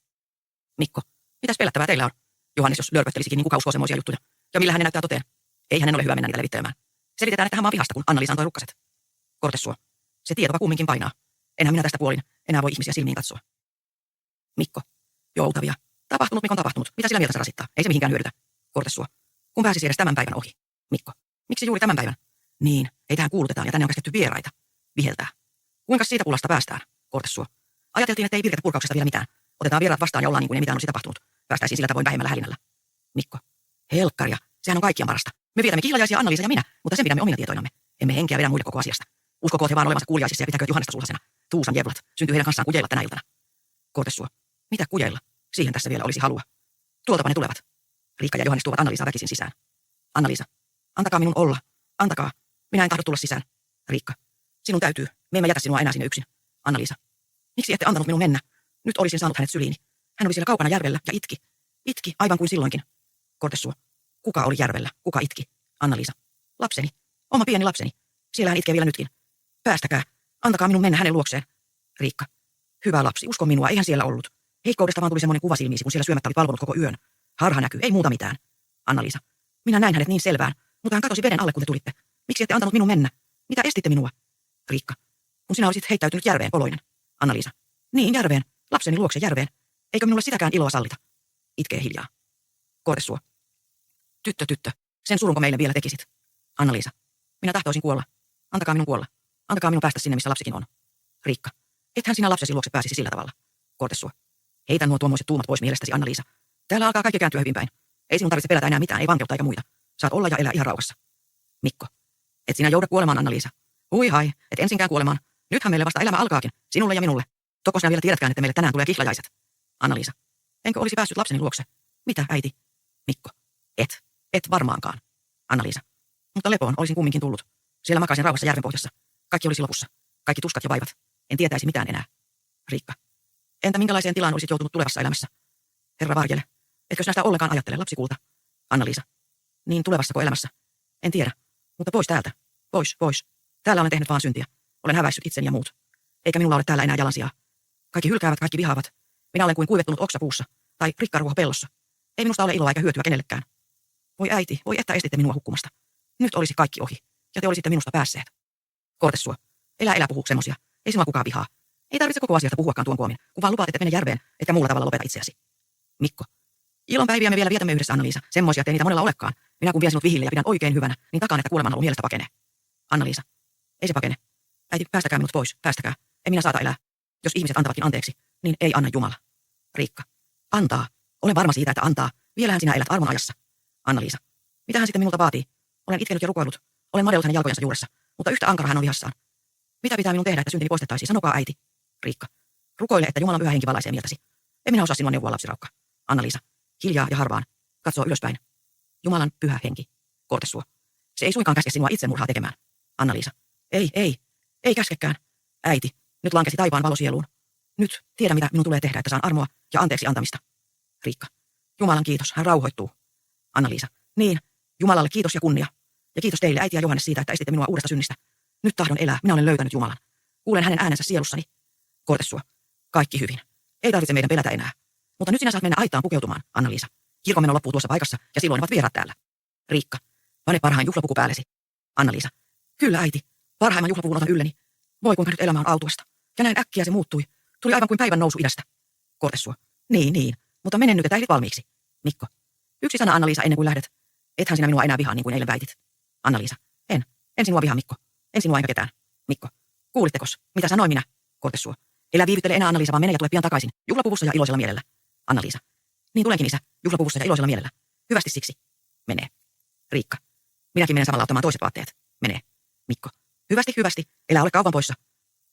Mikko. Mitäs pelättävää teillä on? Johannes, jos lörpöttelisikin, niin kuka uskoo semmoisia juttuja? Ja millä hänen näyttää toteen? Ei hänen ole hyvä mennä niitä levittelemään. Selitetään, että hän vaan vihasta, kun Anna-Liisa antoi rukkaset. Kortessuo. Se tietoa kumminkin painaa. Enhän minä tästä puolin enää voi ihmisiä silmiin katsoa. Mikko. Joutavia. Tapahtunut, mikä on tapahtunut. Mitä sillä mieltä se rasittaa? Ei se mihinkään hyödytä. Kortessuo. Kun pääsisi edes tämän päivän ohi. Mikko. Miksi juuri tämän päivän? Niin, ei tähän kuulutetaan ja tänne on käsketty vieraita. Viheltää. Kuinka siitä pulasta päästään? Kortessuo. Ajateltiin, että ei virketä purkauksesta vielä mitään. Otetaan vieraat vastaan ja ollaan niin kuin ei mitään olisi tapahtunut. Päästäisiin sillä tavoin vähemmällä hälinällä. Mikko. Helkkaria. Sehän on kaikkien parasta. Me vietämme kihlajaisia Anna-Liisa ja minä, mutta sen pidämme omina tietoinamme. Emme henkeä vedä muille koko asiasta. Uskokoot he vaan olevansa kuuliaisissa ja pitäkööt Johannesta sulhasena. Tuusan jevlat. Syntyy heidän kanssaan kujeilla tänä iltana. Kortessuo. Mitä kujeilla? Siihen tässä vielä olisi halua. Tuoltapa ne tulevat. Riikka ja Johannes tuovat Anna-Liisaa väkisin sisään. Anna-Liisa. Antakaa minun olla. Antakaa. Minä en tahdo tulla sisään. Riikka. Sinun täytyy. Me emme jätä sinua enää sinne yksin. Anna-Liisa. Miksi ette antanut minun mennä? Nyt olisin saanut hänet syliini. Hän oli siellä kaukana järvellä ja itki. Itki, aivan kuin silloinkin. Kortessuo. Kuka oli järvellä? Kuka itki? Anna-Liisa. Lapseni. Oma pieni lapseni. Siellä hän itkee vielä nytkin. Päästäkää. Antakaa minun mennä hänen luokseen. Riikka. Hyvä lapsi, usko minua, eihän siellä ollut. Heikkoudesta vaan tuli semmoinen kuva silmiisi, kun siellä syömättä oli valvonut koko yön. Harha näkyy, ei muuta mitään. Anna-Liisa. Minä näin hänet niin selvään, mutta hän katosi veden alle, kun te tulitte. Miksi ette antanut minun mennä? Mitä estitte minua? Riikka. Kun sinä olisit heittäytynyt järveen, poloinen. Anna-Liisa. Niin, järveen. Lapseni luokse järveen. Eikö minulle sitäkään iloa sallita? Itkee hiljaa. Kortessuo. Tyttö. Sen surunko meille vielä tekisit? Anna-Liisa. Minä tahtoisin kuolla. Antakaa minun kuolla. Antakaa minun päästä sinne, missä lapsikin on. Riikka. Ethän sinä lapsesi luokse pääsisi sillä tavalla. Kortessua. Heitä nuo tuommoiset tuumat pois mielestäsi, Anna-Liisa. Täällä alkaa kaikki kääntyä hyvin päin. Ei sinun tarvitse pelätä enää mitään, ei vankeutta eikä muita. Saat olla ja elää ihan rauhassa. Mikko. Et sinä jouda kuolemaan, Anna-Liisa. Hui hai, et ensinkään kuolemaan. Nythän meille vasta elämä alkaakin, sinulle ja minulle. Toko sinä vielä tiedätkään, että meille tänään tulee kihlajaiset. Anna-Liisa. Enkö olisi päässyt lapseni luokse? Mitä, äiti? Mikko. Et varmaankaan. Anna-Liisa. Mutta lepoon olisin kumminkin tullut. Siellä makaisin rauhassa järven pohjassa. Kaikki olisi lopussa. Kaikki tuskat ja vaivat. En tietäisi mitään enää. Riikka. Entä minkälaiseen tilaan olisit joutunut tulevassa elämässä? Herra varjele. Etkö sinä sitä ollenkaan ajattele, lapsikulta? Anna-Liisa. Niin tulevassako elämässä? En tiedä. Mutta pois täältä. Pois. Täällä olen tehnyt vaan syntiä. Olen häväissyt itseni ja muut. Eikä minulla ole täällä enää jalansijaa. Kaikki hylkäävät, kaikki vihaavat. Minä olen kuin kuivettunut oksa puussa. Tai rikkaruoho pellossa. Ei minusta ole iloa eikä hyötyä kenellekään. Voi äiti, voi että estitte minua hukkumasta. Nyt olisi kaikki ohi. Ja te olisitte minusta päässeet. Kortessua. Elä puhu semmosia. Ei sinua kukaan vihaa. Ei tarvitse koko asiasta puhuakaan tuon koomin, kun vaan lupaat, että mene järveen, etkä muulla tavalla lopeta itseäsi. Mikko. Ilon päiviä me vielä vietämme yhdessä, Anna-Liisa. Semmoisia, ettei niitä monella olekaan. Minä kun vien sinut vihille ja pidän oikein hyvänä, niin takaan, että kuoleman halu mielestä pakenee. Anna-Liisa. Ei se pakene. Äiti, päästäkää minut pois, päästäkää. En minä saata elää. Jos ihmiset antavatkin anteeksi, niin ei anna Jumala. Riikka. Antaa. Olen varma siitä, että antaa. Vielähän sinä elät armon ajassa. Anna-Liisa. Mitä hän sitten minulta vaatii? Olen itkenyt ja rukoillut. Olen madellut hänen jalkojensa juuressa. Mutta yhtä ankara hän on vihassaan. Mitä pitää minun tehdä, että syntini poistettaisiin? Sanokaa, äiti. Riikka. Rukoile, että Jumalan pyhä henki valaisee mieltäsi. En minä osaa sinua neuvoa, lapsiraukka. Anna-Liisa. Hiljaa ja harvaan. Katsoo ylöspäin. Jumalan pyhä henki. Kortessua. Se ei suinkaan käske sinua itsemurhaa tekemään. Anna-Liisa. Ei käskekään. Äiti. Nyt lankesi taivaan valosieluun. Nyt tiedä, mitä minun tulee tehdä, että saan armoa ja anteeksi antamista. Riikka. Jumalan kiitos, hän rauhoittuu. Anna-Liisa. Niin. Jumalalle kiitos ja kunnia. Ja kiitos teille, äiti ja Johannes, siitä, että estitte minua uudesta synnistä. Nyt tahdon elää. Minä olen löytänyt Jumalan. Kuulen hänen äänensä sielussani. Kortessua. Kaikki hyvin. Ei tarvitse meidän pelätä enää. Mutta nyt sinä saat mennä aitaan pukeutumaan, Anna-Liisa. Kirkonmeno loppuu tuossa paikassa ja silloin ovat vieraat täällä. Riikka. Pane parhain juhlapuku päällesi. Anna-Liisa. Kyllä, äiti. Parhaimman juhlapuvun otan ylleni. Voi kuinka nyt elämä on autuasta. Ja näin äkkiä se muuttui. Tuli aivan kuin päivän nousu idästä. Kortessua. Niin. Mutta mene nyt, että ehdit valmiiksi. Mikko. Yksi sana, Anna-Liisa, ennen kuin lähdet. Ethän sinä minua enää vihaa niin kuin eilen väitit. Anna-Liisa. En sinua vihaa, Mikko. En sinua enkä ketään. Mikko. Kuulittekos, mitä sanoin minä? Kortessua. Elä viivyttele enää, Anna-Liisa, vaan mene ja tule pian takaisin. Juhlapuvussa ja iloisella mielellä. Anna-Liisa. Niin tulenkin, isä. Juhlapuvussa ja iloisella mielellä. Hyvästi siksi. Menee. Riikka. Minäkin menen samalla ottamaan toiset vaatteet. Menee. Mikko. Hyvästi. Elä ole kaupan poissa.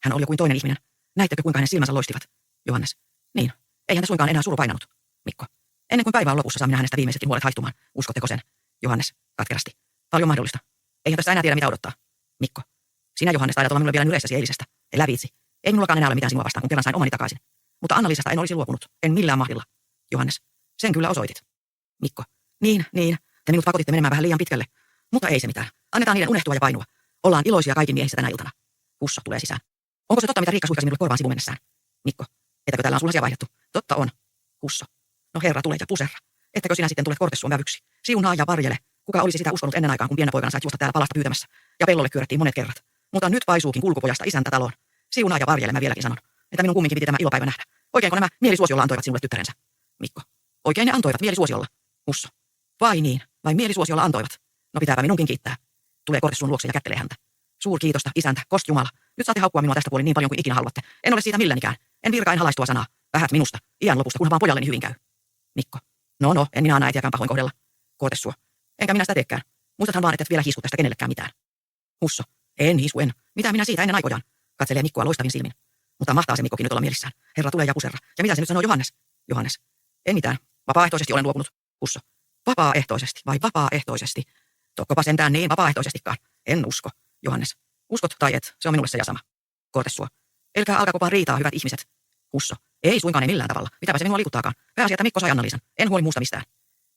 Hän oli jo kuin toinen ihminen. Näittekö, kuinka hänen silmänsä loistivat? Johannes. Niin. Ei häntä suinkaan enää suru painanut. Mikko. Ennen kuin päivä on lopussa, saa minä hänestä viimeisetkin huolet haihtumaan. Uskotteko sen? Johannes. Katkerasti. Paljon mahdollista. Eihän tästä enää tiedä, mitä odottaa. Mikko. Sinä, Johannes, taidat olla minulle vielä yleissäsi eilisestä. Elä viitsi. Ei minullakaan enää ole mitään sinua vastaan, kun kerran sain omani takaisin. Mutta Anna-Liisasta en olisi luopunut. En millään mahdilla. Johannes. Sen kyllä osoitit. Mikko. Niin. Te minut pakotitte menemään vähän liian pitkälle. Mutta ei se mitään. Annetaan niiden unehtua ja painua. Ollaan iloisia kaikin miehissä tänä iltana. Husso tulee sisään. Onko se totta, mitä Riikka suikasi minulle korvaan sivumennessään? Mikko. Ettäkö täällä on sulhasia vaihdettu? Totta on. Husso. No herra, tule ja puserra. Ettäkö sinä sitten tulet Kortessuon vävyksi? Siunaa ja varjele. Kuka olisi sitä uskonut ennen aikaan, kun pienä poikana sait juosta täällä palasta pyytämässä? Ja pellolle kyörättiin monet kerrat. Mutta nyt paisuukin kulkupojasta isäntä taloon. Siunaa ja varjele, mä vieläkin sanon. Että minun kumminkin piti tämä ilopäivä nähdä. Oikeinko nämä mielisuosiolla antoivat sinulle tyttärensä? Mikko. Oikein ne antoivat mielisuosiolla. Husso. Vai niin, vai mielisuosiolla antoivat? No pitääpä minunkin kiittää. Tulee Kortessuon luokse ja kättelee häntä. Kiitosta, isäntä, kost Jumala. Nyt saatte haukkua minua tästä puolin niin paljon kuin ikinä haluatte. En ole siitä millänikään. En virka, en halaistua sanaa. Vähät minusta. Iän lopusta, kunhan vaan pojalleni hyvin käy. Mikko. No, en minä anna äitiäkään pahoin kohdella. Kortessua. Enkä minä sitä teekään. Muistathan vaan, et vielä hisku tästä kenellekään mitään. Husso. En hisku, en. Mitä minä siitä ennen aikojaan? Katselee Mikkoa loistavin silmin. Mutta mahtaa se Mikkokin nyt olla mielissään. Herra tulee ja puserra. Ja mitä se nyt sanoo Johannes? Johannes. En mitään. Vapaaehtoisesti olen luopunut. Husso. Vapaaehtoisesti vai vapaaehtoisesti? Tokkopa sentään niin vapaaehtoisestikaan. En usko. Johannes. Uskot tai et, se on minulle se ja sama. Kortessua. Elkää alkako vaan riitaa, hyvät ihmiset. Husso. Ei suinkaan, ei millään tavalla. Mitäpä se minua liikuttaakaan. Pääasia, että Mikko sai Anna-Liisan. En huoli muusta mistään.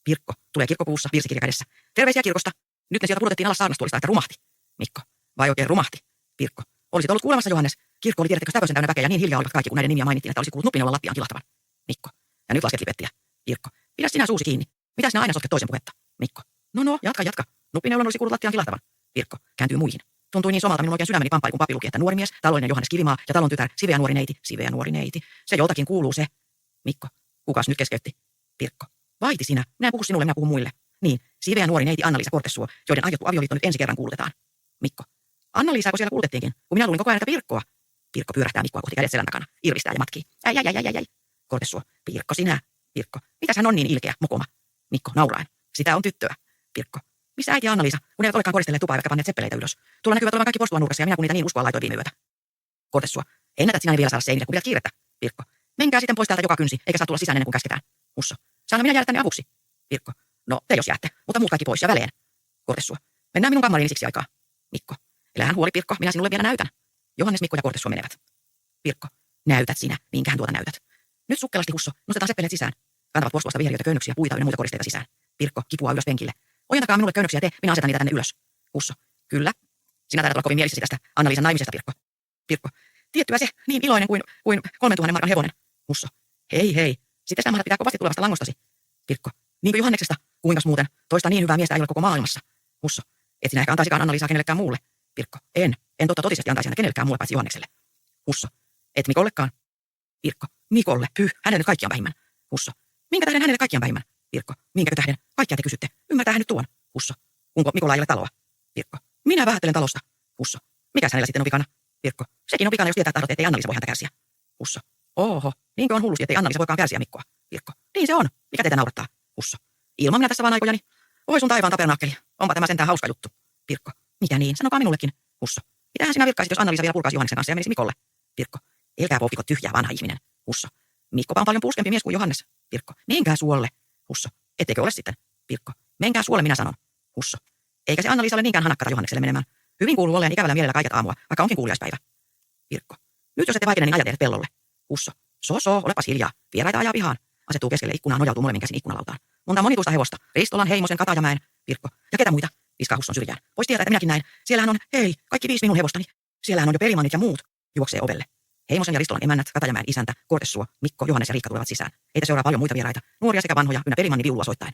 Pirkko. Tulee kirkkopuussa, virsikirja kädessä. Terveisiä kirkosta. Nyt ne sieltä pudotettiin alas saarnastuolista, että rumahti. Mikko. Vai oikein rumahti? Pirkko. Olisit ollut kuulemassa, Johannes. Kirkko oli tiedättekö täpösen täynnä väkeä ja niin hiljaa olivat kaikki, kun näiden nimiä mainittiin, että olisi kuullut nupin olla lattiaan kilahtavan. Mikko. Ja nyt lasket lipettiä. Pirkko. Pidä sinä suusi kiinni. Mitä sinä aina sotket toisen puhetta? Mikko. No, jatka. Nupineulan olisi kuullut lattiaan kilahtavan. Pirkko. Kääntyy muihin. Tuntui niin somalta minun oikein sydämeni pampali, kun pappi luki, että nuori mies, talollinen Johannes Kivimaa ja talon tytär, siveä nuori neiti. Se joltakin kuuluu se. Mikko. Kukas nyt keskeytti? Pirkko. Vaiti sinä. Minä en puhu sinulle, minä puhun muille. Niin, siiveä nuori neiti Anna-Liisa Kortesuo, joiden aiottu avioliitto nyt ensi kerran kuulutetaan. Mikko. Anna-Liisaako siellä kuulutettiinkin, kun minä luulin koko ajan, että Pirkkoa. Pirkko pyörähtää Mikkoa kohti kädet selän takana, irvistää ja matkii. Äi. Kortesuo. Pirkko sinä. Pirkko. Mitäs hän on niin ilkeä, mokoma? Mikko nauraen. Sitä on tyttöä. Pirkko. Missä äiti ja Anna-Liisa, kun eivät olekaan koristelleet tupaa eivätkä panneet seppeleitä ylös. Tuolla näkyvät olevan kaikki postua nurkassa ja minä kun niitä niin uskoa laitoin viime yötä. Kortesuo. Ennätät sinä ne vielä saada seinille, kun pidät kiirettä. Pirkko. Menkää sitten pois täältä joka kynsi, eikä saa tulla sisään ennen kuin käsketään. Musso. Saanko minä jäädä tänne avuksi? Pirkko. No, te jos jäätte, mutta muut kaikki pois ja väleen. Kortesuo. Mennään minun kammariini siksi aikaa. Mikko. Elähän huoli, Pirkko, minä sinulle vielä näytän. Johannes, Mikko ja Kortesuo menevät. Pirkko. Näytät sinä, minkähän tuota näytät. Nyt sukkelasti, Husso, nostetaan seppeleet sisään. Kantavat porstuasta viheriöitä köynnöksiä, puita ynnä muita koristeita sisään. Pirkko kipua ylös penkille. Ojentakaa minulle köynnöksiä te, minä asetan niitä tänne ylös. Husso. Kyllä. Sinä taidat olla kovin mielissäsi tästä Anna-Liisan naimisesta, Pirkko. Pirkko. Tiettyä se, niin iloinen kuin 3000 markan hevonen. Husso. Hei. Sitten sä mahdat pitää kovasti tulevasta langostasi. Pirkko. Niin kuin Johanneksesta. Kuinkas muuten? Toista niin hyvää miestä ei ole koko maailmassa. Husso. Et sinä ehkä antaisikaan Anna-Liisaa kenellekään muulle. Pirkko. En totisesti antaisi häntä kenellekään muulle paitsi Johannekselle. Husso. Et Mikollekaan. Pirkko. Mikolle. Hänelle nyt kaikki on vähimmän. Husso. Minkä tähden hänelle kaikki on vähimmän? Pirkko. Minkäkö tähden? Kaikkia te kysytte. Ymmärtää hän nyt tuon. Husso. Onko Mikolla ei ole taloa? Pirkko. Minä vähättelen talosta. Husso. Mikäs hänellä sitten on vikana? Pirkko. Sekin on vikana, jos tietää tahdot, ettei Anna-Liisa voi häntä kärsiä. Husso. Oho. Niinkö on hullusti, ettei Anna-Liisa voikaan kärsiä Mikkoa? Pirkko. Niin se on. Mikä teitä naurattaa? Husso. Ilman minä tässä vaan aikojani. Oi sun taivaan tapernaakkeli. Onpa tämä sentään hauska juttu. Pirkko. Mikä niin? Sanokaa minullekin. Husso. Mitähän sinä virkkaisit, jos Anna-Liisa vielä purkaisi Johanneksen kanssa ja menisi Mikolle? Pirkko. Elkää pohkiko tyhjää vanha ihminen. Husso. Mikkopa on paljon puuskempi mies kuin Johannes. Pirkko. Menkää suolle. Husso. Etteikö ole sitten? Pirkko. Menkää suolle, minä sanon. Husso. Eikä se Anna-Liisa ole niinkään hanakkata Johannekselle menemään. Hyvin kuuluu olleen ikävällä mielellä kaiket aamua, vaikka onkin kuuliaispäivä. Pirkko. Nyt jos ette vaikene, niin aja teidät pellolle. Husso. Olepas hiljaa. Vieraita ajaa pihaan. Asettuu keskelle ikkunaa, nojautuu molemmin käsin ikkunalautaan. Monta monituista hevosta. Ristolan, Heimosen, Katajamäen. Pirkko. Ja ketä muita? Piskaa Husson syrjään. Vois tietää, että minäkin näin. Siellähän on, hei, kaikki 5 minun hevostani. Siellähän on jo pelimannit ja muut. Juoksee ovelle. Heimosen ja Ristolan emännät, Katajamäen isäntä, Kortesuo, Mikko, Johannes ja Riikka tulevat sisään. Heitä seuraa paljon muita vieraita, nuoria sekä vanhoja, ynnä pelimanni viulua soittaen.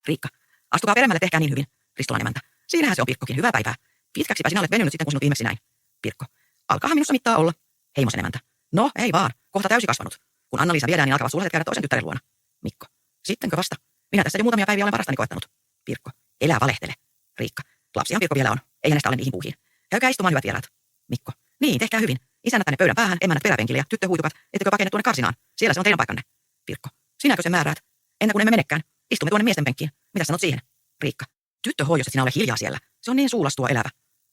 Riikka. Astukaa peremmälle, tehkää niin hyvin. Ristolan emäntä. Siinähän se on, Pirkkokin. Hyvää päivää. Pitkäksipä sinä olet venynyt sitten, kun sinut viimeksi näin. Pirkko. Alkaahan minussa mittaa olla. Heimosen emäntä. No, ei vaan. Kohta täysi kasvanut. Kun Anna-Liisa viedään, niin alkavat sulhaset käydä toisen tyttären luona. Mikko. Sittenkö vasta? Minä tässä jo muutamia päiviä olen parastani koettanut. Pirkko. Elää valehtele. Riikka. Lapsihan Pirkko vielä on. Ei hänestä ole niihin puuhiin. Käykää istumaan, hyvät vieraat. Mikko. Niin, tehkää hyvin. Isännät tänne pöydän päähän, emännät peräpenkille ja tyttö huitukat, ettekö pakene tuonne karsinaan. Siellä se on teidän paikkanne. Pirkko. Sinäkö sen määräät? Entä kun emme menekään? Istumme tuonne miesten penkkiin. Mitä sanot siihen? Riikka. Tyttö jos et sinä ole hiljaa siellä. Se on niin suulas tuo elävä.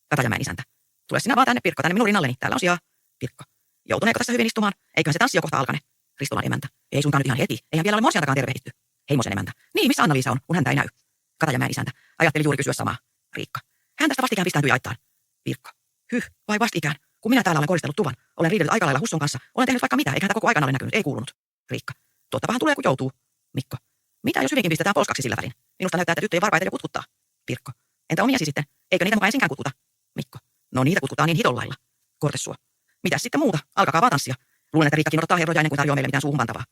Katajamäen isäntä. Tule sinä vaan tänne, Pirkko, tänne minun rinnalleni. Täällä on sijaa. Pirkko. Joutuneeko tässä hyvin istumaan? Eiköhän se tanssi jo kohta alkane. Ristolan emäntä. Ei suinkaan nyt ihan heti. Eihän vielä ole morsiantakaan tervehditty. Heimosen emäntä. Niin, missä Anna-Liisa on, kun häntä ei näy? Katajamäen isäntä. Ajatteli juuri kysyä samaa. Riikka. Hän tästä vastikään pistääntyi aittaan. Pirkko. Vai vastikään? Kun minä täällä olen koristellut tuvan, olen riidellyt aika lailla Husson kanssa, olen tehnyt vaikka mitä, eikä häntä koko aikana ole näkynyt, ei kuulunut. Riikka. Tuottapahan tulee, kun joutuu. Mikko. Mitä jos hyvinkin pistetään polskaksi sillä välin? Minusta näyttää, että tyttöjen varpaita jo kutkuttaa. Pirkko. Entä omiasi sitten? Eikö niitä mukaan ensinkään kutkuta? Mikko. No niitä kutkuttaa niin hiton lailla. Kortesuo. Mitäs sitten muuta? Alkakaa vaan tanssia. Luulen, että Riikkakin odottaa herroja ennen kuin tarjoaa meille mitään suuhun pantavaa.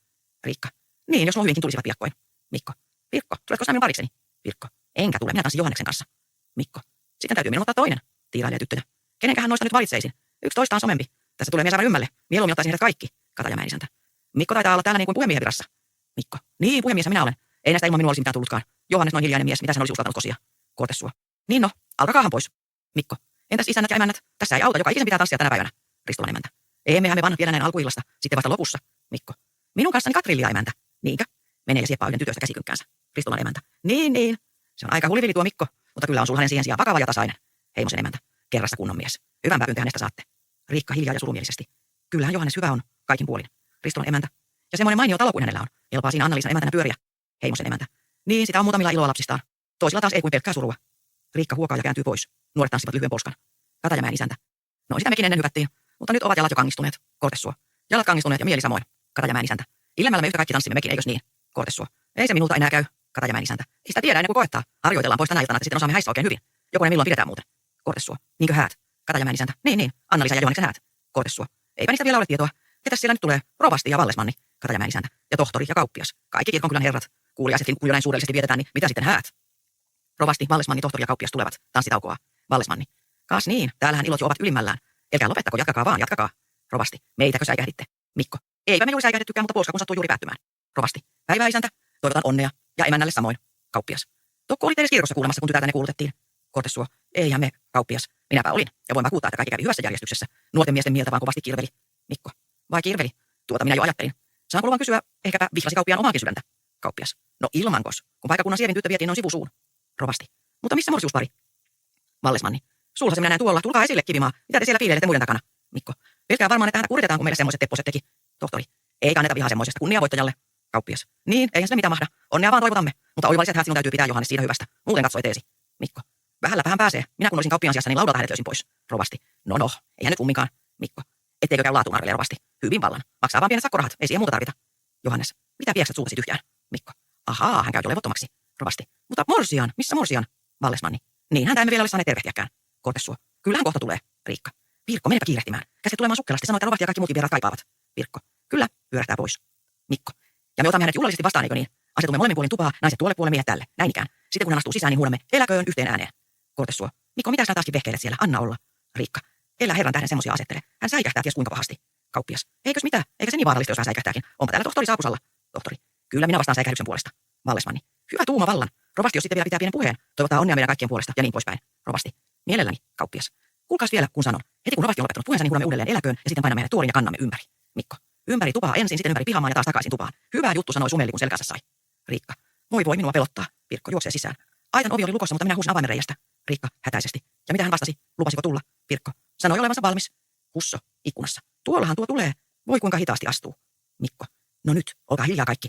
Riikka. Niin, jos nuo hyvinkin tulisivat piakkoin. Mikko. Pirkko, tuletko sinä minun parikseni? Pirkko. Enkä tule, minä tanssin Johanneksen kanssa. Mikko. Sitten täytyy minun ottaa toinen. Tiirailee tyttöjä. Kenenkähän noista nyt valitseisin? Yksi toistaan somempi. Tässä tulee mies aivan ymmälle. Mieluummin ottaisin heidät kaikki. Katajamäen isäntä. Mikko taitaa olla täällä niin kuin puhemiehen virassa. Mikko. Niin, puhemies minä olen. Ei näistä ilman minua olisi mitään tullutkaan. Johannes noin hiljainen mies, mitä hän olisi uskaltanut kosia. Kortesuo. Niin no, alkakaahan pois. Mikko. Entäs isännät ja emännät? Tässä ei auta, joka ikisen pitää tanssia tänä päivänä. Ristolan emäntä. Emmehän me vanhat vielä näin alkuillasta. Sitten vasta lopussa. Mikko. Minun kanssani Katrillia emäntä. Niinkö? Menee ja sieppaa yhden tytöstä käsikynkkäänsä. Ristolan emäntä. Niin. Se on aika hulivili tuo Mikko, mutta kyllä on sulla hänen siihen sijaan vakava ja tasainen. Heimosen emäntä. Kerrassa kunnon mies. Hyvän päivyn te hänestä saatte. Riikka hiljaa ja surumielisesti. Kyllähän Johannes hyvä on, kaikin puolin. Ristolan emäntä. Ja semmoinen mainio talo kuin hänellä on. Helpaa siinä Anna-Liisan emäntänä pyöriä. Heimosen emäntä. Niin, sitä on muutamilla iloa lapsistaan. Toisilla taas ei kuin pelkkää surua. Riikka huokaa ja kääntyy pois. Nuoret tanssivat lyhyen polskan. Katajamäen isäntä. No sitä mekin ennen hyvättiin. Mutta nyt ovat jalat jo kangistuneet. Kortesuo. Jalat kangistuneet ja mieli samoin. Katajamäen isäntä. Illemmällä me yhtä kaikki tanssimme mekin, eikös niin? Kortesuo. Ei se minulta enää käy. Katajamäen isäntä. Ei sitä tiedä ennen kuin koettaa. Harjoitellaan pois tänä iltana, että sitten osaamme häissä oikein hyvin. Jokunen milloin pidetään muuten. Kortesuo. Niinkö häät? Katajamäen isäntä. Niin. Anna-Liisa ja Johanneksen häät. Kortesuo. Eipä niistä vielä ole tietoa. Ketäs siellä nyt tulee? Rovasti ja vallesmanni. Katajamäen isäntä. Ja tohtori ja kauppias. Kaikki kirkonkylän herrat. Kuuliaisetkin kun näin suurellisesti vietetään, niin mitä sitten häät? Rovasti, vallesmanni, tohtori ja kauppias tulevat. Tanssitaukoa. Vallesmanni. Kas niin, täällähän ilot jo ovat ylimmällään. Älkää lopettako, jatkakaa vaan, jatkakaa. Rovasti. Meitäkö säikähditte? Mikko. Eipä me juuri säikähdettykään, mutta polska kun sattui juuri päättymään. Rovasti. Päivää isäntä. Toivotan onnea. Ja emännälle samoin. Kauppias. Jokko oli edes kirkossa kuulemassa, kun tytärtä ne kuulutettiin. Kortesuo. Eihän me, kauppias. Minäpä olin. Ja voin vakuuttaa, että kaikki kävi hyvässä järjestyksessä. Nuorten miesten mieltä vaan kovasti kirveli. Mikko. Vai kirveli? Tuota minä jo ajattelin. Saanko luvan kysyä, ehkäpä vihlasi kauppiaan omaakin sydäntä? Kauppias. No ilmankos, kun paikakunnan sievin tyttö vietiin noin sivusuun. Rovasti. Mutta missä morsiuspari? Vallesmanni. Sulhasen minä näen tuolla. Tulkaa esille, Kivimaa. Mitä te siellä piileilette muiden takana? Mikko. Pelkää varmaan, että häntä kuritetaan, kun meille semmoiset tepposet teki. Tohtori. Ei kanneta vihaa semmoisesta. Kunnia voittajalle. Kauppias. Niin, eihän sille mitään mahda. Onnea vaan toivotamme. Mutta oivalliset häät sinun täytyy pitää, Johannes, siitä hyvästä. Muuten katsoi teesi. Mikko. Vähälläpähän pääsee. Minä kun olisin kauppiaan sijassa, niin laudalta hänet löysin pois. Rovasti. No, eihän nyt kumminkaan. Mikko. Etteikö käy laatuun arvelle rovasti. Hyvin vallan. Maksaa vaan pienet sakkorahat. Ei siihen muuta tarvita. Johannes. Mitä pieksät suutasi tyhjään? Mikko. Ahaa, hän käy jo levottomaksi. Rovasti. Mutta morsian, missä morsian? Vallesmanni. Niin häntä emme vielä ole saaneet tervehtiäkään. Kortesuo. Kyllähän kohta tulee. Riikka. Pirkko, menepä kiirehtimään. Käske tulemaan sukkelasti, sanoo, että rovasti ja kaikki muutkin vieraat kaipaavat. Pirkko. Kyllä, pyörähtää pois. Mikko. Ja me otamme hänet juhlallisesti vastaan, eikö niin? Asetumme molemmin puolin tupaa, naiset tuolle puolelle, miehet tälle. Näin ikään. Sitten kun hän astuu sisään, niin huudamme, eläköön yhteen ääneen. Kortesuo. Mikko, mitä sinä taaskin vehkeilet siellä? Anna olla. Riikka. Elä herran tähden semmosia asettele. Hän säikähtää ties kuinka pahasti. Kauppias. Eikös mitä? Eikä se niin vaarallista, jos hän säikähtääkin. Onpa täällä tohtori saapusalla. Tohtori. Kyllä minä vastaan säikähdyksen puolesta. Vallesmanni. Hyvä tuuma vallan. Rovasti, jos sitten vielä pitää pienen puheen. Toivottaa onnea meidän kaikkien puolesta ja niin poispäin. Rovasti. Mielelläni. Kauppias. Kuulkaas vielä, kun sanon. Heti kun rovasti on lopettanut puheensa, niin huudamme uudelleen eläköön ja sitten painamme hänet tuorin ja kannamme ympäri. Mikko. Ympäri tupaa ensin, sitten ympäri pihamaan ja taas takaisin tupaan. Hyvä juttu, sanoi Sumelli, kun selkänsä sai. Riikka. Voi, minua pelottaa. Pirkko juoksee sisään. Aitan ovi oli lukossa, mutta minä huusin avaimen reiästä. Riikka, hätäisesti. Ja mitä hän vastasi? Lupasiko tulla? Pirkko. Sanoi olevansa valmis. Husso, ikkunassa. Tuollahan tuo tulee. Voi kuinka hitaasti astuu. Mikko. No nyt, olkaa hiljaa kaikki.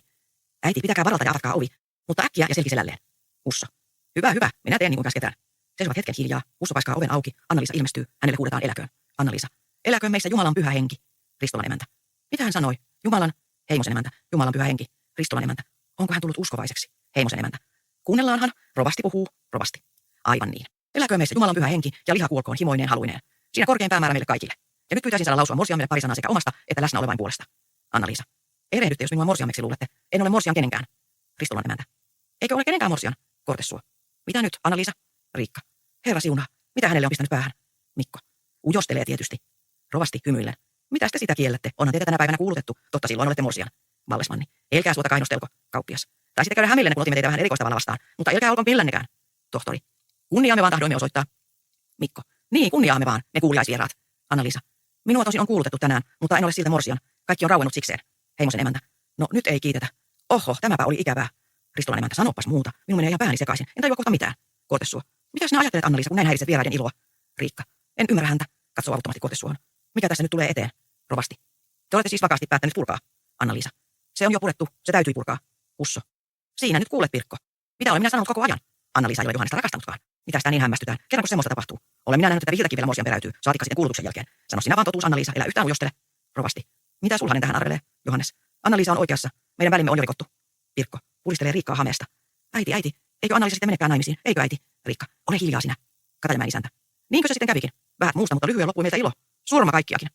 Äiti, pitäkää varalta ja avatkaa ovi. Mutta äkkiä ja selkiselälleen. Husso. Hyvä. Minä teen niin kuin käsketään. Seisovat hetken hiljaa. Husso paiskaa oven auki. Anna-Liisa ilmestyy. Hänelle huudetaan eläköön. Anna-Liisa. Eläköön meissä Jumalan pyhä henki. Ristolan emäntä. Mitä hän sanoi? Jumalan. Heimosen emäntä. Jumalan pyhä henki. Ristolan emäntä. Onko hän tullut uskovaiseksi? Heimosen emäntä. Kuunnellaanhan. Rovasti puhuu. Rovasti. Aivan niin. Eläköön meissä Jumalan pyhä henki ja liha kuolkoon himoineen haluineen. Siinä korkein päämäärä meille kaikille. Ja nyt pyytäisin saada lausua morsiammelle pari sanaa sekä omasta että läsnä olevain puolesta. Anna-Liisa. Erehdytte, jos minua morsiammeksi luulette. En ole morsian kenenkään. Ristolan emäntä. Eikö ole kenenkään morsian? Kortesuo. Mitä nyt, Anna-Liisa? Riikka. Herra siunaa. Mitä hänelle on pistänyt päähän? Mikko. Ujostelee tietysti. Rovasti hymyillen. Mitä te sitä kiellätte? Onhan teitä tänä päivänä kuulutettu. Totta silloin olette morsian. Vallesmanni. Elkää suota kainostelko, kauppias. Tai sitten käydä hämillenne, kun otimme teitä vähän erikoista tavalla vastaan. Mutta elkää olkoon millennekään. Tohtori. Kunniaamme vaan tahdoimme osoittaa. Mikko. Niin, kunniaamme vaan, me kuuliaisvieraat. Anna-Liisa. Minua tosin on kuulutettu tänään, mutta en ole siltä morsian. Kaikki on rauennut sikseen. Heimosen emäntä. No nyt ei kiitetä. Oho, tämäpä oli ikävää. Ristolan emäntä, sanopas muuta. Minun menee ihan pääni sekaisin. En tajua kohta mitään. Kortesuo. Mitä sinä ajattelet, Anna-Liisa, kun näin häiritset vieraiden iloa? Riikka. En ymmärrä häntä. Katsoo avuttomasti Kortesuohon. Mikä tässä nyt tulee eteen? Rovasti. Te olette siis vakaasti päättänyt purkaa. Anna-Liisa. Se on jo purettu. Se täytyi purkaa. Husso. Siinä nyt kuulet, Pirkko. Mitä olen minä sanonut koko ajan? Anna-Liisa ei ole Johannesta rakastanutkaan. Mitä sitä niin hämmästytään? Kerranko semmoista tapahtuu? Olen minä nähnyt, että vihdoinkin vielä morsian peräytyy. Saatikka sitten kuulutuksen jälkeen. Sano sinä vaan totuus, Anna-Liisa, älä yhtään ujostele. Rovasti. Mitä sulhanen tähän arvelee? Johannes. Anna-Liisa on oikeassa. Meidän välimme on jo rikottu. Pirkko. Pulistelee Riikkaa hameesta. Äiti. Eikö Anna-Liisa sitten menekään naimisiin? Eikö äiti? Riikka. Ole hiljaa sinä. Katajamäen isäntä. Niinkö se sitten kävikin? Vähän muusta, mutta lyhyen loppui meiltä ilo. Surma kaikkiakin.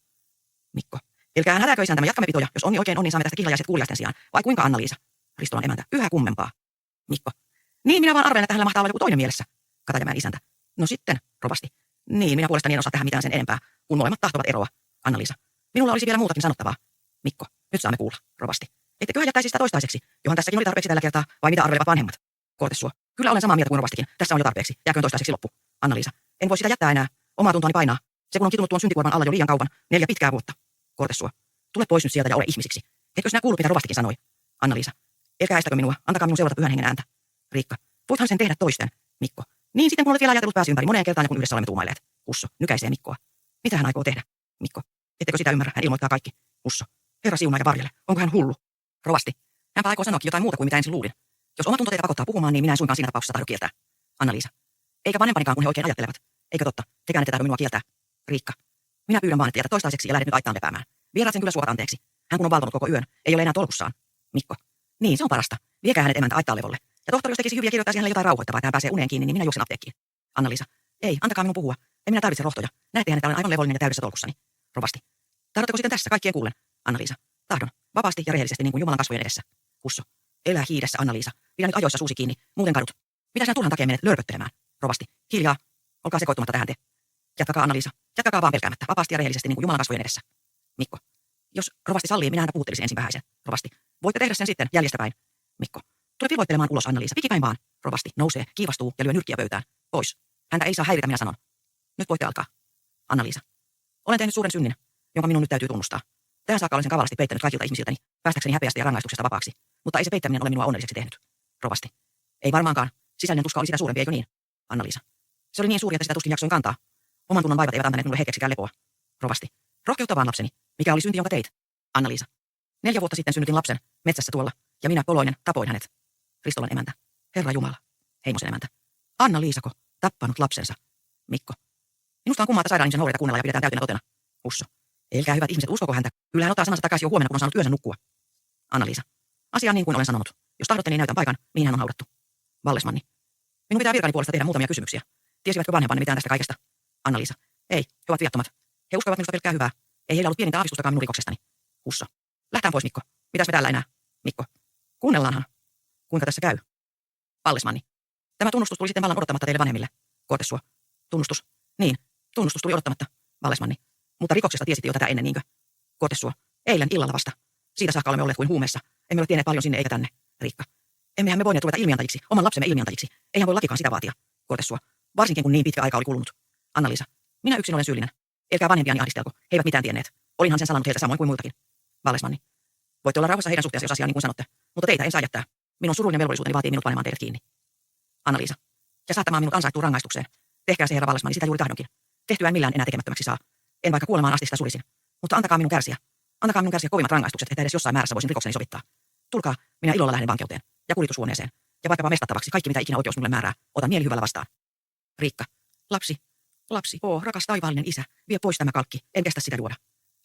Mikko. Elkää hätäkö isäntämme, jatkamme pitoja. Jos onni oikein on, niin saamme tästä kihlajaiset kuuliaisten sijaan. Vai kuinka, Anna-Liisa? Ristolan emäntä. Yhä kummempaa. Mikko. Niin, minä vaan arvelen, että hänellä mahtaa olla joku toinen mielessä. Katajamäen isäntä. No sitten, rovasti. Niin, minä puolestani en osaa tehdä mitään sen enempää, kun molemmat tahtovat eroa. Anna-Liisa. Minulla olisi vielä muutakin sanottavaa. Mikko. Nyt saamme kuulla. Rovasti. Etteköhän jättäisi sitä toistaiseksi, johon tässäkin oli tarpeeksi tällä kertaa, vai mitä arvelevat vanhemmat? Kortesuo. Kyllä olen samaa mieltä kuin rovastikin. Tässä on jo tarpeeksi. Jääköön toistaiseksi loppu. Anna-Liisa. En voi sitä jättää enää. Omaa tuntoni painaa. Se kun on kitunut tuon syntikuorman alla jo liian kauan. 4 pitkää vuotta. Kortesuo. Tule pois nyt sieltä ja ole ihmisiksi. Etkö sinä kuullut, mitä rovastikin sanoi? Anna-Liisa. Älkää estäkö minua. Antakaa minun seurata pyhän hengen ääntä. Riikka. Voithan sen tehdä toisten. Mikko. Niin sitten kun olet vielä ajatellut pääsi ympäri moneen kertaan ja kun yhdessä olemme tuumailleet. Husso. Nykäisee Mikkoa. Mitä hän aikoo tehdä? Mikko. Ettekö sitä ymmärrä? Hän ilmoittaa kaikki. Husso. Herra siunaa ja varjele. Onko hän hullu? Rovasti. Hänpä aikoo sanoakin jotain muuta kuin mitä ensin luulin. Jos oma tunto teitä pakottaa puhumaan, niin minä en suinkaan siinä tapauksessa tahdo kieltää. Anna-Liisa. Eikä vanhempanikaan, kun he oikein ajattelevat. Eikö totta? Tekään ette tahdo minua kieltää. Riikka. Minä pyydän vaan, että jätä toistaiseksi ja lähdet nyt aittaan lepäämään. Vieraat sen kyllä suovat anteeksi. Hän kun on valvonut koko yön, ei ole enää tolkussaan. Mikko. Niin, se on parasta. Viekää hänet emäntä aittaan levolle. Ja tohtori, jos tekisi hyviä, kirjoittaisi hänelle jotain rauhoittavaa, että hän pääsee uneen kiinni, niin minä juoksen apteekkiin. Anna-Liisa. Ei, antakaa minun puhua. En minä tarvitse rohtoja. Näettehän, että olen aivan levollinen ja täydessä tolkussani. Rovasti. Tahdotteko sitten tässä kaikkien kuulen? Anna-Liisa. Tahdon. Vapaasti ja rehellisesti niin kuin Jumalan kasvojen edessä. Husso. Elä hiidessä, Anna-Liisa. Pidä nyt ajoissa suusi kiinni. Muuten kadut. Mitä sinä turhan takia menet lörpöttelemään? Rovasti. Hiljaa. Olkaa sekoittumatta tähän te. Jatkakaa, Anna-Liisa. Jatkakaa vaan pelkäämättä. Vapaasti ja rehellisesti niin kuin Jumalan kasvojen edessä. Mikko. Jos rovasti sallii, minä häntä puhuttelisin ensin vähäisen. Rovasti. Voitte tehdä sen sitten jäljestäpäin. Mikko. Tule pivoittelemaan ulos, Anna-Liisa. Pikipäin vaan. Rovasti nousee, kiivastuu ja lyö nyrkkiä pöytään. Pois. Häntä ei saa häiritä, minä sanon. Nyt voitte alkaa. Anna-Liisa. Olen tehnyt suuren synnin, jonka minun nyt täytyy tunnustaa. Tähän saakka olen sen kavalasti peittänyt kaikilta ihmisiltäni, päästäkseni häpeästä ja rangaistuksesta vapaaksi. Mutta ei se peittäminen ole minua onnelliseksi tehnyt. Rovasti. Ei varmaankaan. Sisäinen tuska oli sitä suurempi, eikö niin? Anna-Liisa. Se oli niin suuri, että sitä tuskin jaksoin kantaa. Oman tunnon vaivat eivät antaneet minulle hetkeksikään lepoa. Rovasti. Rohkeutta vaan lapseni. Mikä oli synti, jonka teit? Anna-Liisa. 4 vuotta sitten synnytin lapsen, metsässä tuolla, ja minä, Poloinen, tapoin hänet. Ristolan emäntä. Herra Jumala. Heimosen emäntä. Anna-Liisako, tappanut lapsensa. Mikko. Minusta on kummaa, että sairaan ihmisen noureita kuunnella ja pidetään täytenä totena. Husso. Elkää hyvät ihmiset, uskoko häntä. Kyllä hän ottaa sanansa takaisin jo huomenna, kun on saanut yönsä nukkua. Anna-Liisa. Asia on niin kuin olen sanonut. Jos tahdotte, niin näytän paikan, mihin hän on haudattu. Vallesmanni. Minun pitää virkani puolesta tehdä muutamia kysymyksiä. Tiesivätkö vanhempanne mitään tästä kaikesta? Anna-Liisa. Ei, he ovat viattomat. He uskoivat minusta pelkkää hyvää. Ei heillä ollut pienintä aavistustakaan minun rikoksestani. Husso. Lähtään pois, Mikko. Mitäs me täällä enää? Mikko. Kuunnellaanhan. Kuinka tässä käy? Vallesmanni. Tämä tunnustus tuli sitten vallan odottamatta teille vanhemmille. Kortessuo. Tunnustus. Niin, tunnustus tuli odottamatta. Vallesmanni. Mutta rikoksesta tiesitte jo tätä ennen, niinkö? Kortessuo. Eilen illalla vasta. Siitä saakka olemme olleet kuin huumeessa. Emme ole tienneet paljon sinne eikä tänne. Riikka. Emmehän me voineet ruveta ilmiantajiksi, oman lapsemme ilmiantajiksi. Eihän voi lakikaan sitä vaatia. Kortessuo. Varsinkin kun niin pitkä aika oli kulunut. Anna-Liisa. Minä yksin olen syyllinen. Elkää vanhempiani ahdistelko. He eivät mitään tienneet. Olinhan sen salannut heiltä samoin kuin muiltakin. Vallesmanni. Voitte olla rauhassa heidän suhteessa, jos asia on niin kuin sanotte. Mutta teitä en saa jättää. Minun surullinen velvollisuuteni vaatii minut panemaan teidät kiinni. Anna-Liisa. Ja saattamaan minut ansaittuun rangaistukseen. Tehkää se, herra Vallesmanni, sitä juuri tahdonkin. Tehtyään millään enää tekemättömäksi saa. En vaikka kuolemaan asti sitä sulisin. Mutta antakaa minun kärsiä. Antakaa minun kärsiä kovimmat rangaistukset, että edes jossain määrässä voisin rikokseni sovittaa. Tulkaa, minä ilolla lähden vankeuteen ja kuritushuoneeseen. Ja vaikkapa mestattavaksi kaikki, mitä ikinä oikeus minulle määrää, otan mielihyvällä vastaan. Riikka. Lapsi. Lapsi. Rakas taivaallinen isä, vie pois tämä kalkki, en kestä sitä juoda.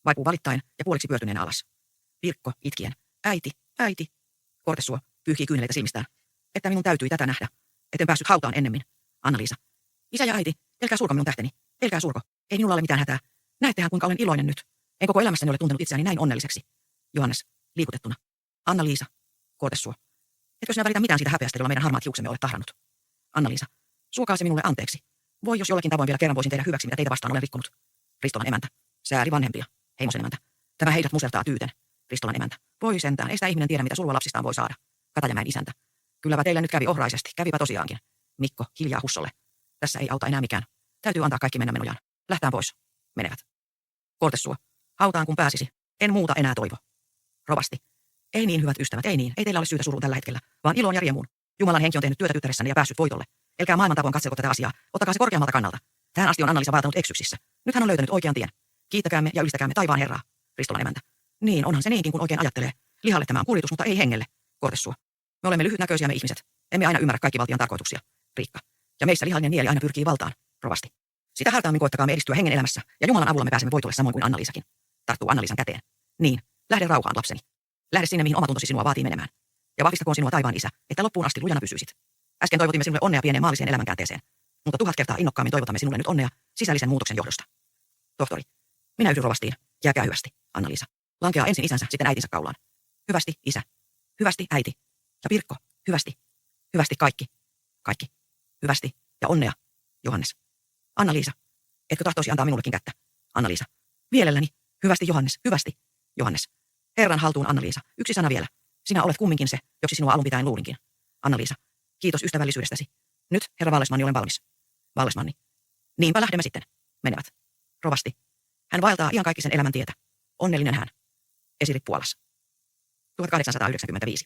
Vaipuu valittaen ja puoliksi pyörtyneenä alas. Virkko itkien. Äiti, äiti. Kortessuo pyyhkii kyyneleitä silmistään. Että minun täytyi tätä nähdä. Etten päässyt hautaan ennemmin. Anna-Liisa. Isä ja äiti, älkää surko minun tähteni. Älkää surko. Ei minulla ole mitään hätää. Näettehän, kuinka olen iloinen nyt. En koko elämässäni ole tuntenut itseäni näin onnelliseksi. Johannes. Liikutettuna. Anna-Liisa. Kortessuo. Etkö sinä välitä mitään siitä häpeästä, jolla meidän harmaat hiuksemme olet tahrannut? Anna-Liisa. Suokaa se minulle anteeksi. Voi, jos jollakin tavoin vielä kerran voisin tehdä hyväksi, mitä teitä vastaan olen rikkonut. Ristolan emäntä. Sääli vanhempia. Heimosen emäntä. Tämä heidät musertaa tyyten. Ristolan emäntä. Voi sentään, ei sitä ihminen tiedä, mitä surua lapsistaan voi saada. Katajamäen isäntä. Kylläpä teillä nyt kävi ohraisesti, kävipä tosiaankin. Mikko, hiljaa Hussolle. Tässä ei auta enää mikään. Täytyy antaa kaikki mennä menojaan. Lähtään pois. Menevät. Kortessuo. Hautaan kun pääsisi. En muuta enää toivo. Rovasti. Ei niin, hyvät ystävät, ei niin. Ei teillä ole syytä suruun tällä hetkellä, vaan iloon ja riemuun. Jumalan henki on tehnyt työtä tyttäressänne ja päässyt voitolle. Elkää maailman tavoin katselko tätä asiaa. Ottakaa se korkeammalta kannalta. Tähän asti on Anna-Liisa vaatanut eksyksissä. Nyt hän on löytänyt oikean tien. Kiittäkäämme ja ylistäkäämme taivaan Herraa. Ristolan emäntä. Niin, onhan se niinkin, kun oikein ajattelee. Lihalle tämä on kuritus, mutta ei hengelle. Kortessuo. Me olemme lyhytnäköisiä me ihmiset. Emme aina ymmärrä kaikki valtion tarkoituksia. Riikka. Ja meissä lihallinen mieli aina pyrkii valtaan. Rovasti. Sitä hältaammin koettakaamme edistyä hengen elämässä, ja Jumalan avulla me pääsemme voitolle samoin kuin Anna-Liisakin. Tarttuu Anna-Liisan käteen. Niin, lähde rauhaan, lapseni. Lähde sinne, mihin omatuntosi sinua vaatii menemään. Ja vahvistakoon sinua taivaan isä, että loppuun asti lujana pysyisit. Äsken toivotimme sinulle onnea pieneen maalliseen elämänkäänteeseen. Mutta 1000 kertaa innokkaammin toivotamme sinulle nyt onnea sisällisen muutoksen johdosta. Tohtori. Minä yhdyn rovastiin. Jääkää hyvästi, Anna-Liisa. Lankeaa ensin isänsä, sitten äitinsä kaulaan. Hyvästi, isä. Hyvästi, äiti. Ja Pirkko. Hyvästi. Hyvästi kaikki. Kaikki. Hyvästi. Ja onnea, Johannes. Anna-Liisa. Etkö tahtoisi antaa minullekin kättä? Anna-Liisa. Mielelläni. Hyvästi, Johannes. Hyvästi. Johannes. Herran haltuun, Anna-Liisa. Yksi sana vielä. Sinä olet kumminkin se, joksi sinua alun pitäen luulinkin. Anna-Liisa. Kiitos ystävällisyydestäsi. Nyt, herra Vallesmanni, olen valmis. Vallesmanni. Niinpä lähdemme sitten. Menevät. Rovasti. Hän vaeltaa iankaikkisen elämän tietä. Onnellinen hän. Esiri Puolas. 1895.